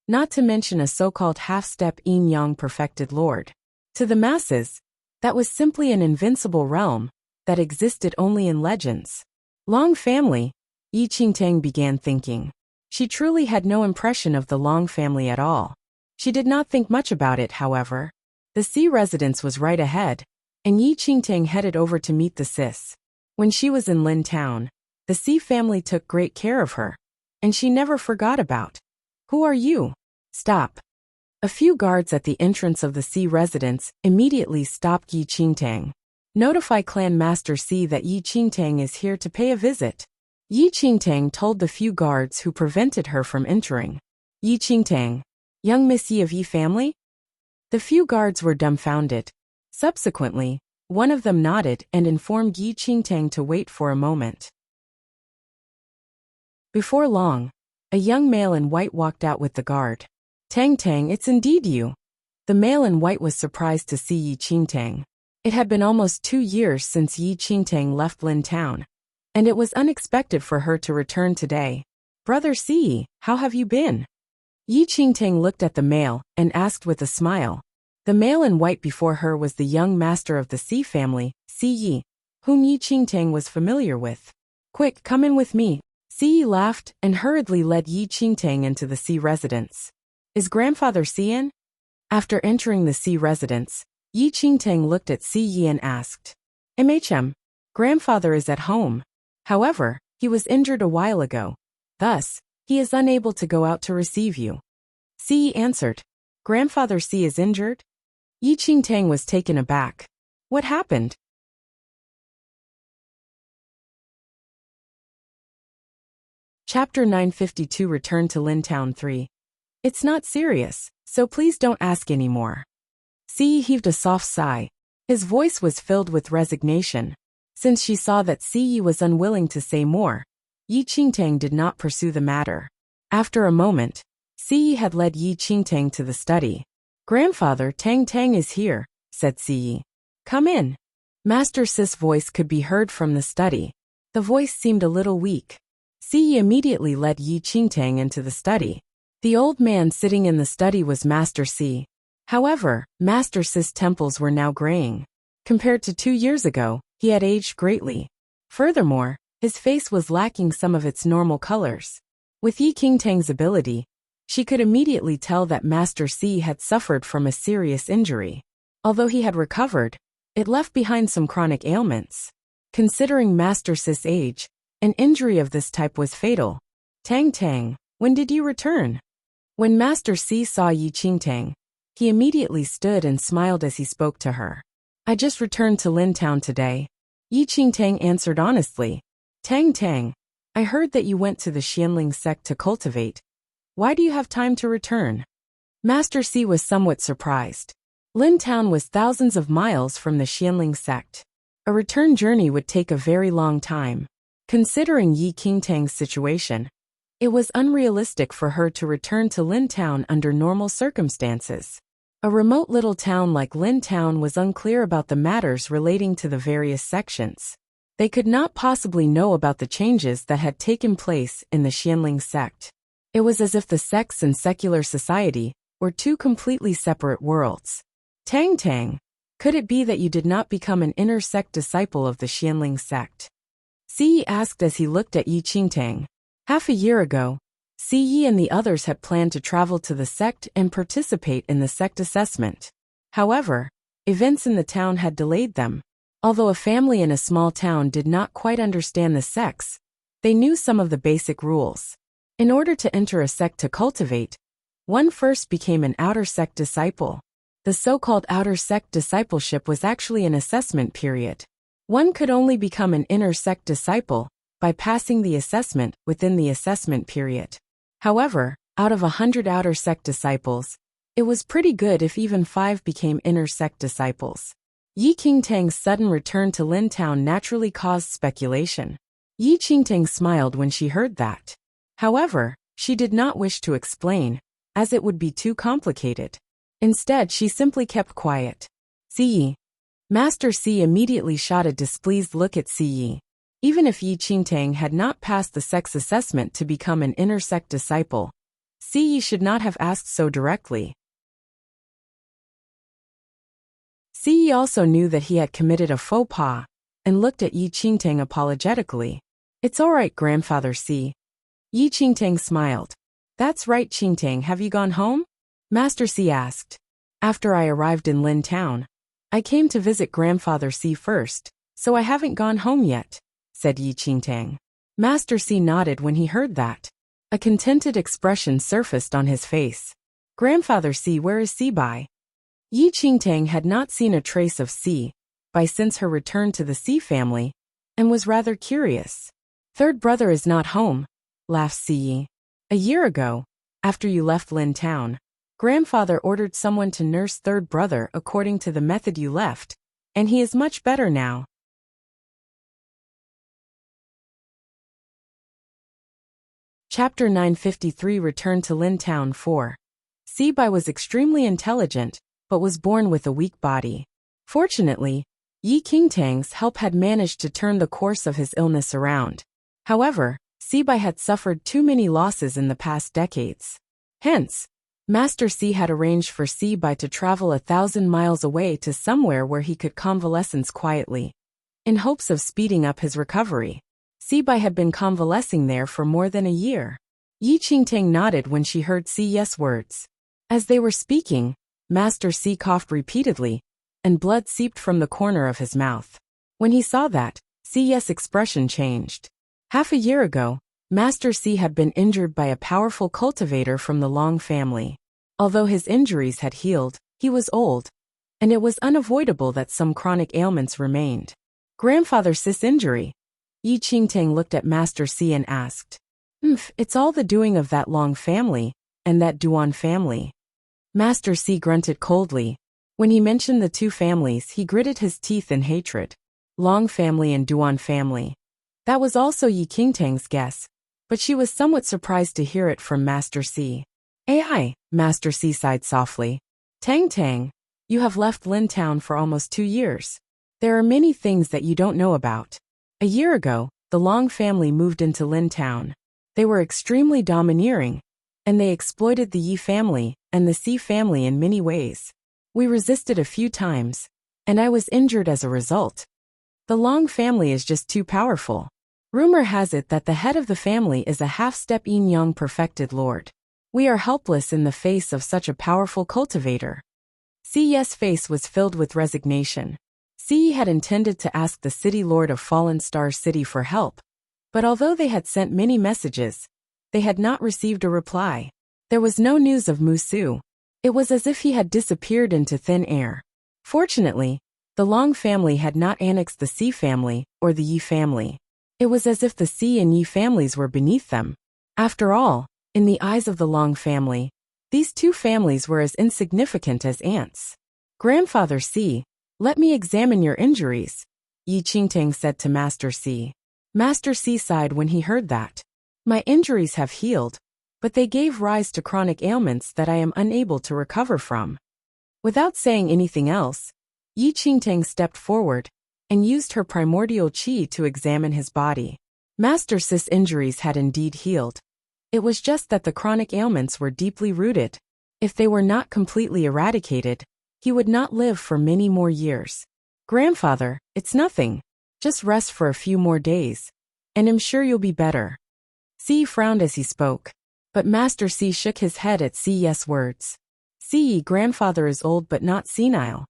not to mention a so-called half-step Yin-Yang perfected Lord. To the masses, that was simply an invincible realm that existed only in legends. Long family, Yi Qingtang began thinking. She truly had no impression of the Long family at all. She did not think much about it, however. The Si residence was right ahead, and Yi Qingtang headed over to meet the sis. When she was in Lin Town, The Si family took great care of her, and she never forgot about. Who are you? Stop. A few guards at the entrance of the Si residence immediately stopped Yi Qingtang. Notify Clan Master Si that Yi Qingtang is here to pay a visit. Yi Qingtang told the few guards who prevented her from entering. Yi Qingtang, young Miss Yi of Yi family? The few guards were dumbfounded. Subsequently, one of them nodded and informed Yi Qingtang to wait for a moment. Before long, a young male in white walked out with the guard. Tang Tang, it's indeed you. The male in white was surprised to see Yi Qingtang. It had been almost 2 years since Yi Qingtang left Lin Town, and it was unexpected for her to return today. Brother Si, how have you been? Yi Qingtang looked at the male and asked with a smile. The male in white before her was the young master of the Si family, Si Yi, whom Yi Qingtang was familiar with. Quick, come in with me. Si Yi laughed and hurriedly led Yi Qingtang into the Si residence. Is grandfather Si in? After entering the Si residence, Yi Qingtang looked at Si Yi and asked, grandfather is at home. However, he was injured a while ago. Thus, he is unable to go out to receive you. Si Yi answered, grandfather Si is injured? Yi Qingtang was taken aback. What happened? Chapter 952 Return to Lin Town 3. It's not serious, so please don't ask anymore. Si Yi heaved a soft sigh. His voice was filled with resignation. Since she saw that Si Yi was unwilling to say more, Yi Qingtang did not pursue the matter. After a moment, Si Yi had led Yi Qingtang to the study. Grandfather Tang Tang is here, said Si Yi. Come in. Master Si's voice could be heard from the study. The voice seemed a little weak. Si Yi immediately led Yi Qingtang into the study. The old man sitting in the study was Master Si. However, Master Si's temples were now graying. Compared to 2 years ago, he had aged greatly. Furthermore, his face was lacking some of its normal colors. With Yi Qingtang's ability, she could immediately tell that Master Si had suffered from a serious injury. Although he had recovered, it left behind some chronic ailments. Considering Master Si's age, an injury of this type was fatal. Tang Tang, when did you return? When Master Si saw Yi Qingtang, he immediately stood and smiled as he spoke to her. I just returned to Lin Town today. Yi Qingtang answered honestly. Tang Tang, I heard that you went to the Xianling sect to cultivate. Why do you have time to return? Master Si was somewhat surprised. Lin Town was thousands of miles from the Xianling sect. A return journey would take a very long time. Considering Yi Qingtang's situation, it was unrealistic for her to return to Lin Town under normal circumstances. A remote little town like Lin Town was unclear about the matters relating to the various sections. They could not possibly know about the changes that had taken place in the Xianling sect. It was as if the sects and secular society were two completely separate worlds. Tang Tang, could it be that you did not become an inner sect disciple of the Xianling sect? Si Yi asked as he looked at Yi Qingtang. Half a year ago, Si Yi and the others had planned to travel to the sect and participate in the sect assessment. However, events in the town had delayed them. Although a family in a small town did not quite understand the sects, they knew some of the basic rules. In order to enter a sect to cultivate, one first became an outer sect disciple. The so-called outer sect discipleship was actually an assessment period. One could only become an inner sect disciple by passing the assessment within the assessment period. However, out of 100 outer sect disciples, it was pretty good if even 5 became inner sect disciples. Yi Qingtang's sudden return to Lin Town naturally caused speculation. Yi Qingtang smiled when she heard that. However, she did not wish to explain, as it would be too complicated. Instead, she simply kept quiet. Si Yi. Master Si immediately shot a displeased look at Si Yi. Even if Yi Qingtang had not passed the sex assessment to become an inner sect disciple, Si Yi should not have asked so directly. Si Yi also knew that he had committed a faux pas, and looked at Yi Qingtang apologetically. It's all right, Grandfather Si. Yi Qingtang smiled. That's right, Qingtang, have you gone home? Master Si asked. After I arrived in Lin Town, I came to visit Grandfather Si first, so I haven't gone home yet, said Yi Qingtang. Master C nodded when he heard that. A contented expression surfaced on his face. Grandfather C, where is C Bai? Yi Qingtang had not seen a trace of C Bai since her return to the C family, and was rather curious. Third brother is not home, laughed Si Yi. A year ago, after you left Lin Town, grandfather ordered someone to nurse third brother according to the method you left, and he is much better now. Chapter 953 Return to Lin Town 4. Si Bai was extremely intelligent, but was born with a weak body. Fortunately, Yi Qingtang's help had managed to turn the course of his illness around. However, Si Bai had suffered too many losses in the past decades. Hence, Master C had arranged for Si Bai to travel 1,000 miles away to somewhere where he could convalescence quietly, in hopes of speeding up his recovery. Si Bai had been convalescing there for more than a year. Yi Qingtang nodded when she heard Si Yes words. As they were speaking, Master C coughed repeatedly, and blood seeped from the corner of his mouth. When he saw that, Si Yes' expression changed. Half a year ago, Master C had been injured by a powerful cultivator from the Long family. Although his injuries had healed, he was old, and it was unavoidable that some chronic ailments remained. Grandfather Cis injury? Yi Qingtang looked at Master C and asked. It's all the doing of that Long family, and that Duan family. Master C grunted coldly. When he mentioned the two families, he gritted his teeth in hatred. Long family and Duan family. That was also Yi Qingtang's guess, but she was somewhat surprised to hear it from Master C. AI, Master C sighed softly. Tang Tang, you have left Lin Town for almost 2 years. There are many things that you don't know about. A year ago, the Long family moved into Lin Town. They were extremely domineering, and they exploited the Yi family and the Si family in many ways. We resisted a few times, and I was injured as a result. The Long family is just too powerful. Rumor has it that the head of the family is a half-step yin-yang perfected lord. We are helpless in the face of such a powerful cultivator. Si Yes' face was filled with resignation. Si Yi had intended to ask the city lord of Fallen Star City for help, but although they had sent many messages, they had not received a reply. There was no news of Musu. It was as if he had disappeared into thin air. Fortunately, the Long family had not annexed the Si family or the Yi family. It was as if the Si and Yi families were beneath them. After all, in the eyes of the Long family, these two families were as insignificant as ants. Grandfather C, let me examine your injuries, Yi Qingtang said to Master C. Master C sighed when he heard that. My injuries have healed, but they gave rise to chronic ailments that I am unable to recover from. Without saying anything else, Yi Qingtang stepped forward and used her primordial qi to examine his body. Master Cis injuries had indeed healed. It was just that the chronic ailments were deeply rooted. If they were not completely eradicated, he would not live for many more years. Grandfather, it's nothing. Just rest for a few more days, and I'm sure you'll be better. Si frowned as he spoke, but Master C shook his head at Si Yes' words. Si, grandfather is old but not senile.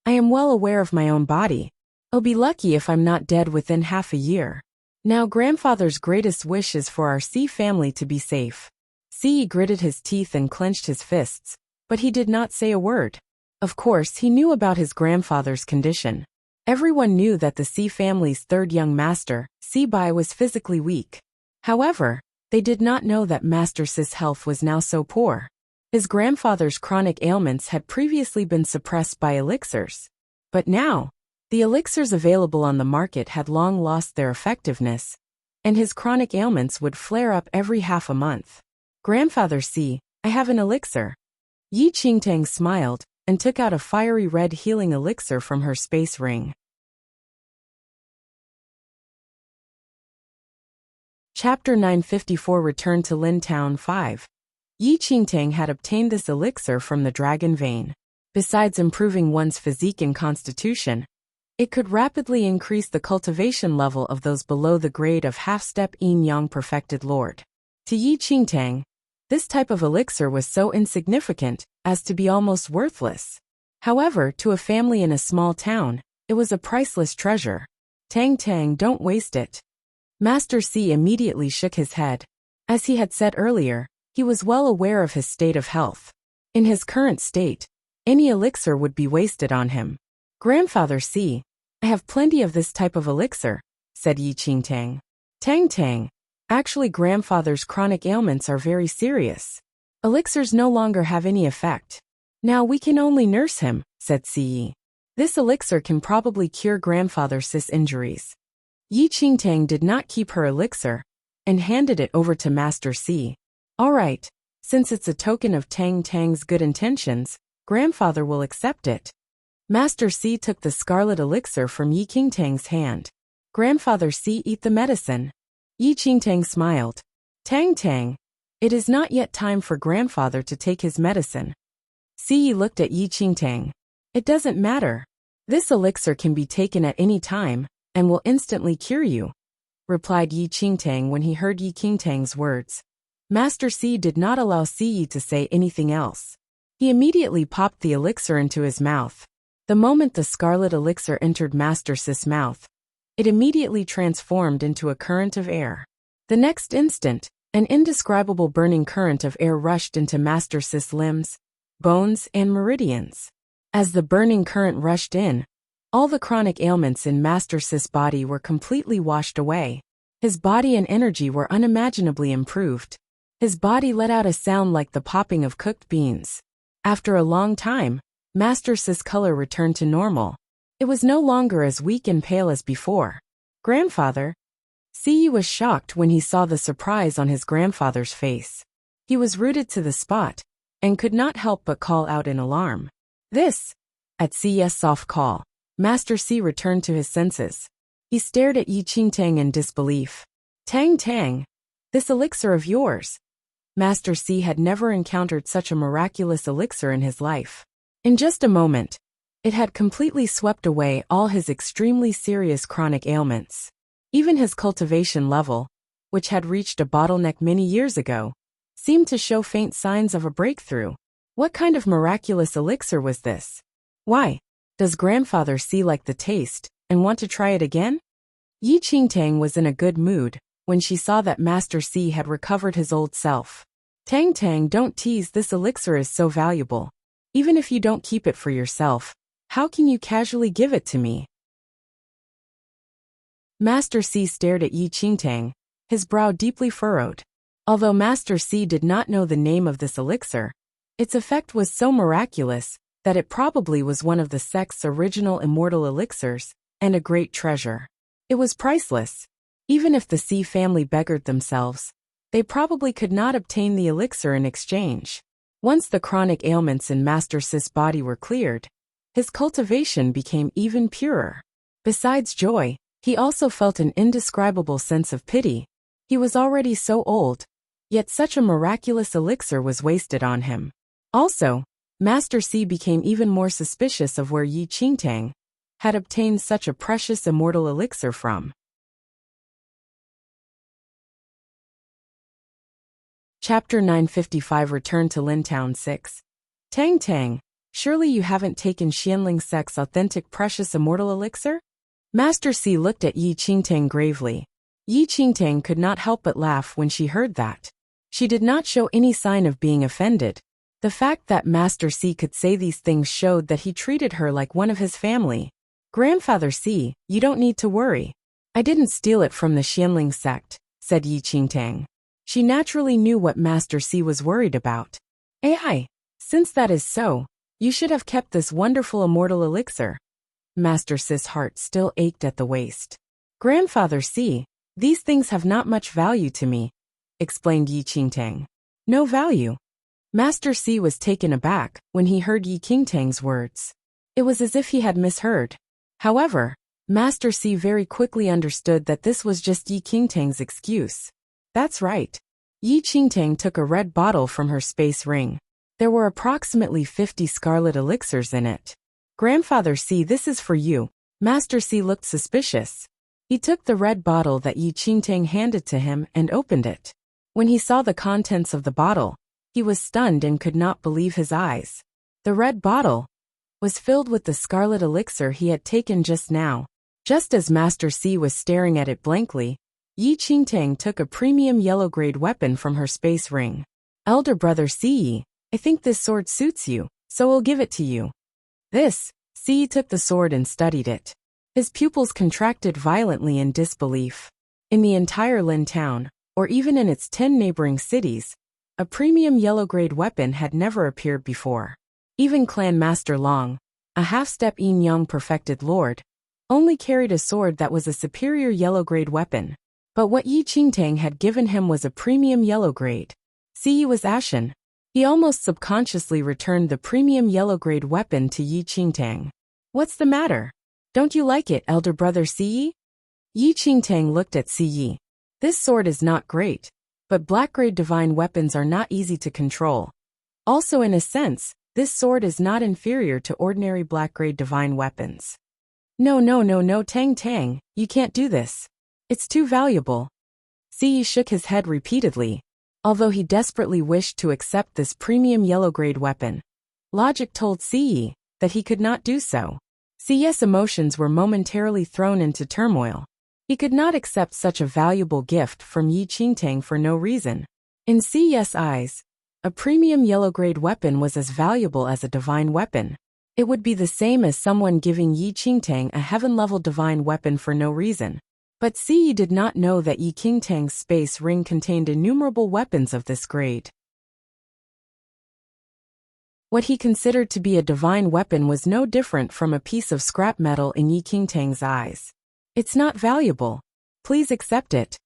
I am well aware of my own body. I'll be lucky if I'm not dead within half a year. Now grandfather's greatest wish is for our Si family to be safe. Si gritted his teeth and clenched his fists, but he did not say a word. Of course, he knew about his grandfather's condition. Everyone knew that the Si family's third young master, Si Bai, was physically weak. However, they did not know that Master Cis' health was now so poor. His grandfather's chronic ailments had previously been suppressed by elixirs. But now, the elixirs available on the market had long lost their effectiveness, and his chronic ailments would flare up every half a month. Grandfather C, I have an elixir. Yi Qingtang smiled and took out a fiery red healing elixir from her space ring. Chapter 954 Return to Lin Town 5. Yi Qingtang had obtained this elixir from the dragon vein. Besides improving one's physique and constitution, it could rapidly increase the cultivation level of those below the grade of half-step yin-yang perfected lord. To Yi Qingtang, this type of elixir was so insignificant as to be almost worthless. However, to a family in a small town, it was a priceless treasure. Tang Tang, don't waste it. Master C immediately shook his head. As he had said earlier, he was well aware of his state of health. In his current state, any elixir would be wasted on him. Grandfather C, I have plenty of this type of elixir, said Yi Qingtang. Tang Tang, actually grandfather's chronic ailments are very serious. Elixirs no longer have any effect. Now we can only nurse him, said Yi. This elixir can probably cure grandfather Cis injuries. Yi Qingtang did not keep her elixir and handed it over to Master C. All right, since it's a token of Tang Tang's good intentions, grandfather will accept it. Master C took the scarlet elixir from Yi Qingtang's hand. Grandfather C, eat the medicine. Yi Qingtang smiled. Tang Tang, it is not yet time for grandfather to take his medicine. Yi looked at Yi Qingtang. It doesn't matter. This elixir can be taken at any time and will instantly cure you, replied Yi Qingtang when he heard Yi Qingtang's words. Master C did not allow Yi to say anything else. He immediately popped the elixir into his mouth. The moment the scarlet elixir entered Master Ci's mouth, it immediately transformed into a current of air. The next instant, an indescribable burning current of air rushed into Master Ci's limbs, bones, and meridians. As the burning current rushed in, all the chronic ailments in Master Ci's body were completely washed away. His body and energy were unimaginably improved. His body let out a sound like the popping of cooked beans. After a long time, Master Ci's color returned to normal. It was no longer as weak and pale as before. Grandfather? Yi was shocked when he saw the surprise on his grandfather's face. He was rooted to the spot and could not help but call out in alarm. This! At Ci's soft call, Master C returned to his senses. He stared at Yi Qingtang in disbelief. Tang Tang, this elixir of yours. Master C had never encountered such a miraculous elixir in his life. In just a moment, it had completely swept away all his extremely serious chronic ailments. Even his cultivation level, which had reached a bottleneck many years ago, seemed to show faint signs of a breakthrough. What kind of miraculous elixir was this? Why, does grandfather C like the taste and want to try it again? Yi Qingtang was in a good mood when she saw that Master C had recovered his old self. Tang Tang, don't tease, this elixir is so valuable. Even if you don't keep it for yourself, how can you casually give it to me? Master C stared at Yi Qingtang, his brow deeply furrowed. Although Master C did not know the name of this elixir, its effect was so miraculous that it probably was one of the sect's original immortal elixirs and a great treasure. It was priceless. Even if the C family beggared themselves, they probably could not obtain the elixir in exchange. Once the chronic ailments in Master Ci's body were cleared, his cultivation became even purer. Besides joy, he also felt an indescribable sense of pity. He was already so old, yet such a miraculous elixir was wasted on him. Also, Master C became even more suspicious of where Yi Qingtang had obtained such a precious immortal elixir from. Chapter 955, Return to Lintown 6. Tang Tang, surely you haven't taken Xianling Sect's authentic precious immortal elixir? Master C looked at Yi Qingtang gravely. Yi Qingtang could not help but laugh when she heard that. She did not show any sign of being offended. The fact that Master C could say these things showed that he treated her like one of his family. Grandfather C, you don't need to worry. I didn't steal it from the Xianling sect, said Yi Qingtang. She naturally knew what Master C was worried about. Ai, since that is so, you should have kept this wonderful immortal elixir. Master Ci's heart still ached at the waist. Grandfather C, these things have not much value to me, explained Yi Qingtang. No value. Master C was taken aback when he heard Yi Qingtang's words. It was as if he had misheard. However, Master C very quickly understood that this was just Yi Qingtang's excuse. That's right. Yi Qingtang took a red bottle from her space ring. There were approximately 50 scarlet elixirs in it. Grandfather C, this is for you. Master C looked suspicious. He took the red bottle that Yi Qingtang handed to him and opened it. When he saw the contents of the bottle, he was stunned and could not believe his eyes. The red bottle was filled with the scarlet elixir he had taken just now. Just as Master C was staring at it blankly, Yi Qingtang took a premium yellow-grade weapon from her space ring. Elder brother Si, I think this sword suits you, so I'll give it to you. Si took the sword and studied it. His pupils contracted violently in disbelief. In the entire Lin town, or even in its 10 neighboring cities, a premium yellow-grade weapon had never appeared before. Even Clan Master Long, a half-step yin-yang perfected lord, only carried a sword that was a superior yellow-grade weapon. But what Yi Qingtang had given him was a premium yellow-grade. Si was ashen. He almost subconsciously returned the premium yellow-grade weapon to Yi Qingtang. What's the matter? Don't you like it, elder brother Si? Yi Qingtang looked at Si. This sword is not great, but black-grade divine weapons are not easy to control. Also, in a sense, this sword is not inferior to ordinary black-grade divine weapons. No, Tang, you can't do this. It's too valuable. Si shook his head repeatedly, although he desperately wished to accept this premium yellow-grade weapon. Logic told Si that he could not do so. Si's emotions were momentarily thrown into turmoil. He could not accept such a valuable gift from Yi Qingtang for no reason. In Si's eyes, a premium yellow-grade weapon was as valuable as a divine weapon. It would be the same as someone giving Yi Qingtang a heaven-level divine weapon for no reason. But Si did not know that Yi Qingtang's space ring contained innumerable weapons of this grade. What he considered to be a divine weapon was no different from a piece of scrap metal in Yi Qingtang's eyes. It's not valuable. Please accept it.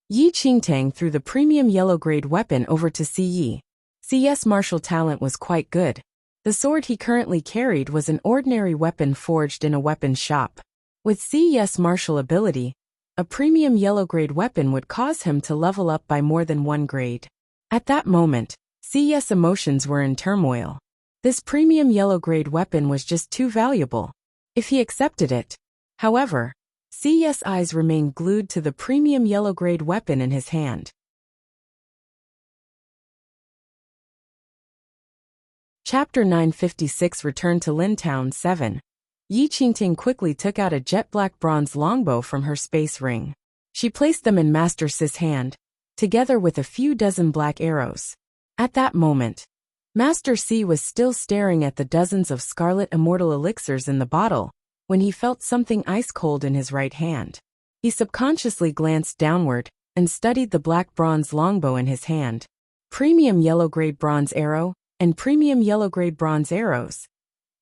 Yi Qingtang threw the premium yellow-grade weapon over to Si. Si's martial talent was quite good. The sword he currently carried was an ordinary weapon forged in a weapon shop. With Si's martial ability, a premium yellow-grade weapon would cause him to level up by more than one grade. At that moment, Si's emotions were in turmoil. This premium yellow-grade weapon was just too valuable. If he accepted it. However, Si's eyes remained glued to the premium yellow-grade weapon in his hand. Chapter 956 Return to Lin Town 7. Yi Qingtang quickly took out a jet-black bronze longbow from her space ring. She placed them in Master Si's hand, together with a few dozen black arrows. At that moment, Master Si was still staring at the dozens of scarlet immortal elixirs in the bottle, when he felt something ice-cold in his right hand. He subconsciously glanced downward, and studied the black bronze longbow in his hand. Premium yellow-grade bronze arrow, and premium yellow-grade bronze arrows.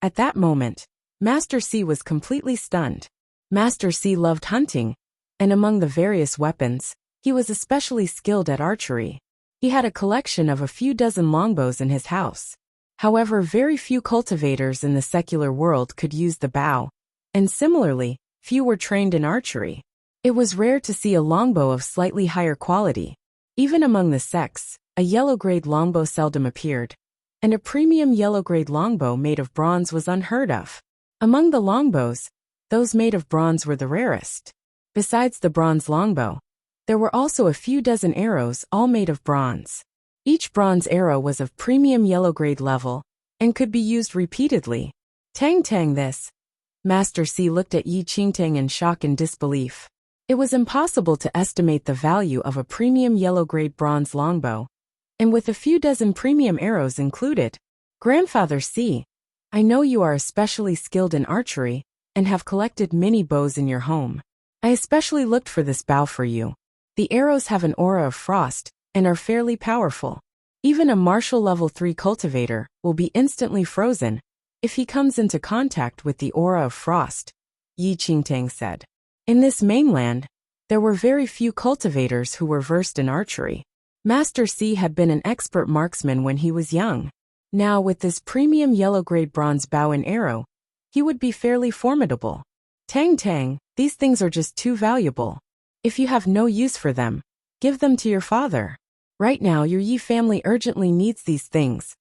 At that moment, Master Si was completely stunned. Master Si loved hunting, and among the various weapons, he was especially skilled at archery. He had a collection of a few dozen longbows in his house. However, very few cultivators in the secular world could use the bow, and similarly, few were trained in archery. It was rare to see a longbow of slightly higher quality. Even among the sects, a yellow-grade longbow seldom appeared, and a premium yellow-grade longbow made of bronze was unheard of. Among the longbows, those made of bronze were the rarest. Besides the bronze longbow, there were also a few dozen arrows all made of bronze. Each bronze arrow was of premium yellow-grade level, and could be used repeatedly. Tang this. Master Si looked at Yi Qingtang in shock and disbelief. It was impossible to estimate the value of a premium yellow-grade bronze longbow, and with a few dozen premium arrows included. Grandfather Si, I know you are especially skilled in archery, and have collected many bows in your home. I especially looked for this bow for you. The arrows have an aura of frost, and are fairly powerful. Even a martial level 3 cultivator will be instantly frozen if he comes into contact with the aura of frost, Yi Qingtang said. In this mainland, there were very few cultivators who were versed in archery. Master Si had been an expert marksman when he was young. Now, with this premium yellow-grade bronze bow and arrow, he would be fairly formidable. Tang, these things are just too valuable. If you have no use for them, give them to your father. Right now your Yi family urgently needs these things,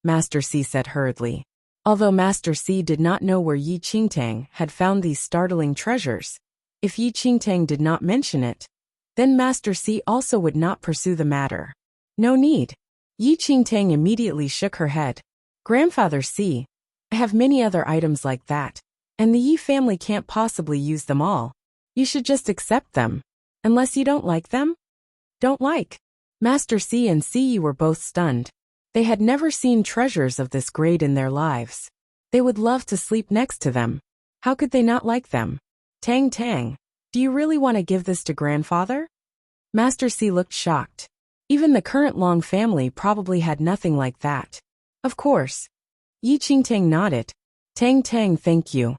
Master Si said hurriedly. Although Master Si did not know where Yi Qingtang had found these startling treasures, if Yi Qingtang did not mention it, then Master Si also would not pursue the matter. No need. Yi Qingtang immediately shook her head. Grandfather Si, I have many other items like that, and the Yi family can't possibly use them all. You should just accept them. Unless you don't like them? Don't like. Master C and Yi were both stunned. They had never seen treasures of this grade in their lives. They would love to sleep next to them. How could they not like them? Tang Tang, do you really want to give this to grandfather? Master C looked shocked. Even the current Long family probably had nothing like that. Of course. Yi Qingtang nodded. Tang Tang, thank you.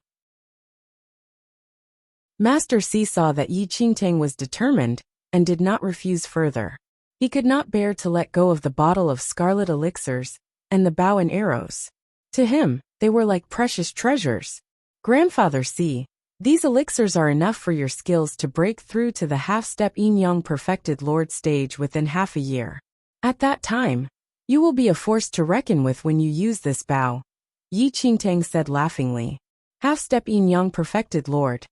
Master C saw that Yi Qingtang was determined and did not refuse further. He could not bear to let go of the bottle of scarlet elixirs and the bow and arrows. To him, they were like precious treasures. Grandfather C, these elixirs are enough for your skills to break through to the half-step Yin-Yang perfected Lord stage within half a year. At that time, you will be a force to reckon with when you use this bow, Yi Qingtang said laughingly. Half-step Yin-Yang perfected Lord.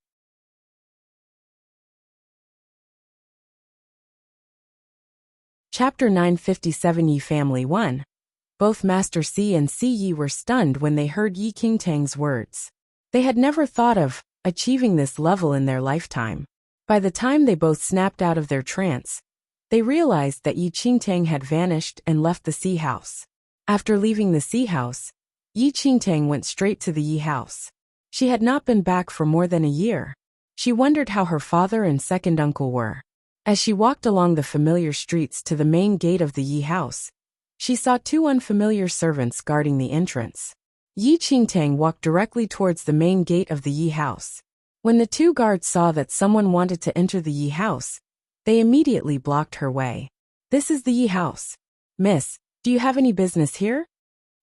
Chapter 957 Yi Family 1. Both Master C and Yi were stunned when they heard Yi Qingtang's words. They had never thought of achieving this level in their lifetime. By the time they both snapped out of their trance, they realized that Yi Qingtang had vanished and left the Sea House. After leaving the Sea House, Yi Qingtang went straight to the Yi House. She had not been back for more than a year. She wondered how her father and second uncle were. As she walked along the familiar streets to the main gate of the Yi House, she saw two unfamiliar servants guarding the entrance. Yi Qingtang walked directly towards the main gate of the Yi House. When the two guards saw that someone wanted to enter the Yi House, they immediately blocked her way. This is the Yi House. Miss, do you have any business here?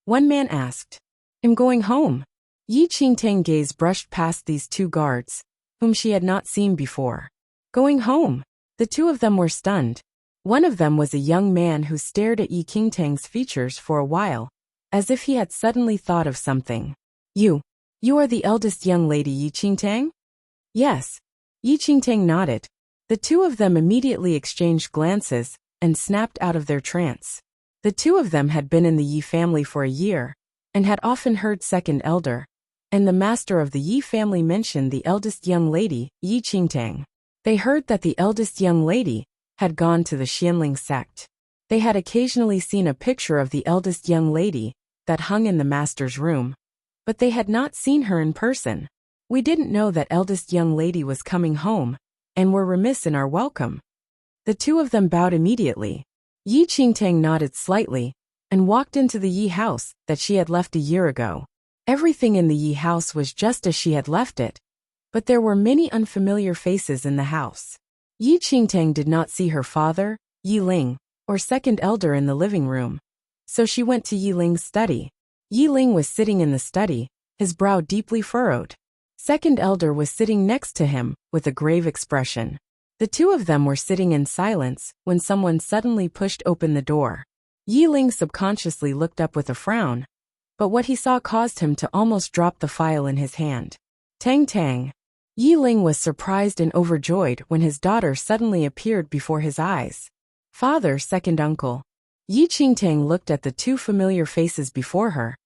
One man asked. I'm going home. Yi Qingtang's gaze brushed past these two guards, whom she had not seen before. Going home? The two of them were stunned. One of them was a young man who stared at Yi Qingtang's features for a while, as if he had suddenly thought of something. You are the eldest young lady Yi Qingtang? Yes. Yi Qingtang nodded. The two of them immediately exchanged glances and snapped out of their trance. The two of them had been in the Yi family for a year, and had often heard second elder, and the master of the Yi family mention the eldest young lady, Yi Qingtang. They heard that the eldest young lady had gone to the Xianling sect. They had occasionally seen a picture of the eldest young lady that hung in the master's room, but they had not seen her in person. We didn't know that eldest young lady was coming home, and were remiss in our welcome. The two of them bowed immediately. Yi Qingtang nodded slightly, and walked into the Yi house that she had left a year ago. Everything in the Yi house was just as she had left it, but there were many unfamiliar faces in the house. Yi Qingtang did not see her father, Yi Ling, or second elder in the living room, so she went to Yi Ling's study. Yi Ling was sitting in the study, his brow deeply furrowed. Second elder was sitting next to him, with a grave expression. The two of them were sitting in silence when someone suddenly pushed open the door. Yi Ling subconsciously looked up with a frown, but what he saw caused him to almost drop the file in his hand. Tang Tang. Yi Ling was surprised and overjoyed when his daughter suddenly appeared before his eyes. Father, second uncle. Yi Qingtang looked at the two familiar faces before her,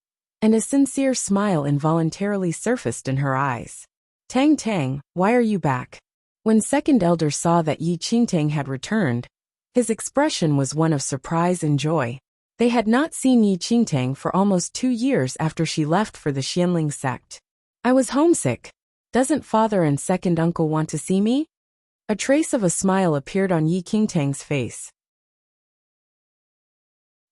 and a sincere smile involuntarily surfaced in her eyes. Tang Tang, why are you back? When second elder saw that Yi Qingtang had returned, his expression was one of surprise and joy. They had not seen Yi Qingtang for almost 2 years after she left for the Xianling sect. I was homesick. Doesn't father and second uncle want to see me? A trace of a smile appeared on Yi Qingtang's face.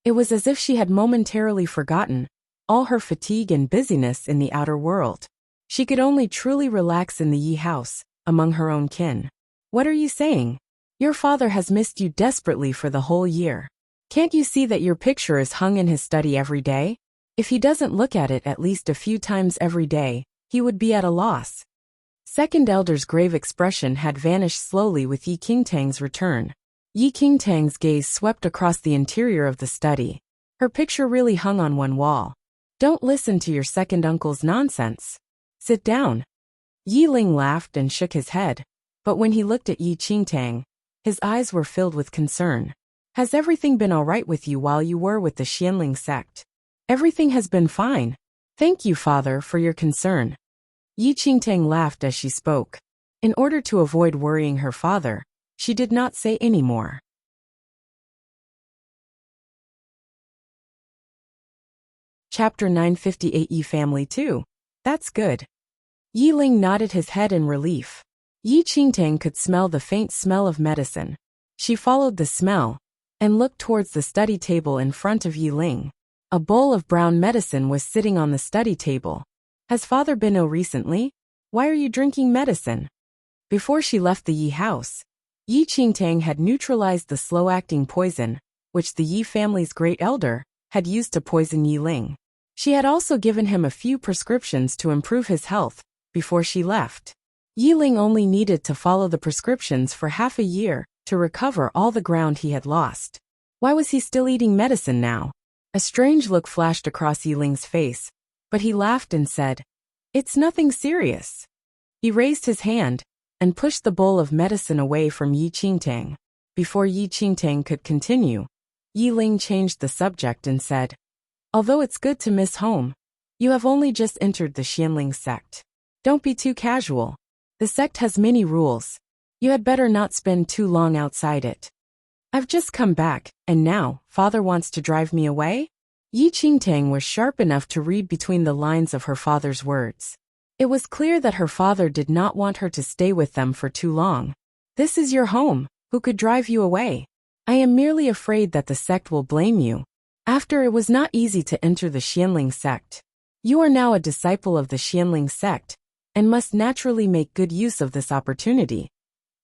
It was as if she had momentarily forgotten all her fatigue and busyness in the outer world. She could only truly relax in the Yi house, among her own kin. What are you saying? Your father has missed you desperately for the whole year. Can't you see that your picture is hung in his study every day? If he doesn't look at it at least a few times every day, he would be at a loss. Second elder's grave expression had vanished slowly with Yi Qingtang's return. Yi Qingtang's gaze swept across the interior of the study. Her picture really hung on one wall. Don't listen to your second uncle's nonsense. Sit down. Yi Ling laughed and shook his head, but when he looked at Yi Qingtang, his eyes were filled with concern. Has everything been all right with you while you were with the Xianling sect? Everything has been fine. Thank you, father, for your concern. Yi Qingtang laughed as she spoke. In order to avoid worrying her father, she did not say any more. Chapter 958 Yi Family 2. That's good. Yi Ling nodded his head in relief. Yi Qingtang could smell the faint smell of medicine. She followed the smell and looked towards the study table in front of Yi Ling. A bowl of brown medicine was sitting on the study table. Has father been ill recently? Why are you drinking medicine? Before she left the Yi house, Yi Qingtang had neutralized the slow-acting poison, which the Yi family's great elder had used to poison Yi Ling. She had also given him a few prescriptions to improve his health before she left. Yi Ling only needed to follow the prescriptions for half a year to recover all the ground he had lost. Why was he still eating medicine now? A strange look flashed across Yi Ling's face, but he laughed and said, "It's nothing serious." He raised his hand and pushed the bowl of medicine away from Yi Qingtang. Before Yi Qingtang could continue, Yi Ling changed the subject and said, "Although it's good to miss home, you have only just entered the Xianling sect. Don't be too casual. The sect has many rules. You had better not spend too long outside it." "I've just come back, and now, father wants to drive me away?" Yi Qingtang was sharp enough to read between the lines of her father's words. It was clear that her father did not want her to stay with them for too long. "This is your home. Who could drive you away? I am merely afraid that the sect will blame you. After it was not easy to enter the Xianling sect. You are now a disciple of the Xianling sect, and must naturally make good use of this opportunity,"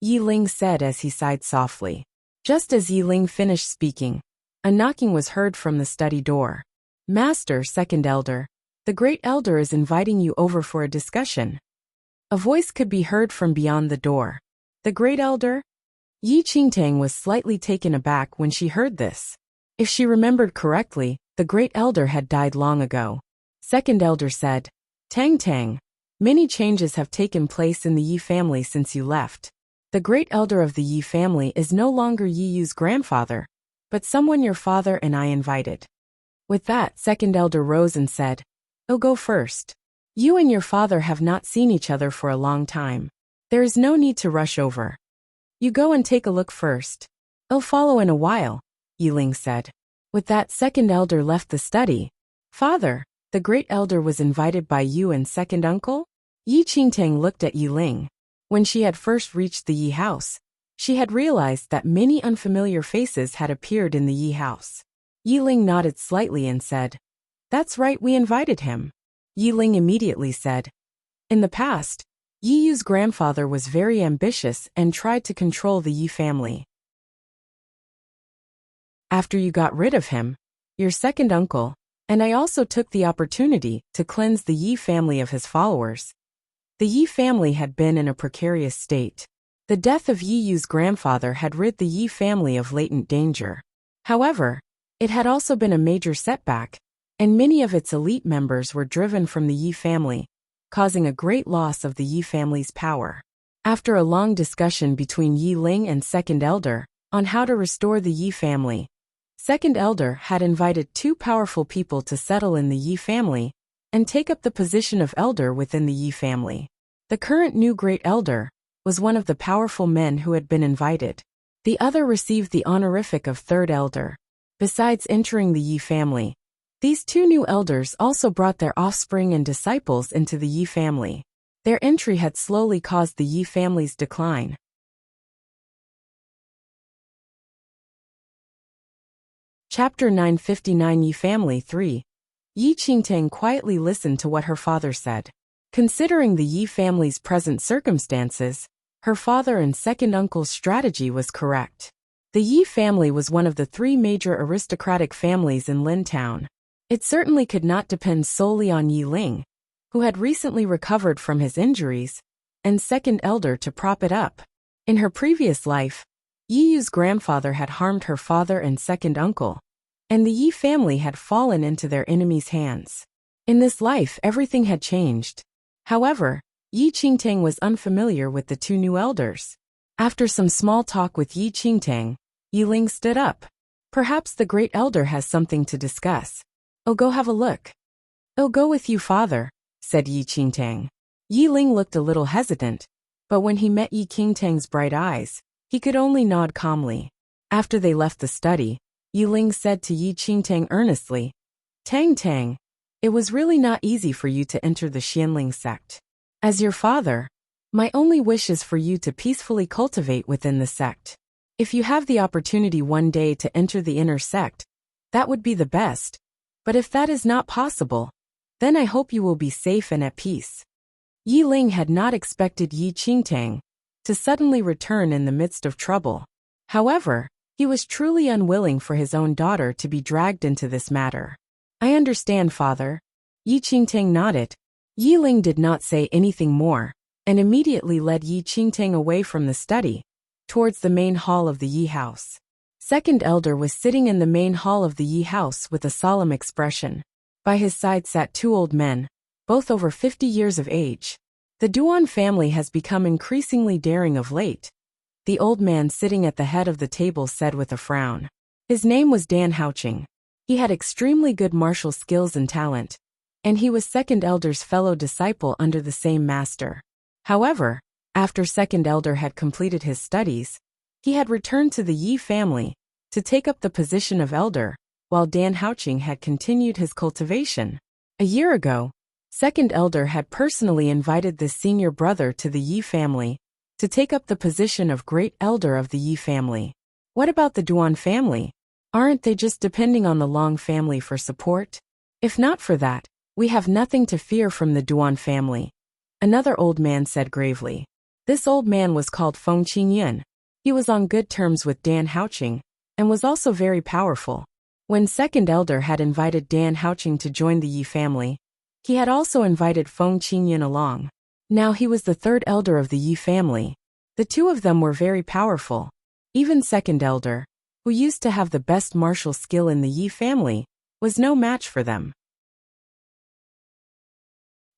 Yi Ling said as he sighed softly. Just as Yi Ling finished speaking, a knocking was heard from the study door. "Master, second elder, the great elder is inviting you over for a discussion." A voice could be heard from beyond the door. "The great elder?" Yi Qingtang was slightly taken aback when she heard this. If she remembered correctly, the great elder had died long ago. Second elder said, "Tang Tang, many changes have taken place in the Yi family since you left. The great elder of the Yi family is no longer Yi Yu's grandfather, but someone your father and I invited." With that, second elder rose and said, "Oh, go first. You and your father have not seen each other for a long time. There is no need to rush over. You go and take a look first. I'll follow in a while," Yi Ling said. With that, second elder left the study. "Father, the great elder was invited by you and second uncle?" Yi Qingtang looked at Yi Ling. When she had first reached the Yi house, she had realized that many unfamiliar faces had appeared in the Yi house. Yi Ling nodded slightly and said, "That's right, we invited him." Yi Ling immediately said, "In the past, Yi Yu's grandfather was very ambitious and tried to control the Yi family. After you got rid of him, your second uncle, and I also took the opportunity to cleanse the Yi family of his followers. The Yi family had been in a precarious state. The death of Yi Yu's grandfather had rid the Yi family of latent danger. However, it had also been a major setback, and many of its elite members were driven from the Yi family, causing a great loss of the Yi family's power. After a long discussion between Yi Ling and Second Elder on how to restore the Yi family, Second Elder had invited two powerful people to settle in the Yi family and take up the position of elder within the Yi family. The current new great elder was one of the powerful men who had been invited. The other received the honorific of third elder. Besides entering the Yi family, these two new elders also brought their offspring and disciples into the Yi family. Their entry had slowly caused the Yi family's decline. Chapter 959 Yi Family 3. Yi Qingtang quietly listened to what her father said. Considering the Yi family's present circumstances, her father and second uncle's strategy was correct. The Yi family was one of the three major aristocratic families in Lin Town. It certainly could not depend solely on Yi Ling, who had recently recovered from his injuries, and second elder to prop it up. In her previous life, Yi Yu's grandfather had harmed her father and second uncle, and the Yi family had fallen into their enemies' hands. In this life, everything had changed. However, Yi Qingtang was unfamiliar with the two new elders. After some small talk with Yi Qingtang, Yi Ling stood up. "Perhaps the great elder has something to discuss. I'll go have a look." "I'll go with you, father," said Yi Qingtang. Yi Ling looked a little hesitant, but when he met Yi Qingtang's bright eyes, he could only nod calmly. After they left the study, Yi Ling said to Yi Qingtang earnestly, "Tang Tang, it was really not easy for you to enter the Xianling sect. As your father, my only wish is for you to peacefully cultivate within the sect. If you have the opportunity one day to enter the inner sect, that would be the best, but if that is not possible, then I hope you will be safe and at peace." Yi Ling had not expected Yi Qingtang to suddenly return in the midst of trouble. However, he was truly unwilling for his own daughter to be dragged into this matter. "I understand, father." Yi Qingtang nodded. Yi Ling did not say anything more, and immediately led Yi Qingtang away from the study, towards the main hall of the Yi house. Second elder was sitting in the main hall of the Yi house with a solemn expression. By his side sat two old men, both over 50 years of age. The Duan family has become increasingly daring of late, the old man sitting at the head of the table said with a frown. His name was Dan Haoqing. He had extremely good martial skills and talent, and he was second elder's fellow disciple under the same master. However, after second elder had completed his studies, he had returned to the Yi family to take up the position of elder, while Dan Haoqing had continued his cultivation. A year ago, second elder had personally invited this senior brother to the Yi family to take up the position of great elder of the Yi family. What about the Duan family? Aren't they just depending on the Long family for support? If not for that, we have nothing to fear from the Duan family, another old man said gravely. This old man was called Feng Qingyan. He was on good terms with Dan Haoqing, and was also very powerful. When second elder had invited Dan Haoqing to join the Yi family, he had also invited Feng Qingyan along. Now he was the third elder of the Yi family. The two of them were very powerful. Even second elder, who used to have the best martial skill in the Yi family, was no match for them.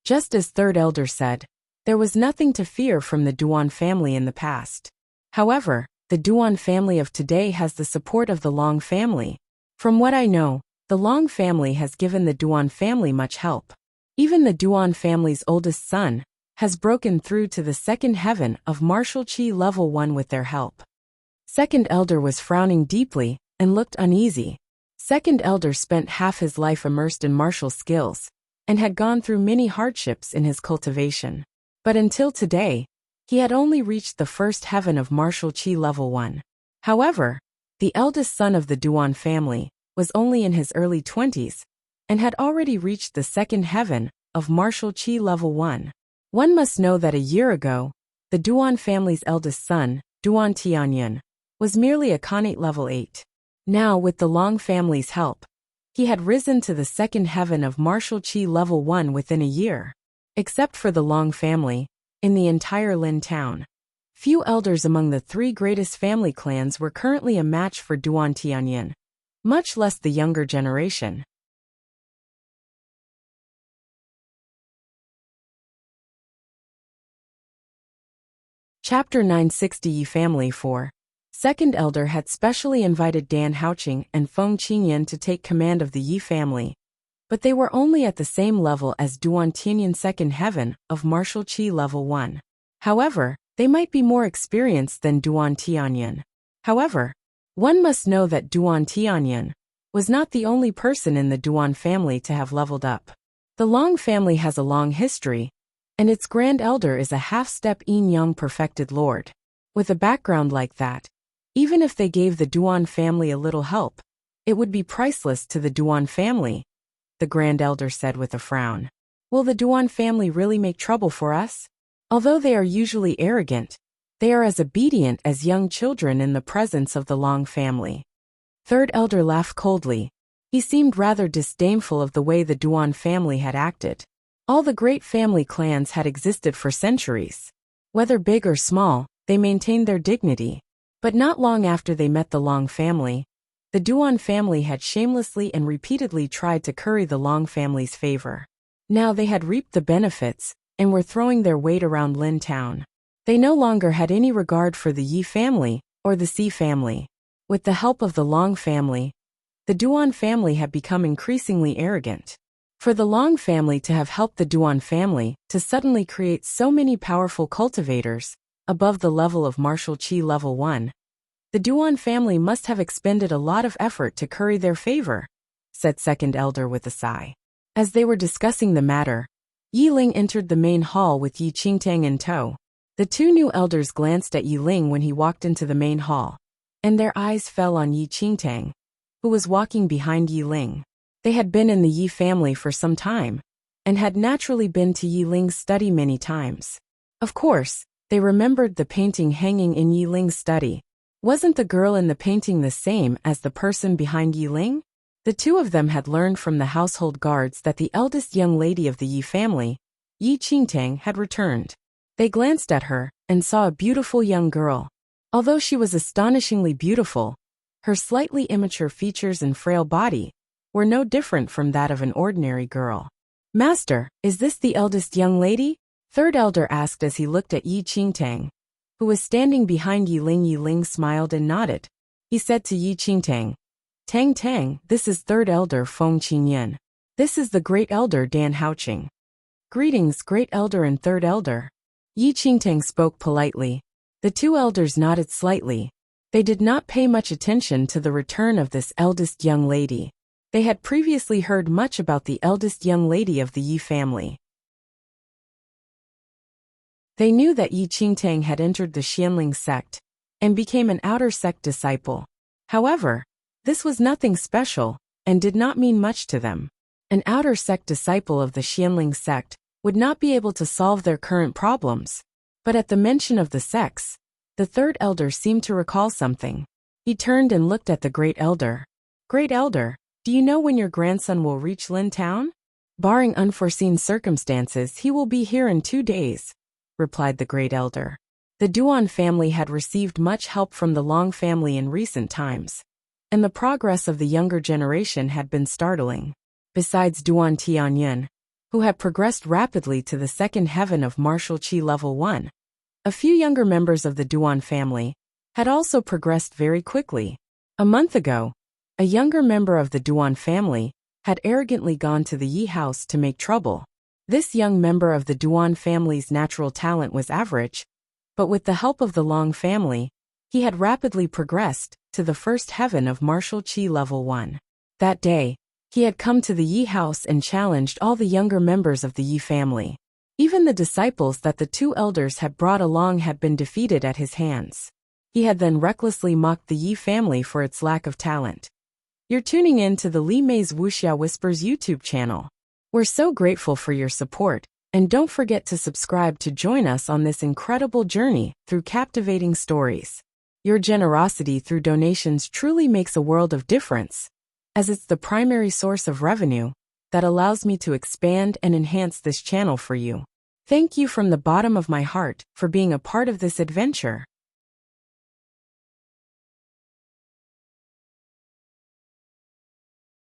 Just as third elder said, there was nothing to fear from the Duan family in the past. However, the Duan family of today has the support of the Long family. From what I know, the Long family has given the Duan family much help. Even the Duan family's oldest son has broken through to the second heaven of martial chi level 1 with their help. Second elder was frowning deeply and looked uneasy. Second elder spent half his life immersed in martial skills and had gone through many hardships in his cultivation. But until today, he had only reached the first heaven of martial chi level 1. However, the eldest son of the Duan family was only in his early 20s and had already reached the second heaven of martial chi level 1. One must know that a year ago, the Duan family's eldest son, Duan Tianyan, was merely a Khanate level 8. Now, with the Long family's help, he had risen to the second heaven of martial chi level 1 within a year. Except for the Long family, in the entire Lin town, few elders among the three greatest family clans were currently a match for Duan Tianyan, much less the younger generation. Chapter 960 Yi Family 4. Second elder had specially invited Dan Haoqing and Feng Qingyan to take command of the Yi family, but they were only at the same level as Duan Tianyan's second heaven of martial chi level 1. However, they might be more experienced than Duan Tianyan. However, one must know that Duan Tianyan was not the only person in the Duan family to have leveled up. The Long family has a long history, and its grand elder is a half-step yin-yang perfected lord. With a background like that, even if they gave the Duan family a little help, it would be priceless to the Duan family, the grand elder said with a frown. Will the Duan family really make trouble for us? Although they are usually arrogant, they are as obedient as young children in the presence of the Long family. Third elder laughed coldly. He seemed rather disdainful of the way the Duan family had acted. All the great family clans had existed for centuries. Whether big or small, they maintained their dignity. But not long after they met the Long family, the Duan family had shamelessly and repeatedly tried to curry the Long family's favor. Now they had reaped the benefits and were throwing their weight around Lin town. They no longer had any regard for the Yi family or the Si family. With the help of the Long family, the Duan family had become increasingly arrogant. For the Long family to have helped the Duan family to suddenly create so many powerful cultivators above the level of martial qi level 1, the Duan family must have expended a lot of effort to curry their favor, said second elder with a sigh. As they were discussing the matter, Yi Ling entered the main hall with Yi Qingtang in tow. The two new elders glanced at Yi Ling when he walked into the main hall, and their eyes fell on Yi Qingtang, who was walking behind Yi Ling. They had been in the Yi family for some time, and had naturally been to Yi Ling's study many times. Of course, they remembered the painting hanging in Yi Ling's study. Wasn't the girl in the painting the same as the person behind Yi Ling? The two of them had learned from the household guards that the eldest young lady of the Yi family, Yi Qingtang, had returned. They glanced at her and saw a beautiful young girl. Although she was astonishingly beautiful, her slightly immature features and frail body were no different from that of an ordinary girl. Master, is this the eldest young lady? Third elder asked as he looked at Yi Qingtang, who was standing behind Yi Ling. Yi Ling smiled and nodded. He said to Yi Qingtang, Tang Tang, this is third elder Feng Qingyan. This is the great elder Dan Haoqing. Greetings, great elder and third elder. Yi Qingtang spoke politely. The two elders nodded slightly. They did not pay much attention to the return of this eldest young lady. They had previously heard much about the eldest young lady of the Yi family. They knew that Yi Qingtang had entered the Xianling sect and became an outer sect disciple. However, this was nothing special and did not mean much to them. An outer sect disciple of the Xianling sect would not be able to solve their current problems. But at the mention of the sects, the third elder seemed to recall something. He turned and looked at the great elder. Great elder, do you know when your grandson will reach Lin Town? Barring unforeseen circumstances, he will be here in 2 days, replied the great elder. The Duan family had received much help from the Long family in recent times, and the progress of the younger generation had been startling. Besides Duan Tianyun, who had progressed rapidly to the second heaven of martial qi level 1, a few younger members of the Duan family had also progressed very quickly. A month ago, a younger member of the Duan family had arrogantly gone to the Yi house to make trouble. This young member of the Duan family's natural talent was average, but with the help of the Long family, he had rapidly progressed to the first heaven of martial qi level 1. That day, he had come to the Yi house and challenged all the younger members of the Yi family. Even the disciples that the two elders had brought along had been defeated at his hands. He had then recklessly mocked the Yi family for its lack of talent. You're tuning in to the Li Mei's Wuxia Whispers YouTube channel. We're so grateful for your support, and don't forget to subscribe to join us on this incredible journey through captivating stories. Your generosity through donations truly makes a world of difference, as it's the primary source of revenue that allows me to expand and enhance this channel for you. Thank you from the bottom of my heart for being a part of this adventure.